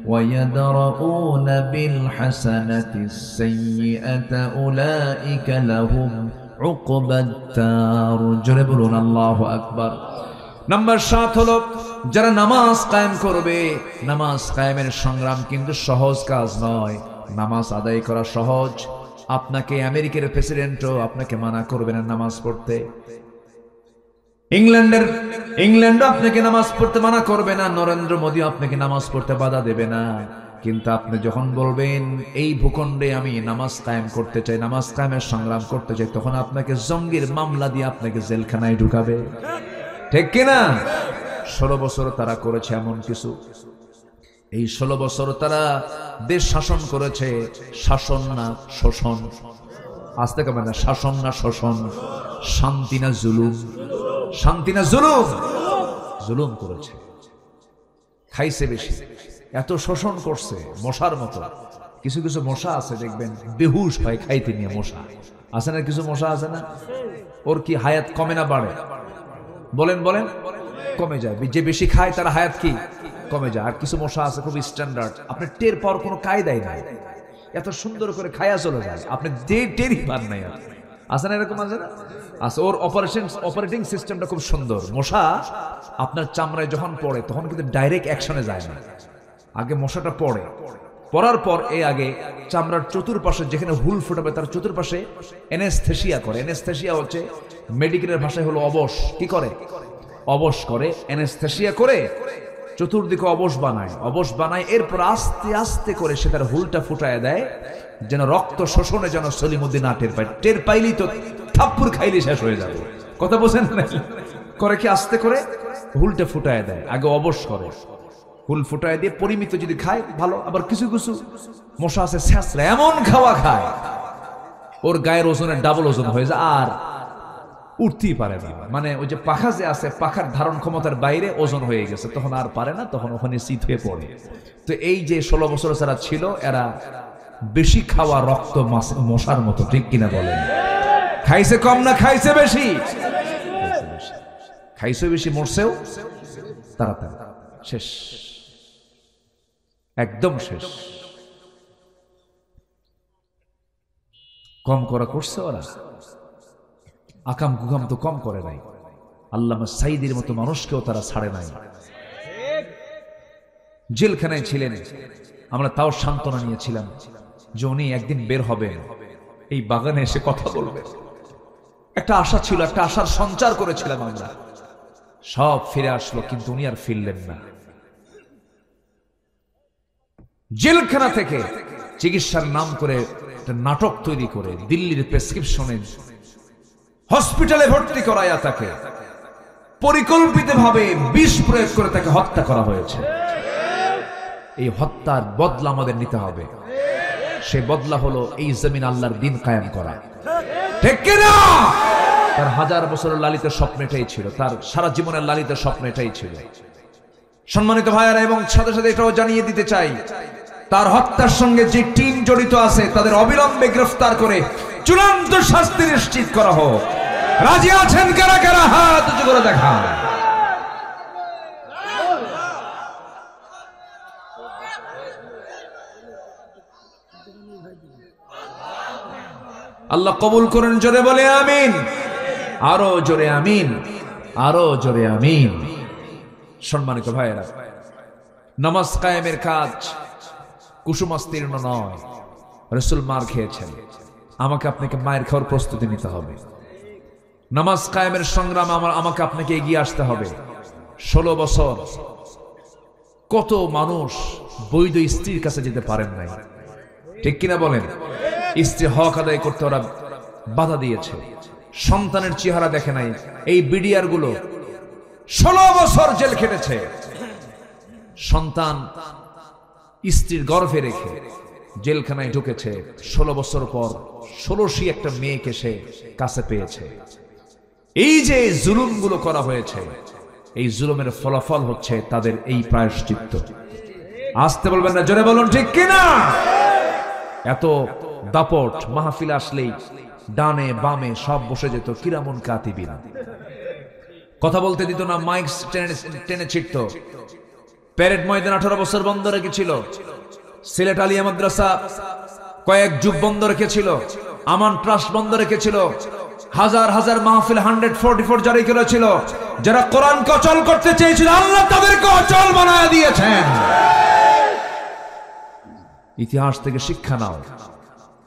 ওয়া ইয়াদরাউনা বিল হাসানাতিস সাইয়্যাতা উলাইকা লাহুম উকবাত দার। জোরে বলুন আল্লাহু আকবার। নাম্বার 7 হলো যারা নামাজ কায়েম করবে। নামাজ কায়েমের সংগ্রাম কিন্তু সহজ কাজ নয়। নামাজ আদায় করা সহজ। আপনাকে আমেরিকার প্রেসিডেন্টও আপনাকে মানা করবে না নামাজ পড়তে। ইংল্যান্ডও আপনাকে নামাজ পড়তে মানা করবে না। নরেন্দ্র মোদী আপনাকে নামাজ পড়তে বাধা দেবে না। কিন্তু আপনি যখন বলবেন এই ভূখণ্ডে আমি নামাজ কায়েম করতে চাই, নামাজ কায়েমের সংগ্রাম করতে চাই, তখন আপনাকে জঙ্গির মামলা দিয়ে আপনাকে জেলখানায় ঢুকাবে, ঠিক কিনা? 16 বছর তারা করেছে এমন কিছু। এই 16 বছর তারা দেশ শাসন করেছে। শাসন না শোষণ। আসতে কবে না, শাসন না শোষণ, শান্তি না জুলুম। শান্তি না জুলুম? জুলুম করেছে, খাইছে বেশি, এত শোষণ করছে মশার মতো। কিছু কিছু মশা আছে দেখবেন বেহুশ হয় খাইতে নিয়ে। মশা আছে না? কিছু মশা আছে না? ওর কি হায়াত কমে না বাড়ে? বলেন বলেন। কমে যায়। যে বেশি খায় তার হায়াত কি কমে যায়। আর কিছু মশা আছে খুব স্ট্যান্ডার্ড, আপনি টের পাওয়ার কোনো কায়দাই নাই, এত সুন্দর করে খায়া চলে যায়, আপনি টেরই পান নাই। আছে না এরকম? আছে না? আছে। ওর অপারেটিং সিস্টেমটা খুব সুন্দর। মশা আপনার চামড়ায় যখন পড়ে তখন কিন্তু ডাইরেক্ট অ্যাকশনে যায় না। আগে মশাটা পড়ে, পড়ার পর আগে চামড়ার চতুর্পাশে যেখানে হুল ফুটাবে তার চতুর্পাশে অ্যানেস্থেসিয়া করে। অ্যানেস্থেসিয়া হচ্ছে মেডিকেলের ভাষায় হলো অবশ। কি করে? অবশ করে। অ্যানেস্থেসিয়া করে চতুর্দিকে অবশ বানায়। অবশ বানায়, এরপর আস্তে আস্তে করে সে তার হুলটা ফুটায় দেয়, যেন রক্ত শোষণে যেন সলিমুদ্দিন না টের পায়। টের পাইলেই তো থাপ্পুর খাইলে শেষ হয়ে যাবে। কথা বোঝেন নাকি? করে কি আস্তে করে হুলটা ফুটায় দেয়। আগে অবশ করে, হুল ফুটায় দিয়ে পরিমিত যদি খায় ভালো। আবার কিছু কিছু মশা আছে ছ্যাঁচড়া, এমন খাওয়া খায় ওর গায়ের ওজনের ডাবল ওজন হয়ে যায়, আর উঠতেই পারে না। মানে ওই যে পাখা যে আছে, পাখার ধারণ ক্ষমতার বাইরে ওজন হয়ে গেছে, তখন আর পারে না, তখন ওখানে শীত হয়ে পড়ে। তো এই যে 16 বছর যারা ছিল, এরা বেশি খাওয়া রক্ত মশার মতো, ঠিক কিনা বলেন? খাইছে কম না খাইছে বেশি? খাইছে বেশি, মরছেও তাড়াতাড়ি। শেষ, একদম শেষ। কম করা করছে ওরা? আকাম কুকাম তো কম করে নাই। আল্লামা সাইদির মতো মানুষকেও তারা ছাড়ে নাই। জেলখানায় ছিলেন, আমরা তাও সান্ত্বনা নিয়েছিলাম যে উনি একদিন বের হবেন, এই বাগানে এসে কথা বলবেন। একটা আশা ছিল, একটা আশার সঞ্চার করেছিলাম আমরা। সব ফিরে আসলো, কিন্তু উনি আর ফিরলেন না। জেলখানা থেকে চিকিৎসার নাম করে একটা নাটক তৈরি করে দিল্লির প্রেসক্রিপশনে হসপিটালে ভর্তি করায়া তাকে পরিকল্পিতভাবে বিষ প্রয়োগ করে তাকে হত্যা করা হয়েছে। এই হত্যার বদলা আমাদের নিতে হবে। সে বদলা হলো এই জমিন আল্লাহর দিন কায়েম করা, ঠিক কিনা? তার 1000 বছরের লালিত স্বপ্ন এটাই ছিল, তার সারা জীবনের লালিত স্বপ্ন এটাই ছিল। সম্মানিত ভাইয়ারা, এবং সাথে সাথে এটাও জানিয়ে দিতে চাই, তার হত্যার সঙ্গে যে টিম জড়িত আছে তাদের অবিলম্বে গ্রেফতার করে চূড়ান্ত শাস্তি নিশ্চিত করা হোক। রাজি আছেন কারা কারা? হাত উঁচু করে দেখান। আল্লাহ কবুল করেন, জোরে বলে আমিন। আরো জোরে আমিন, আরো জোরে আমিন। সম্মানিত ভাইয়েরা, নামাজ কায়েমের কাজ কুসুমাস্তীর্ণ নয়। রাসূল মার খেয়েছেন, আমাকে আপনাকে মায়ের খাওয়ার প্রস্তুতি নিতে হবে। নামাজ কায়েমের সংগ্রামে আমাকে আপনাকে এগিয়ে আসতে হবে। 16 বছর কত মানুষ বৈধ স্ত্রীর কাছে যেতে পারেন নাই, ঠিক কিনা বলেন? স্ত্রী হক আদায় করতে ওরা বাধা দিয়েছে, সন্তানের চেহারা দেখে নাই। এই বিডিআর গুলো 16 বছর জেল খেটেছে। সন্তান স্ত্রীর গর্ভে রেখে জেলখানায় ঢুকেছে। 16 বছর পর 16টি একটা মেয়েকে সে কাছে পেয়েছে। এই যে জুলুমগুলো করা হয়েছে, এই জুলুমের ফলাফল হচ্ছে তাদের এই প্রায়শ্চিত্ত। আসতে বলবেন না, জোরে বলুন ঠিক কিনা? এত দাপট মাহফিল আসলেই ডানে বামে সব বসে যেত কিরামুন কাতিবিনা, কথা বলতে দিত না, মাইক টেনে ছিটত। প্যারেড ময়দান 18 বছর বন্ধ রেখেছিল। সিলেট আলিয়া মাদ্রাসা কয়েক যুগ বন্ধ রেখেছিল। আমান ট্রাস্ট বন্ধ রেখেছিল। হাজার হাজার মাহফিল 144 জারি করেছিল। যারা কোরআনকে অচল করতে চেয়েছিল, আল্লাহ তাদেরকে অচল বানায় দিয়েছেন। ইতিহাস থেকে শিক্ষা নাও।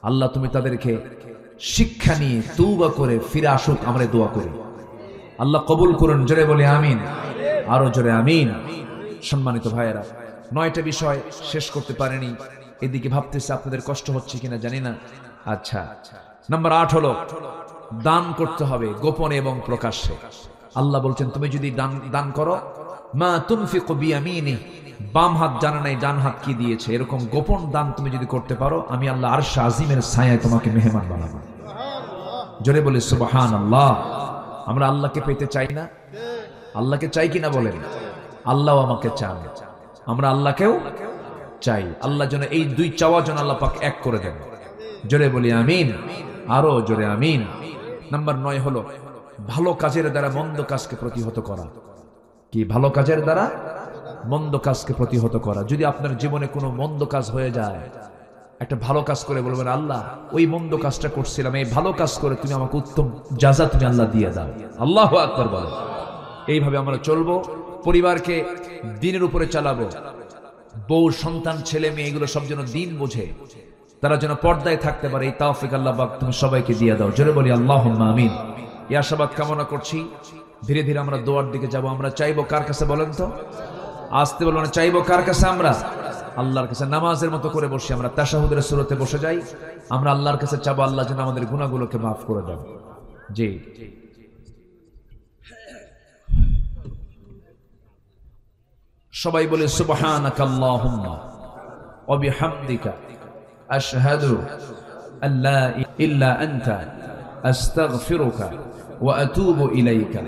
আল্লাহ তুমি তাদেরকে শিক্ষা নিয়ে তওবা করে ফিরে আসুক, আমরা দোয়া করি। আল্লাহ কবুল করুন, জোরে বলে আমিন, আরো জোরে আমিন। সম্মানিত ভাইয়েরা, 9টা বিষয় শেষ করতে পারেনি। এদিকে ভাবতেছে আপনাদের কষ্ট হচ্ছে কিনা জানি না। আচ্ছা, নাম্বার 8 হলো দান করতে হবে গোপনে এবং প্রকাশ্যে। আল্লাহ বলছেন, তুমি যদি দান করো, মা তুনফিকু বিয়ামিনি, বাম হাত জানে নাই ডান হাত কি দিয়েছে, এরকম গোপন দান তুমি যদি করতে পারো, আমি আল্লাহ আরশ আজিমের ছায়ায় তোমাকে মেহমান বানাবো। জোরে বলে সুবহানাল্লাহ। আমরা আল্লাহকে পেতে চাই না? আল্লাহকে চাই কিনা বলেন? আল্লাহ আমাকে চান, আমরা আল্লাহকেও চাই। আল্লাহ যেন এই দুই চাওয়া যেন আল্লাহ পাক এক করে দেন। জোরে বলি আমিন, আরো জোরে আমিন। নাম্বার 9 হলো ভালো কাজের দ্বারা মন্দ কাজকে প্রতিহত করা। কি? ভালো কাজের দ্বারা মন্দ কাজকে প্রতিহত করা। যদি আপনার জীবনে কোনো মন্দ কাজ হয়ে যায়, একটা ভালো কাজ করে বলবেন, আল্লাহ ওই মন্দ কাজটা করছিলাম, এই ভালো কাজ করে তুমি আমাকে উত্তম জাযা তুমি আল্লাহ দিয়ে দাও। আল্লাহু আকবার বলো। এইভাবে আমরা চলবো, পরিবারকে দ্বীনের উপরে চালাবো। বউ সন্তান ছেলে মেয়ে এগুলো সব যেন দ্বীন বোঝে, তারা যেন পর্দায় থাকতে পারে। এই তৌফিক আল্লাহ পাক তুমি সবাইকে দিয়ে দাও। জোরে বলি আল্লাহুম্মা আমিন। এই আশাবাদ কামনা করছি। ধীরে ধীরে আমরা দোয়ার দিকে যাব। আমরা চাইবো কার কাছে বলেন তো? আসতে বলবো না, চাইবো কার কাছে? আমরা আল্লাহর কাছে। নামাজের মতো করে বসে আমরা তাশাহুদের সূরতে বসে যাই। আমরা আল্লাহর কাছে চাবো, আল্লাহ যেন আমাদের গুনাহগুলোকে মাফ করে দেন। জি, সবাই বলে সুবহানাকা আল্লাহুম্মা ওয়া বিহামদিকা আশহাদু আল্লা ইল্লা আনতা আস্তাগফিরুকা ওয়া আতুবু ইলাইকা।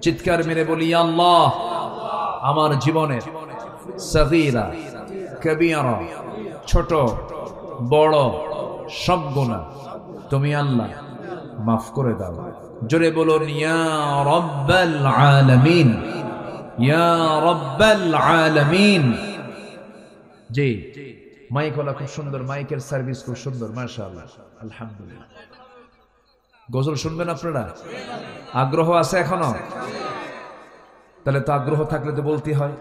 চিৎকার মেরে বলি, আল্লাহ আমার জীবনের সগীরা কবিরা, ছোট বড় সব গুনাহ তুমি আল্লাহ মাফ করে দাও। জোরে বলুন, ইয়া রাব্বাল আলামিন, ইয়া রাব্বাল আলামিন। জি, মাইক ওলা খুব সুন্দর, মাইকের সার্ভিস খুব সুন্দর, মাশাআল্লাহ। আলহামদুলিল্লাহ। গজল শুনবেন আপনারা? আগ্রহ আছে এখনো? তাহলে তো আগ্রহ থাকলে তো বলতে হয়।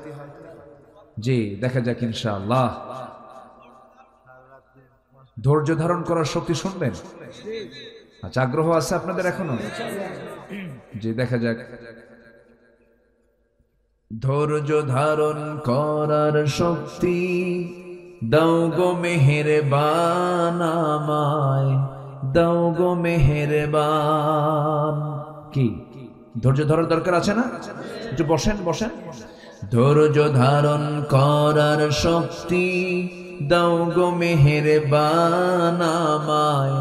জি, দেখা যাক ইনশাআল্লাহ। ধৈর্য ধারণ করার শক্তি শুনবেন? আচ্ছা, আগ্রহ আছে আপনাদের এখনো? জি, দেখা যাক। ধৈর্য ধারণ করার শক্তি দাও গো মেহেরবান আমায়, দাও গো মেহেরবান। কি ধৈর্য ধরার দরকার আছে না? একটু বসেন বসেন। ধৈর্য ধারণ করার শক্তি দাও গো মেহেরবান আমায়,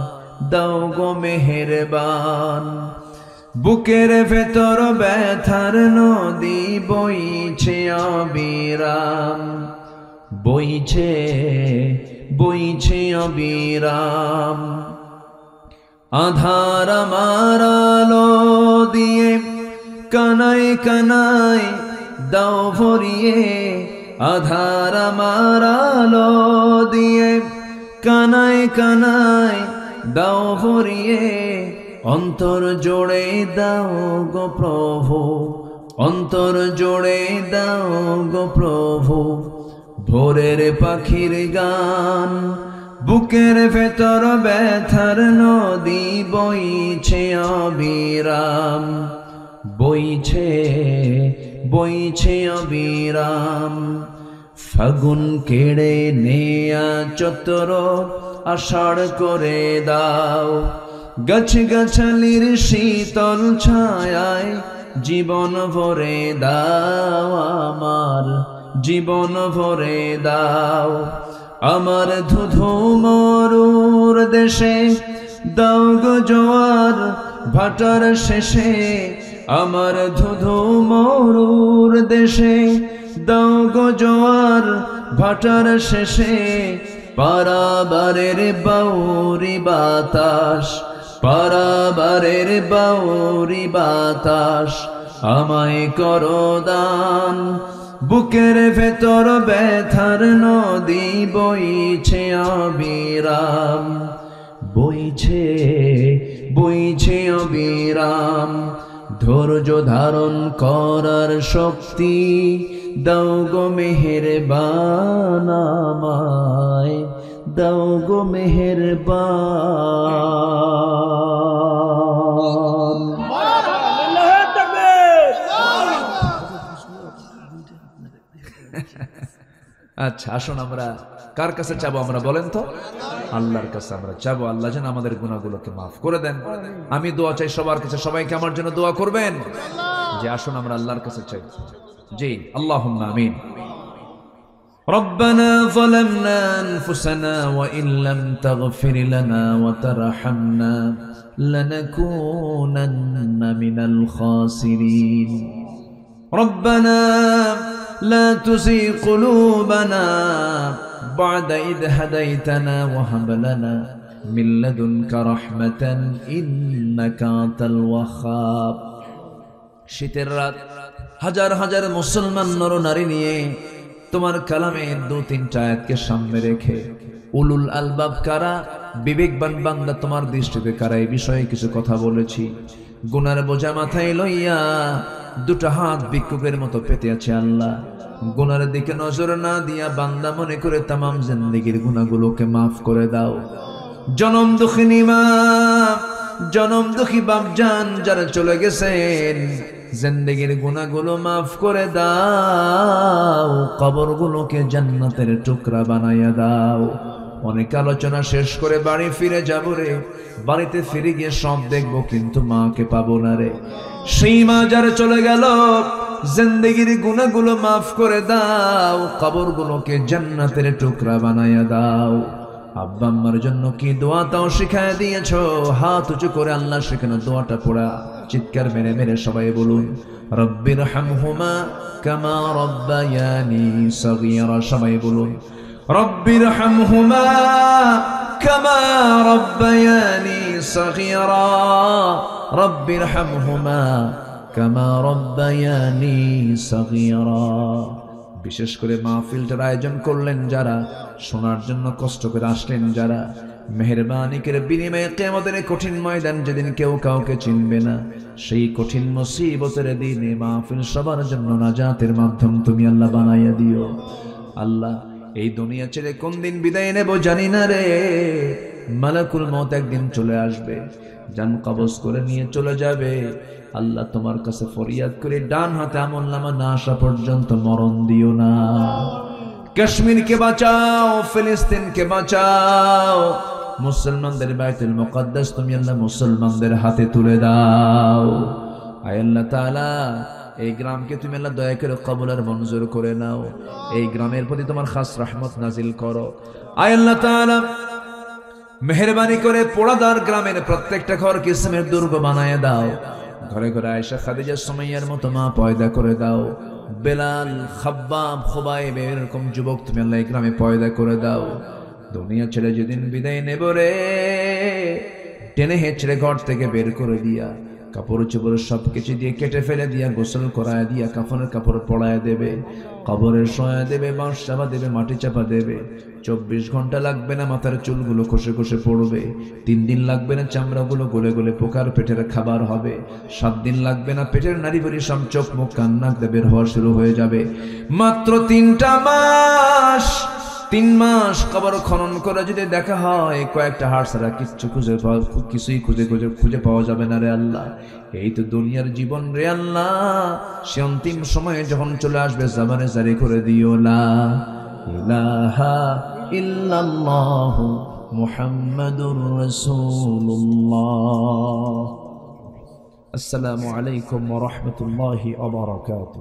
দাও গো মেহেরবান। বুকের ভেতর ব্যথার নদী বইছে অবিরাম, বইছে বইছে অবিরাম। আধার আমার আলো দিয়ে কানায় কানায় দাও ভরিয়ে, আধার আমার আলো দিয়ে কানায় কানায় দাও ভরিয়ে। অন্তর জোড়ে দাও গো প্রভু, অন্তর জোড়ে দাও গো প্রভু ভোরের পাখির গান। বুকের ভেতর ব্যথার নদী বইছে অবিরাম, বইছে বইছে অবিরাম। ফাগুন কেড়ে নেয়া চতর আষাঢ় করে দাও, গাছ গাছালির শীতল ছায়ায় জীবন ভরে দাও আমার, জীবন ভরে দাও। আমার ধুধু মরুর দেশে দাও গো জোয়ার ভাটার শেষে, আমার ধুধু মরুর দেশে দাও গো জোয়ার ভাটার শেষে। পারাবারের বাউরি বাতাস, পারাবারের বাউরি বাতাস আমায় করো দান। বুকের ভেতর ব্যথার নদী বইছে অবিরাম, বইছে বইছে অবিরাম। ধৈর্য ধারণ করার শক্তি দাও গো মেহেরবান আমায়, দাও গো মেহেরবান। আচ্ছা, আসুন আমরা কার কাছে চাবো? আমরা বলেন তো, আল্লাহর কাছে আমরা চাবো। আল্লাহ যেন আমাদের গুনাহগুলোকে মাফ করে দেন। আমি দোয়া চাই সবার কাছে, সবাইকে আমার জন্য দোয়া করবেন। যে আসুন আমরা আল্লাহর কাছে চাই। জি, আল্লাহুম্মা আমিন। ربنا ظلمنا أنفسنا وإن لم تغفر لنا وترحمنا لنكونن من الخاسرين. ربنا لا تزغ قلوبنا بعد إذ هديتنا وهب لنا من لدنك رحمة إنك أنت الوهاب. শীতের রাত, হাজার হাজার মুসলমান নর নারী নিয়ে তোমার কালামের দু তিনটা আয়াতকে সামনে রেখে উলুল আলবাব কারা, বিবেকবান বান্দা তোমার দৃষ্টিতে কারা, এই বিষয়ে কিছু কথা বলেছি। গুনার বোঝা মাথায় লইয়া দুটো হাত ভিক্ষুকের মতো পেতে আছে আল্লাহ। গুনার দিকে নজর না দিয়া বান্দা মনে করে তামাম জিন্দেগির গুনাহগুলোকে মাফ করে দাও। জনম দুঃখিনী মা, জনম দুঃখী বাপজান যারা চলে গেছেন, জিন্দেগির গুনাহগুলো মাফ করে দাও, কবরগুলোকে জান্নাতের টুকরা বানাইয়া দাও। অনেক আলোচনা শেষ করে বাড়ি ফিরে যাব রে, বাড়িতে ফিরে গিয়ে সব দেখবো কিন্তু মাকে পাবো না রে। সেই মা যারা চলে গেল, জিন্দেগির গুনাহগুলো মাফ করে দাও, কবরগুলোকে জান্নাতের টুকরা বানাইয়া দাও। আব্বা আম্মার জন্য কি দোয়া তাও শিখায় দিয়েছো, হাত উঁচু করে আল্লাহ শেখানো দোয়াটা পড়া চিৎকার মেরে মেরে সবাই বলুন, রব্বির হামহুমা কামা রব্বায়ানি সগীরা। সবাই বলুন, রব্বির হামহুমা কামা রব্বায়ানি সগীরা, রব্বির হামহুমা কামা রব্বায়ানি সগীরা। বিশেষ করে মাহফিলটার আয়োজন করলেন যারা, শোনার জন্য কষ্ট করে আসলেন যারা, মেহেরবানি করে বিনিময়ে কিয়ামতের কঠিন ময়দান যেদিন কেউ কাউকে চিনবে না, সেই কঠিন মুসিবতের দিনে মাহফিল সবার জন্য নাজাতের মাধ্যম তুমি আল্লাহ বানাইয়া দিও। আল্লাহ এই দুনিয়া ছেড়ে কোন দিন বিদায় নেব জানি না রে, মালাকুল মউত একদিন চলে আসবে, জান কবজ করে নিয়ে চলে যাবে। আল্লাহ তোমার কাছে ফরিয়াদ করে ডান হাতে আমলনামা না আসা পর্যন্ত মরণ দিও না। কাশ্মীরকে বাঁচাও, ফিলিস্তিনকে বাঁচাও, মুসলমানদের বাইতুল মুকদ্দাস তুমি আল্লাহ মুসলমানদের হাতে তুলে দাও। আয় আল্লাহ তাআলা এই গ্রামকে তুমি আল্লাহ দয়া করে কবুল আর মঞ্জুর করে নাও। এই গ্রামের প্রতি তোমার খাস রহমত নাজিল করো। আয় আল্লাহ তাআলা মেহেরবানি করে পোড়াদার গ্রামের প্রত্যেকটা ঘরকে ইসলামের দুর্গ বানায় দাও। ঘরে ঘরে আয়েশা খাদিজা সুমাইয়ার মতো মা পয়দা করে দাও। বেলাল, খাব্বাব, খুবাইব এরকম যুবক তুমি আল্লাহ এই গ্রামে পয়দা করে দাও। দুনিয়া ছেড়ে যেদিন বিদায় নেব রে, টেনে হেঁচড়ে ঘর থেকে বের করে দিয়া, কাপড় চোপড় সবকিছু দিয়ে কেটে ফেলে দিয়া, গোসল করায় দিয়া, কাফনের কাপড় পরায় দেবে, কবরের শোয়া দেবে, বাঁশ চাপা দেবে, মাটি চাপা দেবে। 24 ঘন্টা লাগবে না মাথার চুলগুলো খসে খসে পড়বে। 3 দিন লাগবে না চামড়াগুলো গলে গলে পোকার পেটের খাবার হবে। 7 দিন লাগবে না পেটের নাড়িভুড়ি সব চোখ মুখ কান নাক দিয়ে বের হওয়া শুরু হয়ে যাবে। মাত্র 3টা মাস, 3 মাস কবর খনন করে যদি দেখা হয় কয়েকটা হাড় ছাড়া কিছুই খুঁজে পাওয়া যাবে না রে আল্লাহ। এই তো দুনিয়ার জীবন রে আল্লাহ, সে অন্তিম সময়ে যখন চলে আসবে জামানে জারি করে দিও লা ইলাহা ইল্লাল্লাহ মুহাম্মাদুর রাসূলুল্লাহ। আসসালামু আলাইকুম ওয়া রাহমাতুল্লাহি ওয়া বারাকাতুহু।